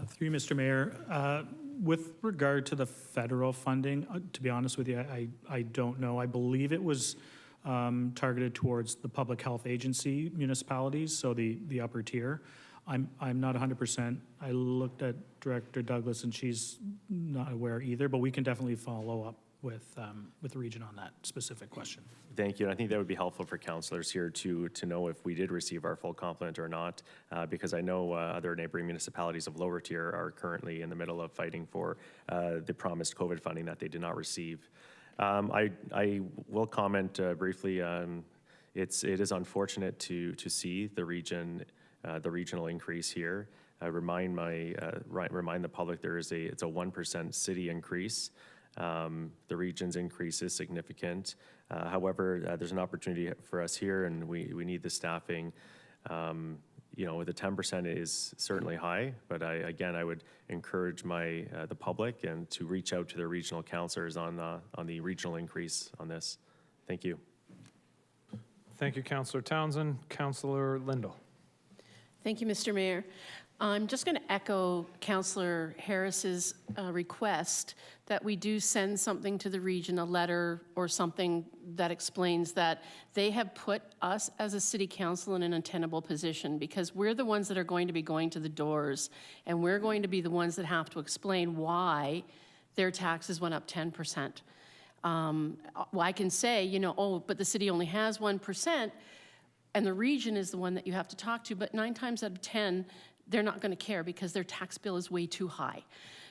Through you, Mr. Mayor, with regard to the federal funding, to be honest with you, I don't know. I believe it was targeted towards the public health agency municipalities, so the upper tier. I'm not 100%. I looked at Director Douglas, and she's not aware either, but we can definitely follow up with the region on that specific question. Thank you. And I think that would be helpful for councillors here to know if we did receive our full complement or not, because I know other neighboring municipalities of lower tier are currently in the middle of fighting for the promised COVID funding that they did not receive. I will comment briefly. It is unfortunate to see the regional increase here. I remind the public it's a 1% city increase. The region's increase is significant. However, there's an opportunity for us here, and we need the staffing. The 10% is certainly high, but I would encourage the public and to reach out to their regional councillors on the regional increase on this. Thank you. Thank you, Councillor Townsend. Councillor Lindell. Thank you, Mr. Mayor. I'm just going to echo Councillor Harris's request that we do send something to the region, a letter or something that explains that they have put us as a city council in an untenable position, because we're the ones that are going to be going to the doors, and we're going to be the ones that have to explain why their taxes went up 10%. Well, I can say, you know, oh, but the city only has 1%, and the region is the one that you have to talk to, but 9 times out of 10, they're not going to care because their tax bill is way too high.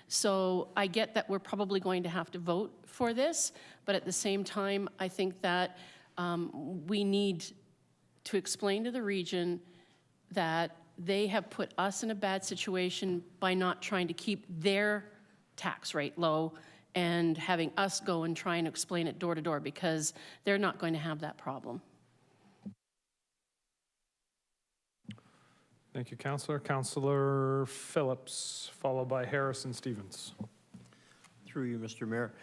So I get that we're probably going to have to vote for this, but at the same time, I think that we need to explain to the region that they have put us in a bad situation by not trying to keep their tax rate low and having us go and try and explain it door to door, because they're not going to have that problem. Thank you, Councillor. Councillor Phillips, followed by Harris and Stevens. Through you, Mr. Mayor.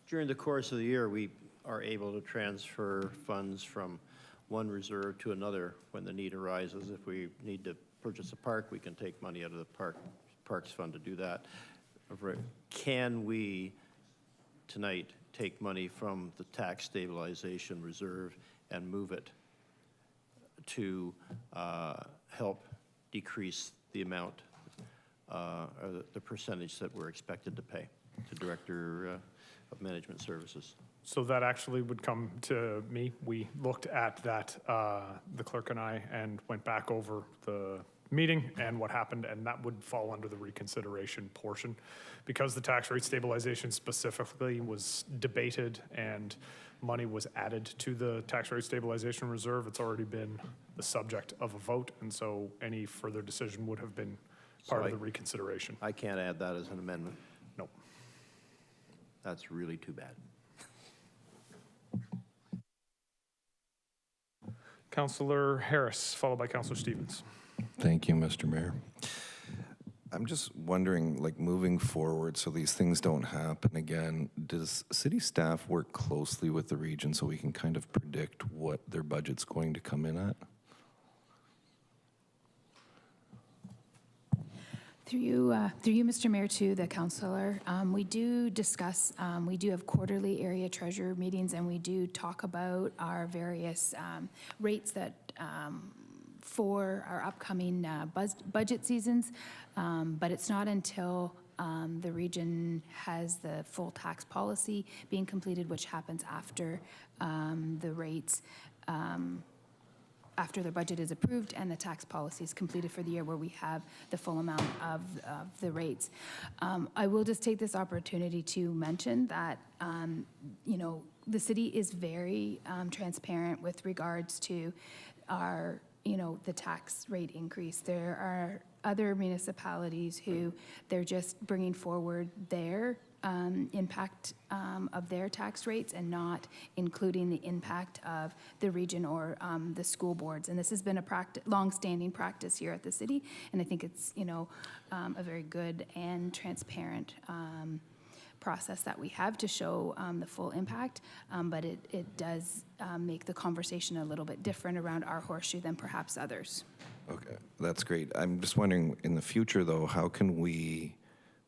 During the course of the year, we are able to transfer funds from one reserve to another when the need arises. If we need to purchase a park, we can take money out of the Parks Fund to do that. Can we tonight take money from the tax stabilization reserve and move it to help decrease the amount or the percentage that we're expected to pay to Director of Management Services? So that actually would come to me. We looked at that, the clerk and I, and went back over the meeting and what happened, and that would fall under the reconsideration portion. Because the tax rate stabilization specifically was debated and money was added to the tax rate stabilization reserve, it's already been the subject of a vote, and so any further decision would have been part of the reconsideration. I can't add that as an amendment. Nope. That's really too bad. Councillor Harris, followed by Councillor Stevens. Thank you, Mr. Mayor. I'm just wondering, like, moving forward, so these things don't happen again, does city staff work closely with the region so we can kind of predict what their budget's going to come in at? Through you, Mr. Mayor, to the councillor, we do discuss, we do have quarterly area treasurer meetings, and we do talk about our various rates that for our upcoming budget seasons, but it's not until the region has the full tax policy being completed, which happens after the rates, after the budget is approved and the tax policy is completed for the year, where we have the full amount of the rates. I will just take this opportunity to mention that, you know, the city is very transparent with regards to our, you know, the tax rate increase. There are other municipalities who they're just bringing forward their impact of their tax rates and not including the impact of the region or the school boards. And this has been a long-standing practice here at the city, and I think it's, you know, a very good and transparent process that we have to show the full impact, but it does make the conversation a little bit different around our horseshoe than perhaps others. Okay, that's great. I'm just wondering, in the future, though, how can we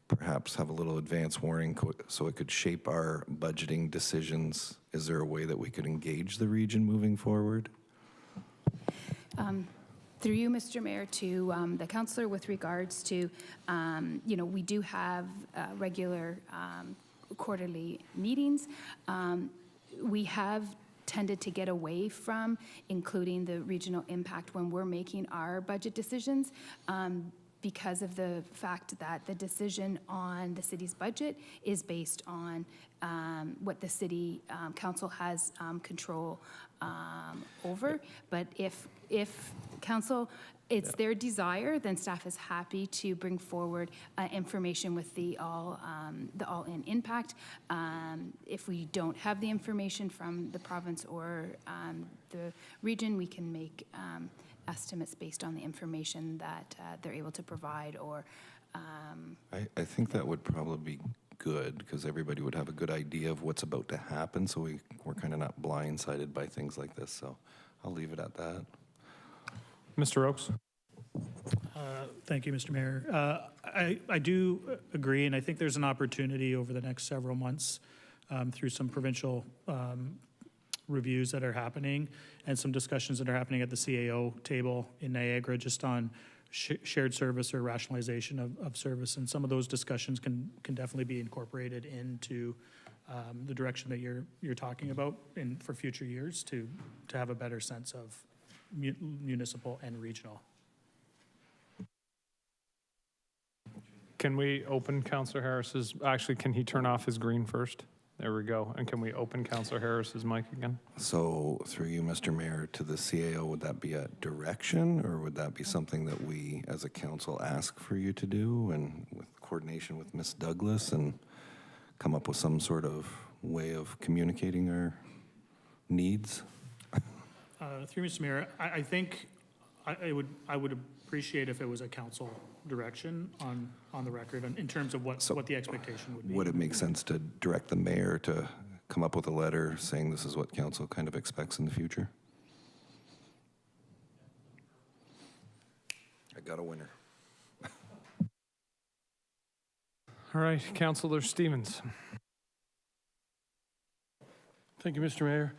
perhaps have a little advance warning so it could shape our budgeting decisions? Is there a way that we could engage the region moving forward? Through you, Mr. Mayor, to the councillor, with regards to, you know, we do have regular quarterly meetings. We have tended to get away from including the regional impact when we're making our budget decisions, because of the fact that the decision on the city's budget is based on what the city council has control over. But if council, it's their desire, then staff is happy to bring forward information with the all-in impact. If we don't have the information from the province or the region, we can make estimates based on the information that they're able to provide. Or I think that would probably be good, because everybody would have a good idea of what's about to happen, so we're kind of not blindsided by things like this, so I'll leave it at that. Mr. Oakes? Thank you, Mr. Mayor. I do agree, and I think there's an opportunity over the next several months through some provincial reviews that are happening and some discussions that are happening at the CAO table in Niagara just on shared service or rationalization of service. And some of those discussions can definitely be incorporated into the direction that you're talking about for future years to have a better sense of municipal and regional. Can we open Councillor Harris's, actually, can he turn off his green first? There we go. And can we open Councillor Harris's mic again? So through you, Mr. Mayor, to the CAO, would that be a direction, or would that be something that we as a council ask for you to do, and with coordination with Ms. Douglas, and come up with some sort of way of communicating our needs? Through Mr. Mayor, I think I would appreciate if it was a council direction on the record in terms of what the expectation would be. Would it make sense to direct the mayor to come up with a letter saying this is what council kind of expects in the future? I got a winner. All right, Councillor Stevens. Thank you, Mr. Mayor.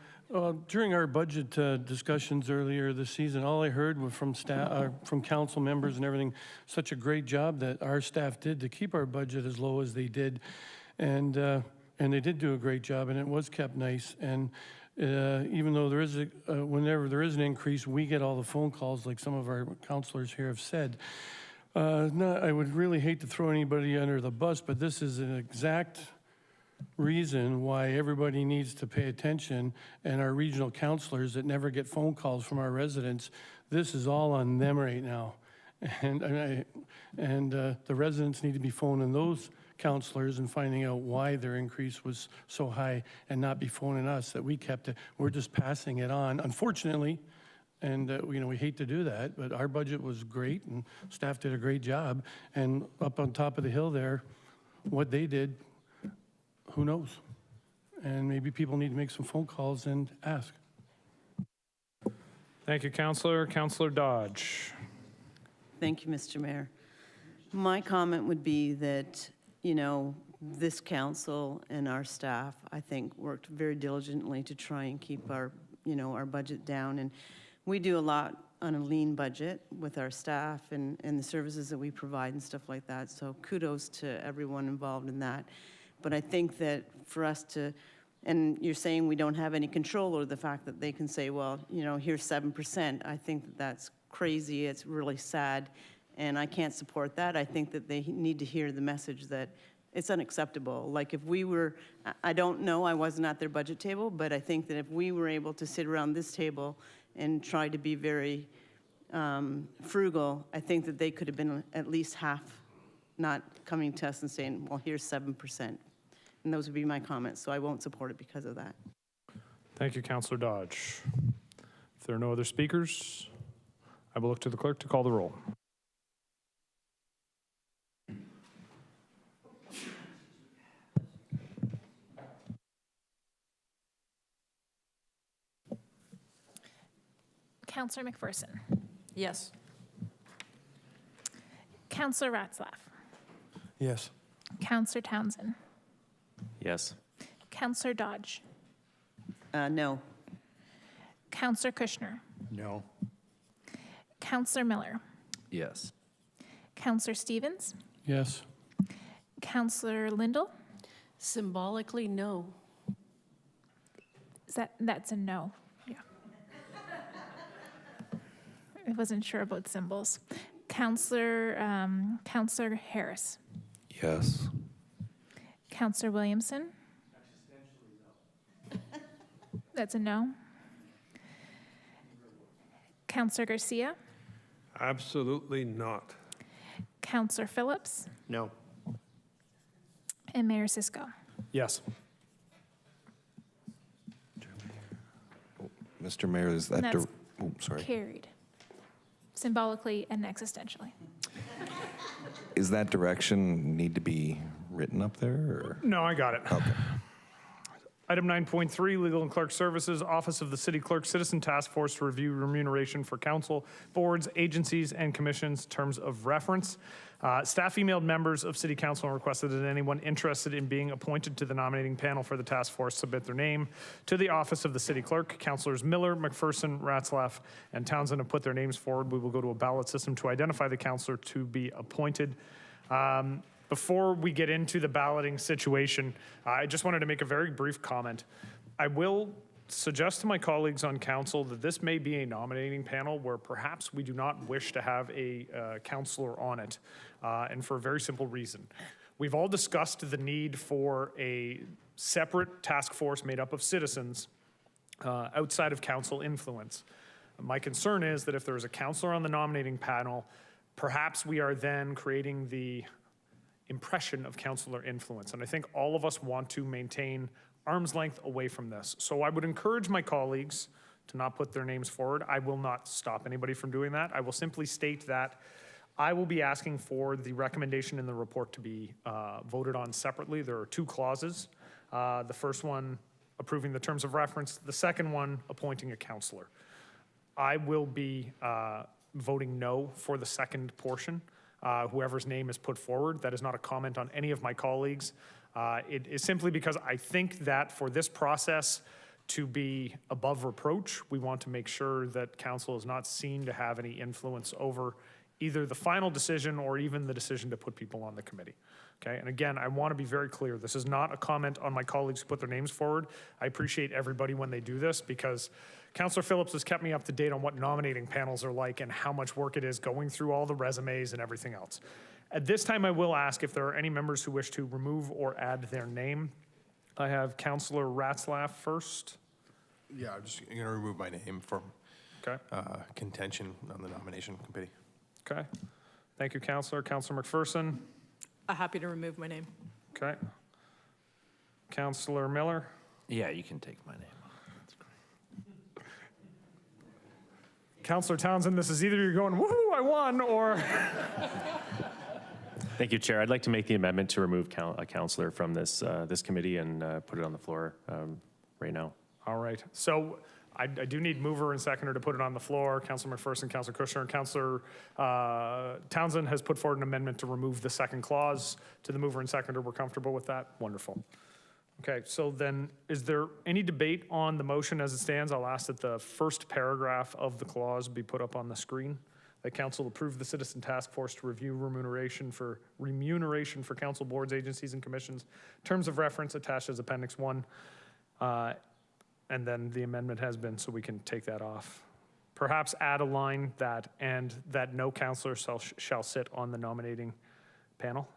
During our budget discussions earlier this season, all I heard was from staff, from council members and everything, such a great job that our staff did to keep our budget as low as they did. And they did do a great job, and it was kept nice. And even though there is whenever there is an increase, we get all the phone calls like some of our councilors here have said. I would really hate to throw anybody under the bus, but this is an exact reason why everybody needs to pay attention, and our regional councilors that never get phone calls from our residents, this is all on them right now. And the residents need to be phoning those councilors and finding out why their increase was so high, and not be phoning us that we kept it. We're just passing it on, unfortunately. And we hate to do that, but our budget was great and staff did a great job. And up on top of the hill there, what they did, who knows? And maybe people need to make some phone calls and ask. Thank you, Councillor. Councillor Dodge. Thank you, Mr. Mayor. My comment would be that, this council and our staff, I think, worked very diligently to try and keep our budget down. And we do a lot on a lean budget with our staff and the services that we provide and stuff like that. So kudos to everyone involved in that. But I think that for us to, and you're saying we don't have any control over the fact that they can say, well, here's 7%. I think that that's crazy. It's really sad. And I can't support that. I think that they need to hear the message that it's unacceptable. Like if we were, I don't know, I wasn't at their budget table, but I think that if we were able to sit around this table and try to be very frugal, I think that they could have been at least half, not coming to us and saying, well, here's 7%. And those would be my comments, so I won't support it because of that. Thank you, Councillor Dodge. If there are no other speakers, I will look to the clerk to call the roll. Councillor McPherson. Yes. Councillor Ratzlaff. Yes. Councillor Townsend. Yes. Councillor Dodge. No. Councillor Kushner. No. Councillor Miller. Yes. Councillor Stevens. Yes. Councillor Lindell. Symbolically, no. That's a no. Yeah. I wasn't sure about symbols. Councillor Harris. Yes. Councillor Williamson. That's a no. Councillor Garcia. Absolutely not. Councillor Phillips. No. And Mayor Cisco. Yes. Mr. Mayor, is that... That's sorry. carried. Symbolically and existentially. Is that direction need to be written up there, or? No, I got it. Okay. Item 9.3, Legal and Clerk Services, Office of the City Clerk Citizen Task Force to review remuneration for council, boards, agencies, and commissions, terms of reference. Staff emailed members of City Council and requested that anyone interested in being appointed to the nominating panel for the task force submit their name to the Office of the City Clerk. Councilors Miller, McPherson, Ratzlaff, and Townsend have put their names forward. We will go to a ballot system to identify the councilor to be appointed. Before we get into the balloting situation, I just wanted to make a very brief comment. I will suggest to my colleagues on council that this may be a nominating panel where perhaps we do not wish to have a councilor on it, and for a very simple reason. We've all discussed the need for a separate task force made up of citizens outside of council influence. My concern is that if there is a councilor on the nominating panel, perhaps we are then creating the impression of councilor influence. And I think all of us want to maintain arm's length away from this. So I would encourage my colleagues to not put their names forward. I will not stop anybody from doing that. I will simply state that I will be asking for the recommendation in the report to be voted on separately. There are two clauses. The first one approving the terms of reference, the second one appointing a councilor. I will be voting no for the second portion. Whoever's name is put forward. That is not a comment on any of my colleagues. It is simply because I think that for this process to be above reproach, we want to make sure that council is not seen to have any influence over either the final decision or even the decision to put people on the committee. Okay, and again, I want to be very clear. This is not a comment on my colleagues who put their names forward. I appreciate everybody when they do this because Councillor Phillips has kept me up to date on what nominating panels are like and how much work it is going through all the resumes and everything else. At this time, I will ask if there are any members who wish to remove or add their name. I have Councillor Ratzlaff first. Yeah, I'm just going to remove my name from contention on the nomination committee. Okay. Thank you, Councillor. Councillor McPherson. Happy to remove my name. Okay. Councillor Miller. Yeah, you can take my name. Councillor Townsend, this is either you're going, woohoo, I won, or... Thank you, Chair. I'd like to make the amendment to remove a councillor from this committee and put it on the floor right now. All right. So I do need mover and seconder to put it on the floor. Councillor McPherson, Councillor Kushner, and Councillor Townsend has put forward an amendment to remove the second clause to the mover and seconder. We're comfortable with that? Wonderful. Okay, so then is there any debate on the motion as it stands? I'll ask that the first paragraph of the clause be put up on the screen. That council approve the citizen task force to review remuneration for council boards, agencies, and commissions. Terms of reference attached as Appendix 1. And then the amendment has been, so we can take that off. Perhaps add a line that, and that no councillor shall sit on the nominating panel.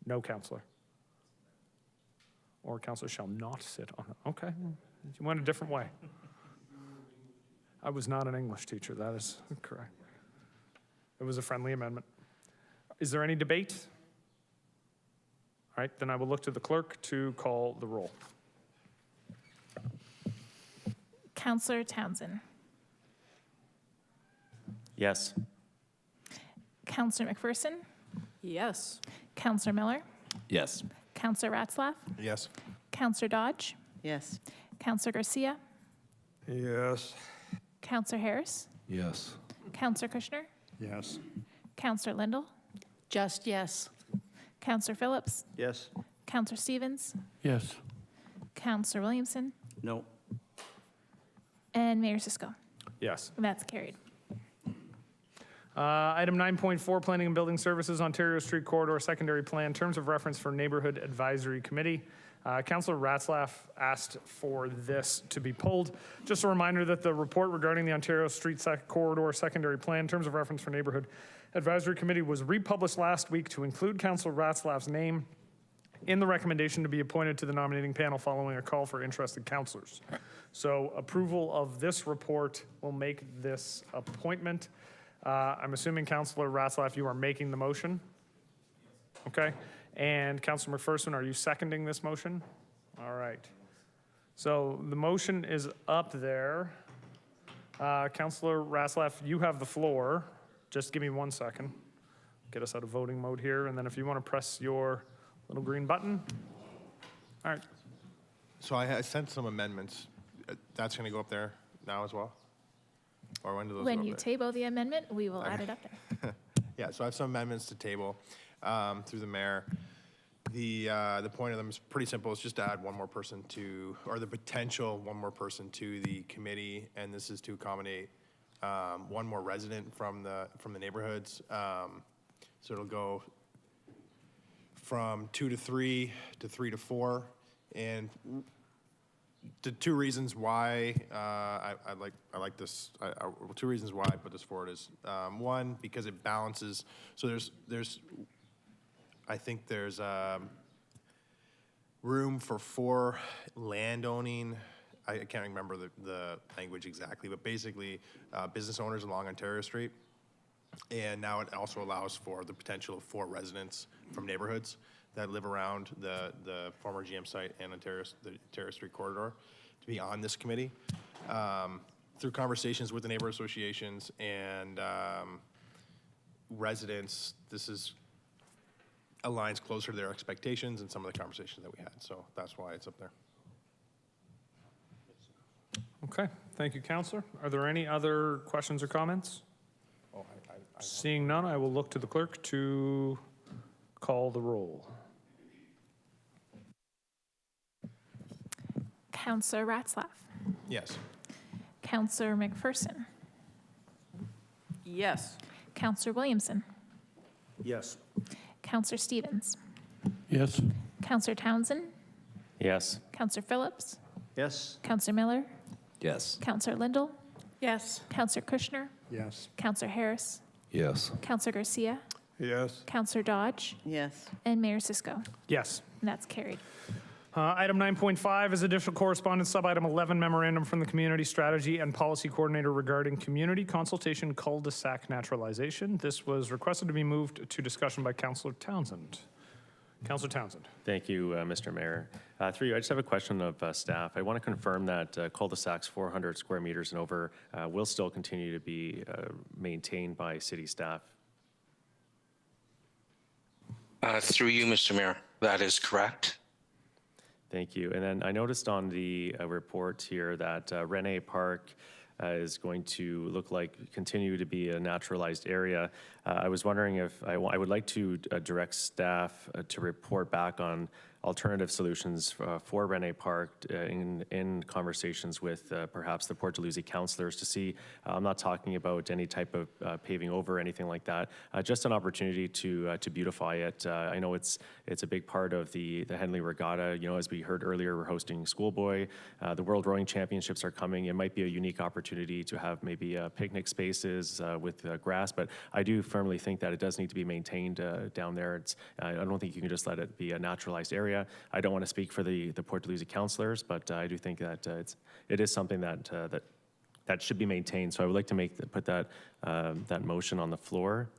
No councillor. Or councillor shall not sit on it. Okay, you went a different way. I was not an English teacher, that is correct. It was a friendly amendment. Is there any debate? All right, then I will look to the clerk to call the roll. Councillor Townsend. Yes. Councillor McPherson. Yes. Councillor Miller. Yes. Councillor Ratzlaff. Yes. Councillor Dodge. Yes. Councillor Garcia. Yes. Councillor Harris. Yes. Councillor Kushner. Yes. Councillor Lindell. Just yes. Councillor Phillips. Yes. Councillor Stevens. Yes. Councillor Williamson. No. And Mayor Cisco. Yes. And that's carried. Item 9.4, Planning and Building Services, Ontario Street Corridor Secondary Plan, Terms of Reference for Neighbourhood Advisory Committee. Councillor Ratzlaff asked for this to be pulled. Just a reminder that the report regarding the Ontario Street Corridor Secondary Plan, Terms of Reference for Neighbourhood Advisory Committee was republished last week to include Councillor Ratzlaff's name in the recommendation to be appointed to the nominating panel following a call for interested councillors. So approval of this report will make this appointment. I'm assuming Councillor Ratzlaff, you are making the motion? Okay. And Councillor McPherson, are you seconding this motion? All right. So the motion is up there. Councillor Ratzlaff, you have the floor. Just give me 1 second. get us out of voting mode here, and then if you want to press your little green button. All right. So I sent some amendments. That's going to go up there now as well? Or when do those go When up you there? table the amendment, we will add it up there. Yeah, so I have some amendments to table through the mayor. The point of them is pretty simple. It's just to add one more person to, or the potential one more person to the committee, and this is to accommodate one more resident from the neighborhoods. So it'll go from 2 to 3 to 3 to 4, and the two reasons why I like this. Two reasons why I put this forward is one, because it balances. So I think there's room for 4 landowning. I can't remember the language exactly, but basically business owners along Ontario Street. And now it also allows for the potential of 4 residents from neighborhoods that live around the former GM site and the Ontario Street corridor to be on this committee. Through conversations with the neighbor associations and residents, this aligns closer to their expectations and some of the conversations that we had. So that's why it's up there. Okay, thank you, Councillor. Are there any other questions or comments? Seeing none, I will look to the clerk to call the roll. Councillor Ratzlaff. Yes. Councillor McPherson. Yes. Councillor Williamson. Yes. Councillor Stevens. Yes. Councillor Townsend. Yes. Councillor Phillips. Yes. Councillor Miller. Yes. Councillor Lindell. Yes. Councillor Kushner. Yes. Councillor Harris. Yes. Councillor Garcia. Yes. Councillor Dodge. Yes. And Mayor Cisco. Yes. And that's carried. Item 9.5 is additional correspondence, sub-item 11, memorandum from the Community Strategy and Policy Coordinator regarding community consultation Cul-de-Sac naturalization. This was requested to be moved to discussion by Councillor Townsend. Councillor Townsend. Thank you, Mr. Mayor. Through you, I just have a question of staff. I want to confirm that cul-de-sacs 400 square meters and over will still continue to be maintained by city staff. Through you, Mr. Mayor, that is correct. Thank you. And then I noticed on the report here that Rene Park is going to continue to be a naturalized area. I was wondering if I would like to direct staff to report back on alternative solutions for Rene Park in conversations with perhaps the Port Dalhousie councillors to see. I'm not talking about any type of paving over or anything like that. Just an opportunity to beautify it. I know it's a big part of the Henley Regatta. You know, as we heard earlier, we're hosting Schoolboy. The World Rowing Championships are coming. It might be a unique opportunity to have maybe picnic spaces with grass, but I do firmly think that it does need to be maintained down there. I don't think you can just let it be a naturalized area. I don't want to speak for the Port Dalhousie councillors, but I do think that it is something that should be maintained. So I would like to put that motion on the floor.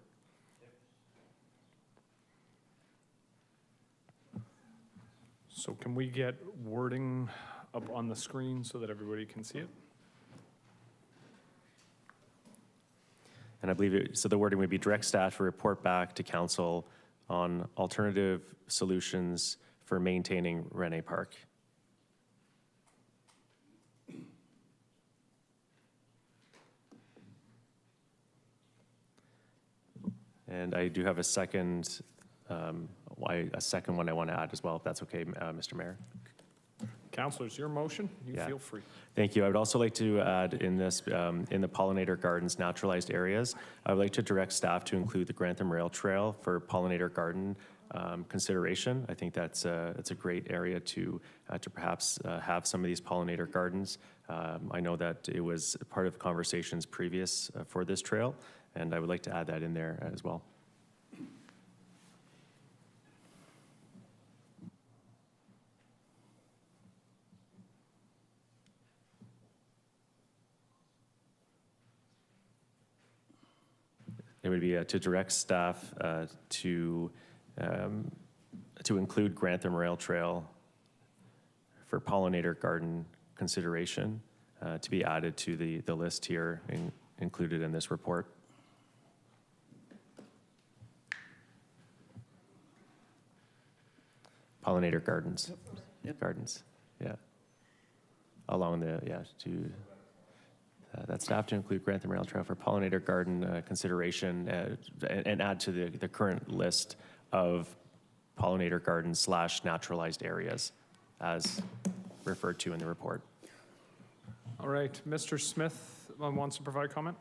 So can we get wording up on the screen so that everybody can see it? And I believe so the wording would be direct staff to report back to council on alternative solutions for maintaining Rene Park. And I do have a second one I want to add as well, if that's okay, Mr. Mayor. Councillors, your motion, you Yeah. feel free. Thank you. I would also like to add in this, in the pollinator gardens naturalized areas, I would like to direct staff to include the Grantham Rail Trail for pollinator garden consideration. I think that's a great area to perhaps have some of these pollinator gardens. I know that it was part of conversations previous for this trail, and I would like to add that in there as well. It would be to direct staff to include Grantham Rail Trail for pollinator garden consideration to be added to the list here included in this report. Pollinator gardens. Yep. Gardens, yeah. Along the, that staff to include Grantham Rail Trail for pollinator garden consideration and add to the current list of pollinator gardens / naturalized areas as referred to in the report. All right, Mr. Smith wants to provide comment?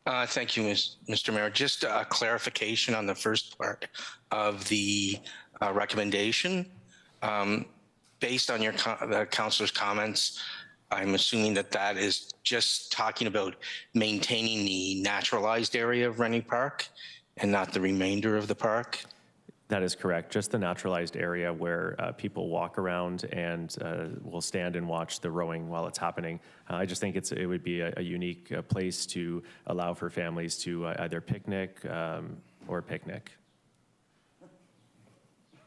Thank you, Mr. Mayor. Just a clarification on the first part of the recommendation. Based on the councilor's comments, I'm assuming that is just talking about maintaining the naturalized area of Rennie Park and not the remainder of the park? That is correct. Just the naturalized area where people walk around and will stand and watch the rowing while it's happening. I just think it would be a unique place to allow for families to either picnic or picnic.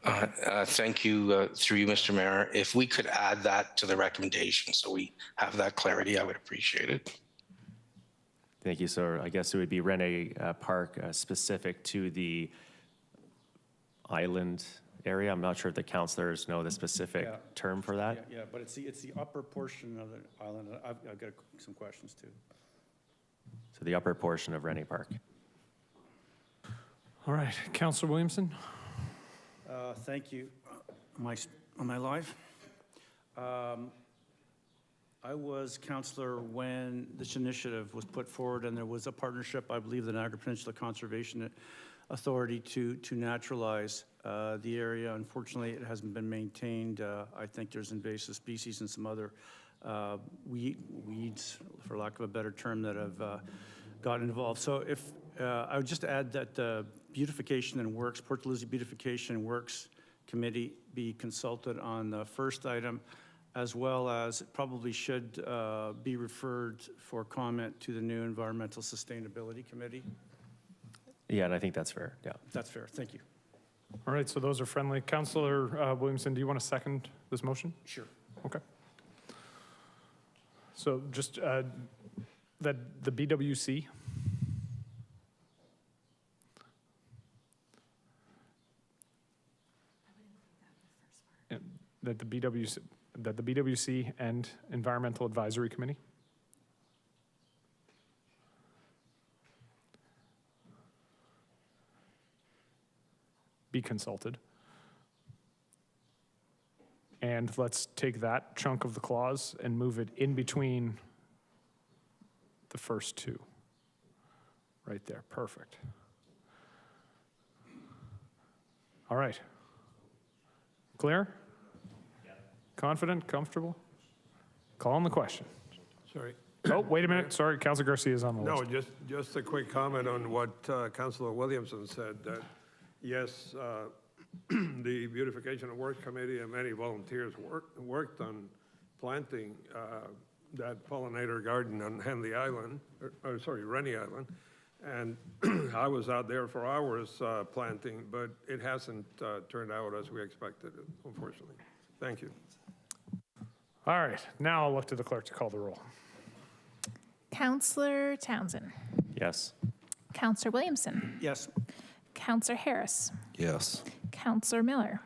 Thank you, through you, Mr. Mayor. If we could add that to the recommendation so we have that clarity, I would appreciate it. Thank you. So I guess it would be Rennie Park specific to the island area. I'm not sure if the councilors know the specific term for that. Yeah, but it's the upper portion of the island. I've got some questions too. So the upper portion of Rennie Park. All right, Councilor Williamson. Thank you. Am I live? I was councillor when this initiative was put forward, and there was a partnership, I believe, the Niagara Peninsula Conservation Authority to naturalize the area. Unfortunately, it hasn't been maintained. I think there's invasive species and some other weeds, for lack of a better term, that have gotten involved. So if I would just add that the Beautification and Works, Port Dalhousie Beautification and Works Committee be consulted on the first item, as well as it probably should be referred for comment to the new Environmental Sustainability Committee. Yeah, and I think that's fair. Yeah. That's fair. Thank you. All right, so those are friendly. Councilor Williamson, do you want to second this motion? Sure. Okay. So just that the BWC. That the BWC and Environmental Advisory Committee. Be consulted. And let's take that chunk of the clause and move it in between the first two. Right there, perfect. All right. Clear? Confident, comfortable? Calling the question. Sorry. Oh, wait a minute, sorry, Councilor Garcia is on the list. No, just a quick comment on what Councilor Williamson said, that yes, the Beautification and Work Committee and many volunteers worked on planting that pollinator garden on Henley Island, Rennie Island. And I was out there for hours planting, but it hasn't turned out as we expected, unfortunately. Thank you. All right, now I'll look to the clerk to call the roll. Councillor Townsend. Yes. Councillor Williamson. Yes. Councillor Harris. Yes. Councillor Miller.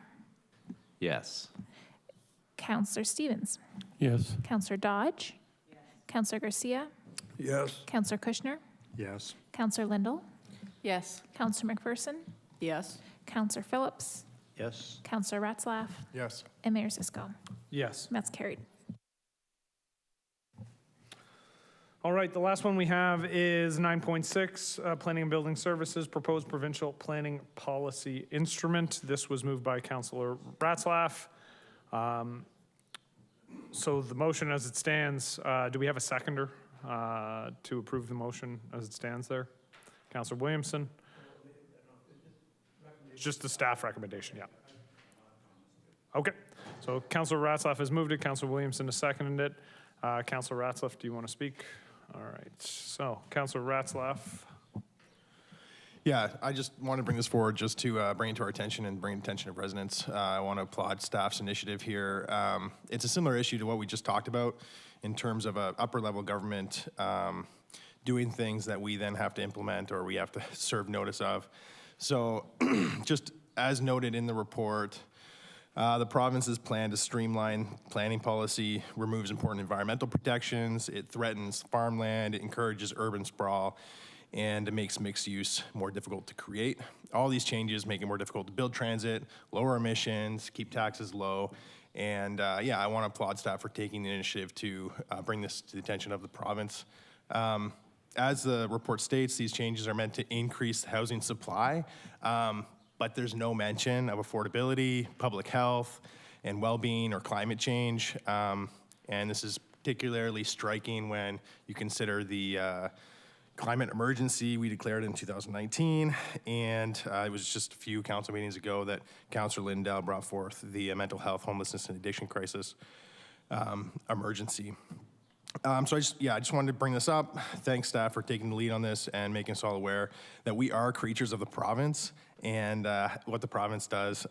Yes. Councillor Stevens. Yes. Councillor Dodge. Yes. Councillor Garcia. Yes. Councillor Kushner. Yes. Councillor Lindell. Yes. Councillor McPherson. Yes. Councillor Phillips. Yes. Councillor Ratzlaff. Yes. And Mayor Cisco. Yes. That's carried. All right, the last one we have is 9.6, Planning and Building Services, Proposed Provincial Planning Policy Instrument. This was moved by Councillor Ratzlaff. So the motion as it stands, do we have a seconder to approve the motion as it stands there? Councillor Williamson? It's just the staff recommendation, yeah. Okay, so Councillor Ratzlaff has moved it, Councillor Williamson has seconded it. Councillor Ratzlaff, do you want to speak? All right, so Councillor Ratzlaff. Yeah, I just want to bring this forward just to bring it to our attention and bring attention of residents. I want to applaud staff's initiative here. It's a similar issue to what we just talked about in terms of upper level government doing things that we then have to implement or we have to serve notice of. So just as noted in the report, The province's plan to streamline planning policy removes important environmental protections, it threatens farmland, it encourages urban sprawl, and it makes mixed use more difficult to create. All these changes make it more difficult to build transit, lower emissions, keep taxes low, and yeah, I want to applaud staff for taking the initiative to bring this to the attention of the province. As the report states, these changes are meant to increase the housing supply, but there's no mention of affordability, public health, and well-being or climate change. And this is particularly striking when you consider the climate emergency we declared in 2019. And it was just a few council meetings ago that Councillor Lindell brought forth the mental health, homelessness, and addiction crisis emergency. So I just wanted to bring this up. Thanks, staff, for taking the lead on this and making us all aware that we are creatures of the province, and what the province does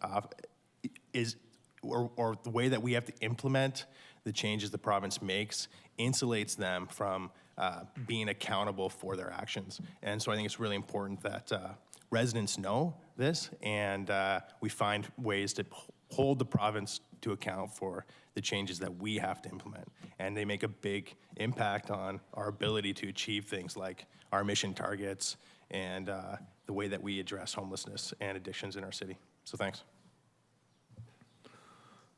is, or the way that we have to implement the changes the province makes insulates them from being accountable for their actions. And so I think it's really important that residents know this, and we find ways to hold the province to account for the changes that we have to implement. And they make a big impact on our ability to achieve things like our emission targets and the way that we address homelessness and addictions in our city. So thanks.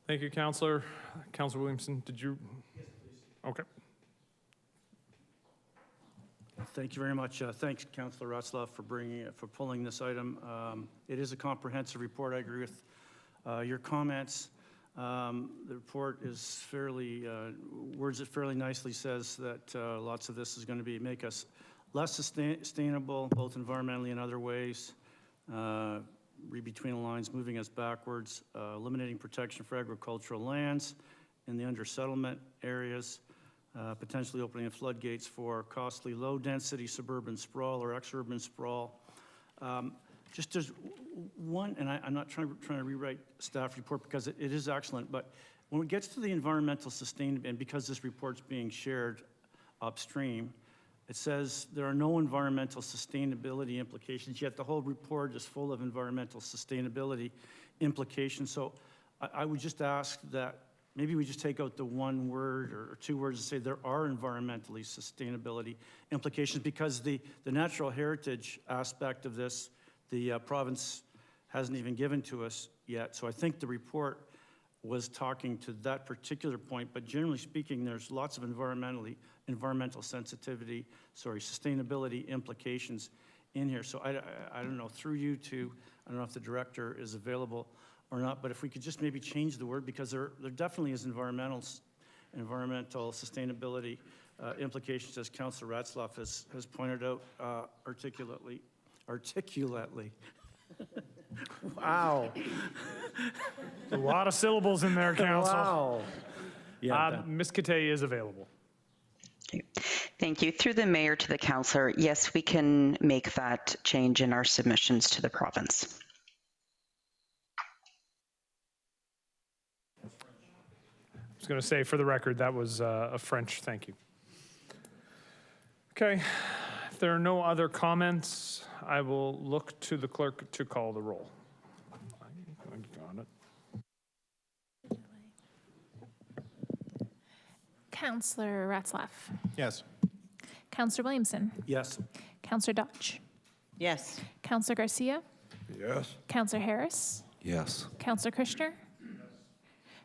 Thank you, Councillor. Councillor Williamson, did you? Yes, please. Okay. Thank you very much. Thanks, Councillor Ratzlaff, for pulling this item. It is a comprehensive report. I agree with your comments. The report is fairly, words it fairly nicely, says that lots of this is going to make us less sustainable, both environmentally and other ways. Read between the lines, moving us backwards, eliminating protection for agricultural lands in the under-settlement areas, potentially opening the floodgates for costly low-density suburban sprawl or exurban sprawl. Just as one, and I'm not trying to rewrite staff report because it is excellent, but when it gets to the environmental sustainability, and because this report's being shared upstream, it says there are no environmental sustainability implications, yet the whole report is full of environmental sustainability implications. So I would just ask that maybe we just take out the one word or two words and say there are environmentally sustainability implications, because the natural heritage aspect of this, the province hasn't even given to us yet. So I think the report was talking to that particular point, but generally speaking, there's lots of environmental sensitivity, sustainability implications in here. So I don't know, through you two, I don't know if the director is available or not, but if we could just maybe change the word, because there definitely is environmental sustainability implications, as Councillor Ratzlaff has pointed out articulately. Wow. A lot of syllables in there, Council. Wow. Yeah, Ms. Kate is available. Thank you. Through the mayor to the councillor, yes, we can make that change in our submissions to the province. I was going to say, for the record, that was a French thank you. Okay. If there are no other comments, I will look to the clerk to call the roll. Got it. Councillor Ratzlaff. Yes. Councillor Williamson. Yes. Councillor Dodge. Yes. Councillor Garcia. Yes. Councillor Harris. Yes. Councillor Kushner.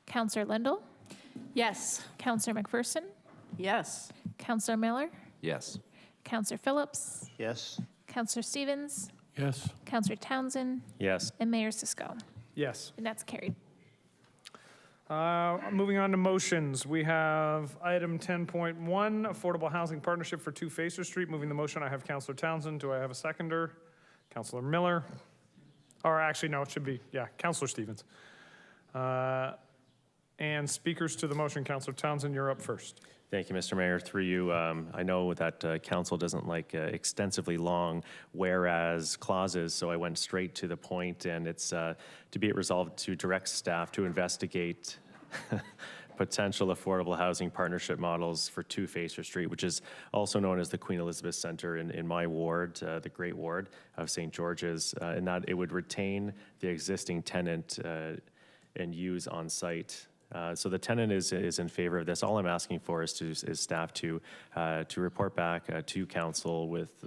Councillor Lindell. Yes. Councillor McPherson. Yes. Councillor Miller. Yes. Councillor Phillips. Yes. Councillor Stevens. Yes. Councillor Townsend. Yes. And Mayor Cisco. Yes. And that's carried. Moving on to motions, we have item 10.1, Affordable Housing Partnership for 2 Facer Street. Moving the motion, I have Councillor Townsend. Do I have a seconder? Councillor Miller. Or actually, no, it should be, yeah, Councillor Stevens. And speakers to the motion, Councillor Townsend, you're up first. Thank you, Mr. Mayor. Through you, I know that council doesn't like extensively long whereas clauses, so I went straight to the point, and it's to be it resolved to direct staff to investigate potential affordable housing partnership models for 2 Facer Street, which is also known as the Queen Elizabeth Centre in my ward, the Great Ward of St. George's, in that it would retain the existing tenant and use on site. So the tenant is in favor of this. All I'm asking for is staff to report back to council with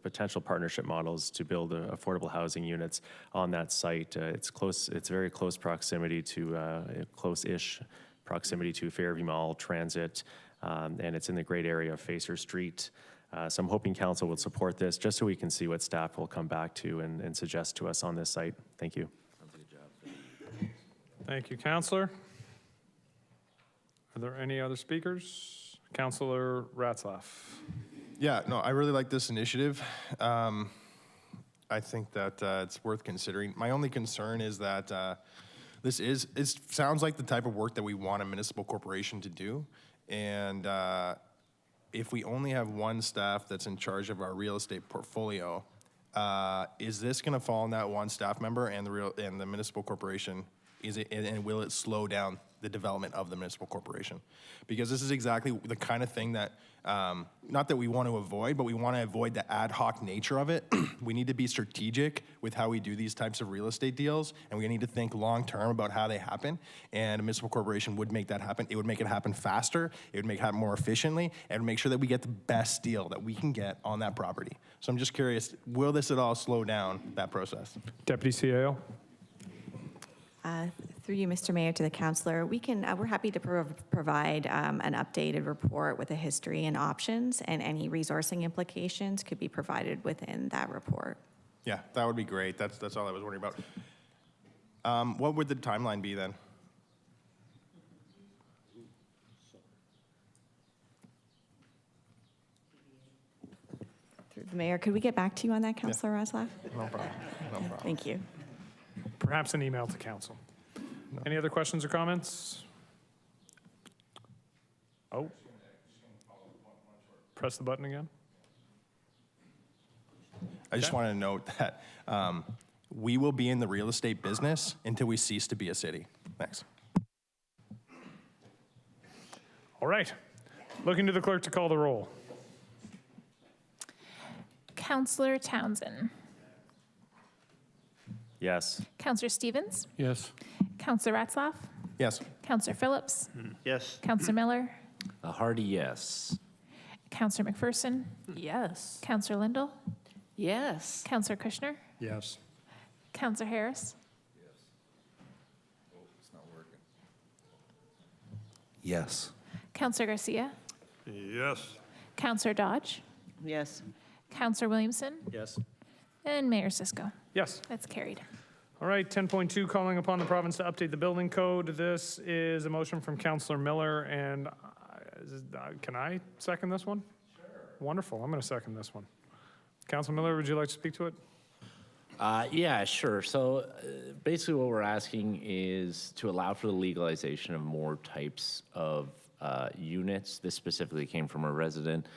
potential partnership models to build affordable housing units on that site. It's very close proximity to close-ish proximity to Fairview Mall Transit, and it's in the great area of Facer Street. So I'm hoping council will support this, just so we can see what staff will come back to and suggest to us on this site. Thank you. Thank you, Councillor. Are there any other speakers? Councillor Ratzlaff. Yeah, no, I really like this initiative. I think that it's worth considering. My only concern is that it sounds like the type of work that we want a municipal corporation to do. And if we only have one staff that's in charge of our real estate portfolio, is this going to fall on that one staff member and the municipal corporation? And will it slow down the development of the municipal corporation? Because this is exactly the kind of thing that, not that we want to avoid, but we want to avoid the ad hoc nature of it. We need to be strategic with how we do these types of real estate deals, and we need to think long-term about how they happen, and a municipal corporation would make that happen. It would make it happen faster, it would make it happen more efficiently, and make sure that we get the best deal that we can get on that property. So I'm just curious, will this at all slow down that process? Deputy CAO. Through you, Mr. Mayor, to the councillor, we're happy to provide an updated report with a history and options, and any resourcing implications could be provided within that report. Yeah, that would be great. That's all I was wondering about. What would the timeline be then? Through the mayor, could we get back to you on that, Councillor Ratzlaff? No problem. No problem. Thank you. Perhaps an email to council. No. Any other questions or comments? Oh. Press the button again. I just want to note that we will be in the real estate business until we cease to be a city. Thanks. All right. Looking to the clerk to call the roll. Councillor Townsend. Yes. Councillor Stevens. Yes. Councillor Ratzlaff. Yes. Councillor Phillips. Yes. Councillor Miller. A hearty yes. Councillor McPherson. Yes. Councillor Lindell. Yes. Councillor Kushner. Yes. Councillor Harris. Yes. Councillor Garcia. Yes. Councillor Dodge. Yes. Councillor Williamson. Yes. And Mayor Cisco. Yes. That's carried. All right, 10.2, calling upon the province to update the building code. This is a motion from Councillor Miller, and can I second this one? Sure. Wonderful, I'm going to second this one. Councillor Miller, would you like to speak to it? Yeah, sure. So basically what we're asking is to allow for the legalization of more types of units. This specifically came from a resident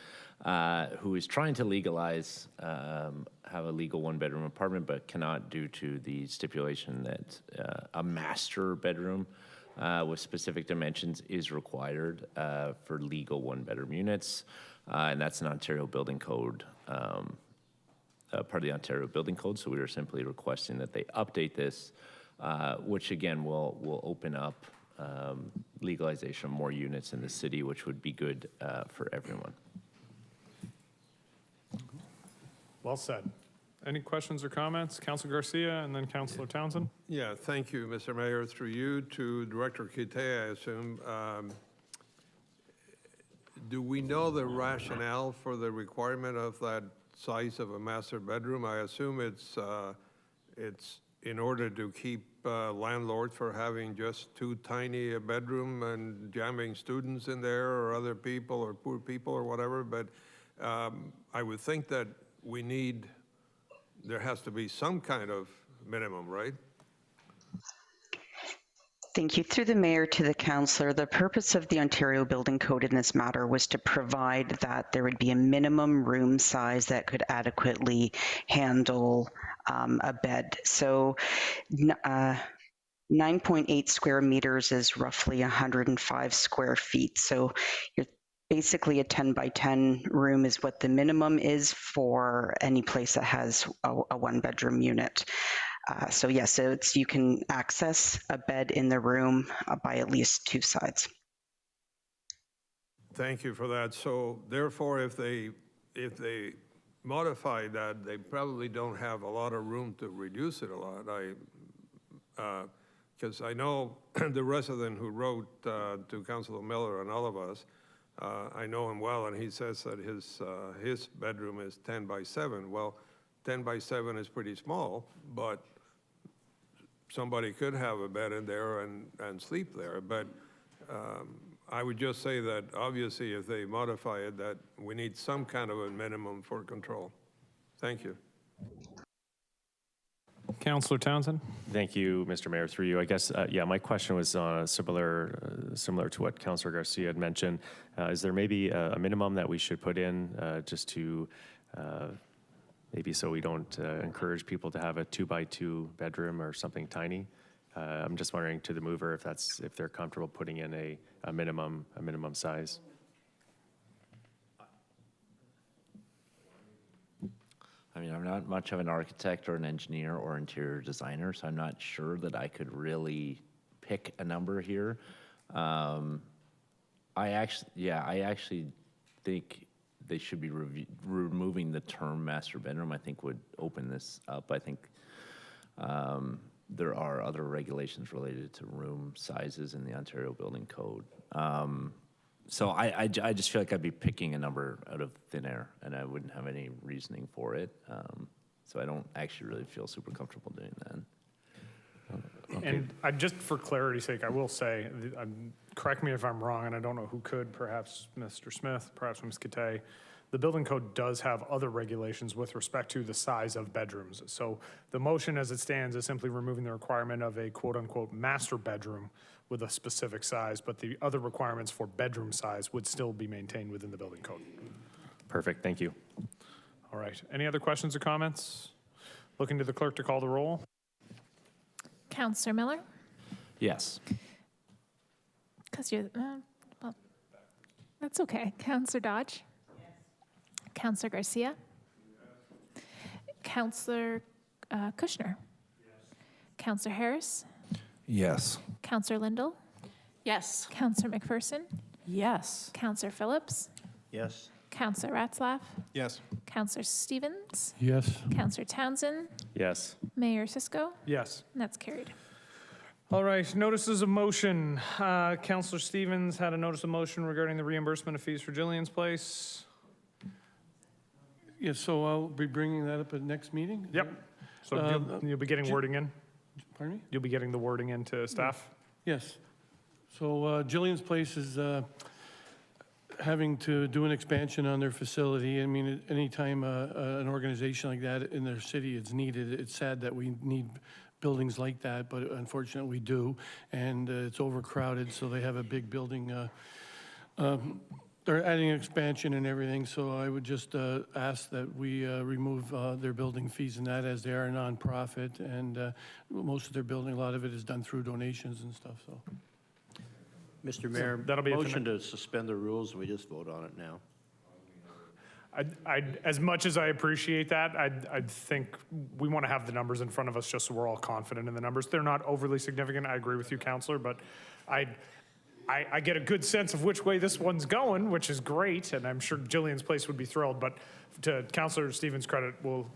who is trying to legalize, have a legal one-bedroom apartment, but cannot due to the stipulation that a master bedroom with specific dimensions is required for legal one-bedroom units, and that's an Ontario Building Code, part of the Ontario Building Code, so we are simply requesting that they update this, which again will open up legalization of more units in the city, which would be good for everyone. Well said. Any questions or comments? Councillor Garcia and then Councillor Townsend. Yeah, thank you, Mr. Mayor. Through you to Director Kite, I assume. Do we know the rationale for the requirement of that size of a master bedroom? I assume it's in order to keep landlords from having just too tiny a bedroom and jamming students in there or other people or poor people or whatever. But I would think that there has to be some kind of minimum, right? Thank you. Through the mayor to the councillor, the purpose of the Ontario Building Code in this matter was to provide that there would be a minimum room size that could adequately handle a bed. So 9.8 square meters is roughly 105 square feet. So you're basically a 10 by 10 room is what the minimum is for any place that has a one bedroom unit. So yes, so it's, you can access a bed in the room by at least two sides. Thank you for that. So therefore, if they modify that, they probably don't have a lot of room to reduce it a lot. Because I know the resident who wrote to Councilor Miller and all of us, I know him well, and he says that his bedroom is 10 by 7. Well, 10 by 7 is pretty small, but somebody could have a bed in there and sleep there. But I would just say that obviously if they modify it, that we need some kind of a minimum for control. Thank you. Councillor Townsend? Thank you, Mr. Mayor, through you. I guess, yeah, my question was similar to what Councillor Garcia had mentioned. Is there maybe a minimum that we should put in just to maybe so we don't encourage people to have a 2-by-2 bedroom or something tiny? I'm just wondering to the mover if they're comfortable putting in a minimum size. I mean, I'm not much of an architect or an engineer or interior designer, so I'm not sure that I could really pick a number here. I actually think they should be removing the term master bedroom. I think would open this up. I think there are other regulations related to room sizes in the Ontario Building Code. So I just feel like I'd be picking a number out of thin air, and I wouldn't have any reasoning for it. So I don't actually really feel super comfortable doing that. Okay. And just for clarity's sake, I will say, correct me if I'm wrong, and I don't know who could, perhaps Mr. Smith, perhaps Ms. Kate. The building code does have other regulations with respect to the size of bedrooms. So the motion as it stands is simply removing the requirement of a quote-unquote master bedroom with a specific size, but the other requirements for bedroom size would still be maintained within the building code. Perfect, thank you. All right, any other questions or comments? Looking to the clerk to call the roll. Councillor Miller? Yes. Because you're, well, that's okay. Councillor Dodge? Yes. Councillor Garcia? Yes. Councillor Kushner? Yes. Councillor Harris? Yes. Councillor Lindell? Yes. Councillor McPherson? Yes. Councillor Phillips? Yes. Councillor Ratzlaff? Yes. Councillor Stevens? Yes. Councillor Townsend? Yes. Mayor Cisco? Yes. And that's carried. All right, notices of motion. Councillor Stevens had a notice of motion regarding the reimbursement of fees for Jillian's Place. Yeah, so I'll be bringing that up at next meeting? Yep. So you'll be getting wording in? Pardon me? You'll be getting the wording into staff? Yes. So Jillian's Place is having to do an expansion on their facility. I mean, anytime an organization like that in their city is needed, it's sad that we need buildings like that, but unfortunately we do. And it's overcrowded, so they have a big building. They're adding expansion and everything, so I would just ask that we remove their building fees and that, as they are a nonprofit, and most of their building, a lot of it is done through donations and stuff, so. Mr. Mayor, that'll be motion to suspend the rules, we just vote on it now. As much as I appreciate that, I think we want to have the numbers in front of us just so we're all confident in the numbers. They're not overly significant. I agree with you, Councillor, but I get a good sense of which way this one's going, which is great, and I'm sure Jillian's Place would be thrilled, but to Councillor Stevens' credit, we'll...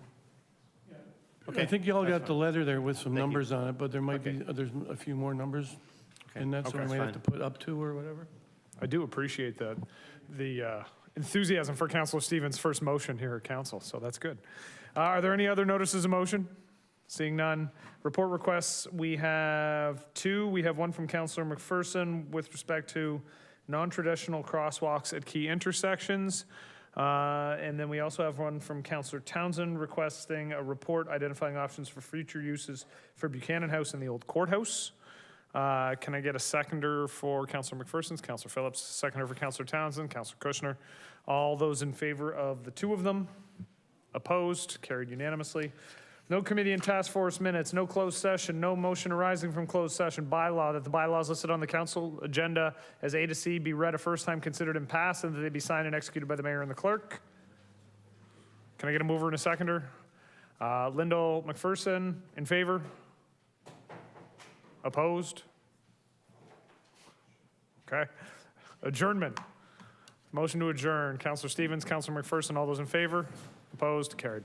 Okay. I think you all got the letter there with some numbers on it, but there might be, there's a few more numbers, and that's what we might have to put up to or whatever. I do appreciate that. The enthusiasm for Councillor Stevens' first motion here at Council, so that's good. Are there any other notices of motion? Seeing none. Report requests, we have two. We have one from Councillor McPherson with respect to non-traditional crosswalks at key intersections. And then we also have one from Councillor Townsend requesting a report identifying options for future uses for Buchanan House and the old courthouse. Can I get a seconder for Councillor McPherson's? Councillor Phillips, seconder for Councillor Townsend, Councillor Kushner. All those in favor of the two of them? Opposed? Carried unanimously. No committee and task force minutes, no closed session, no motion arising from closed session. Bylaw that the bylaws listed on the council agenda as A to C be read a first time, considered, and passed, and that they be signed and executed by the mayor and the clerk. Can I get a mover and a seconder? Lyndall McPherson, in favor? Opposed? Okay. Adjournment. Motion to adjourn. Councillor Stevens, Councillor McPherson, all those in favor? Opposed? Carried.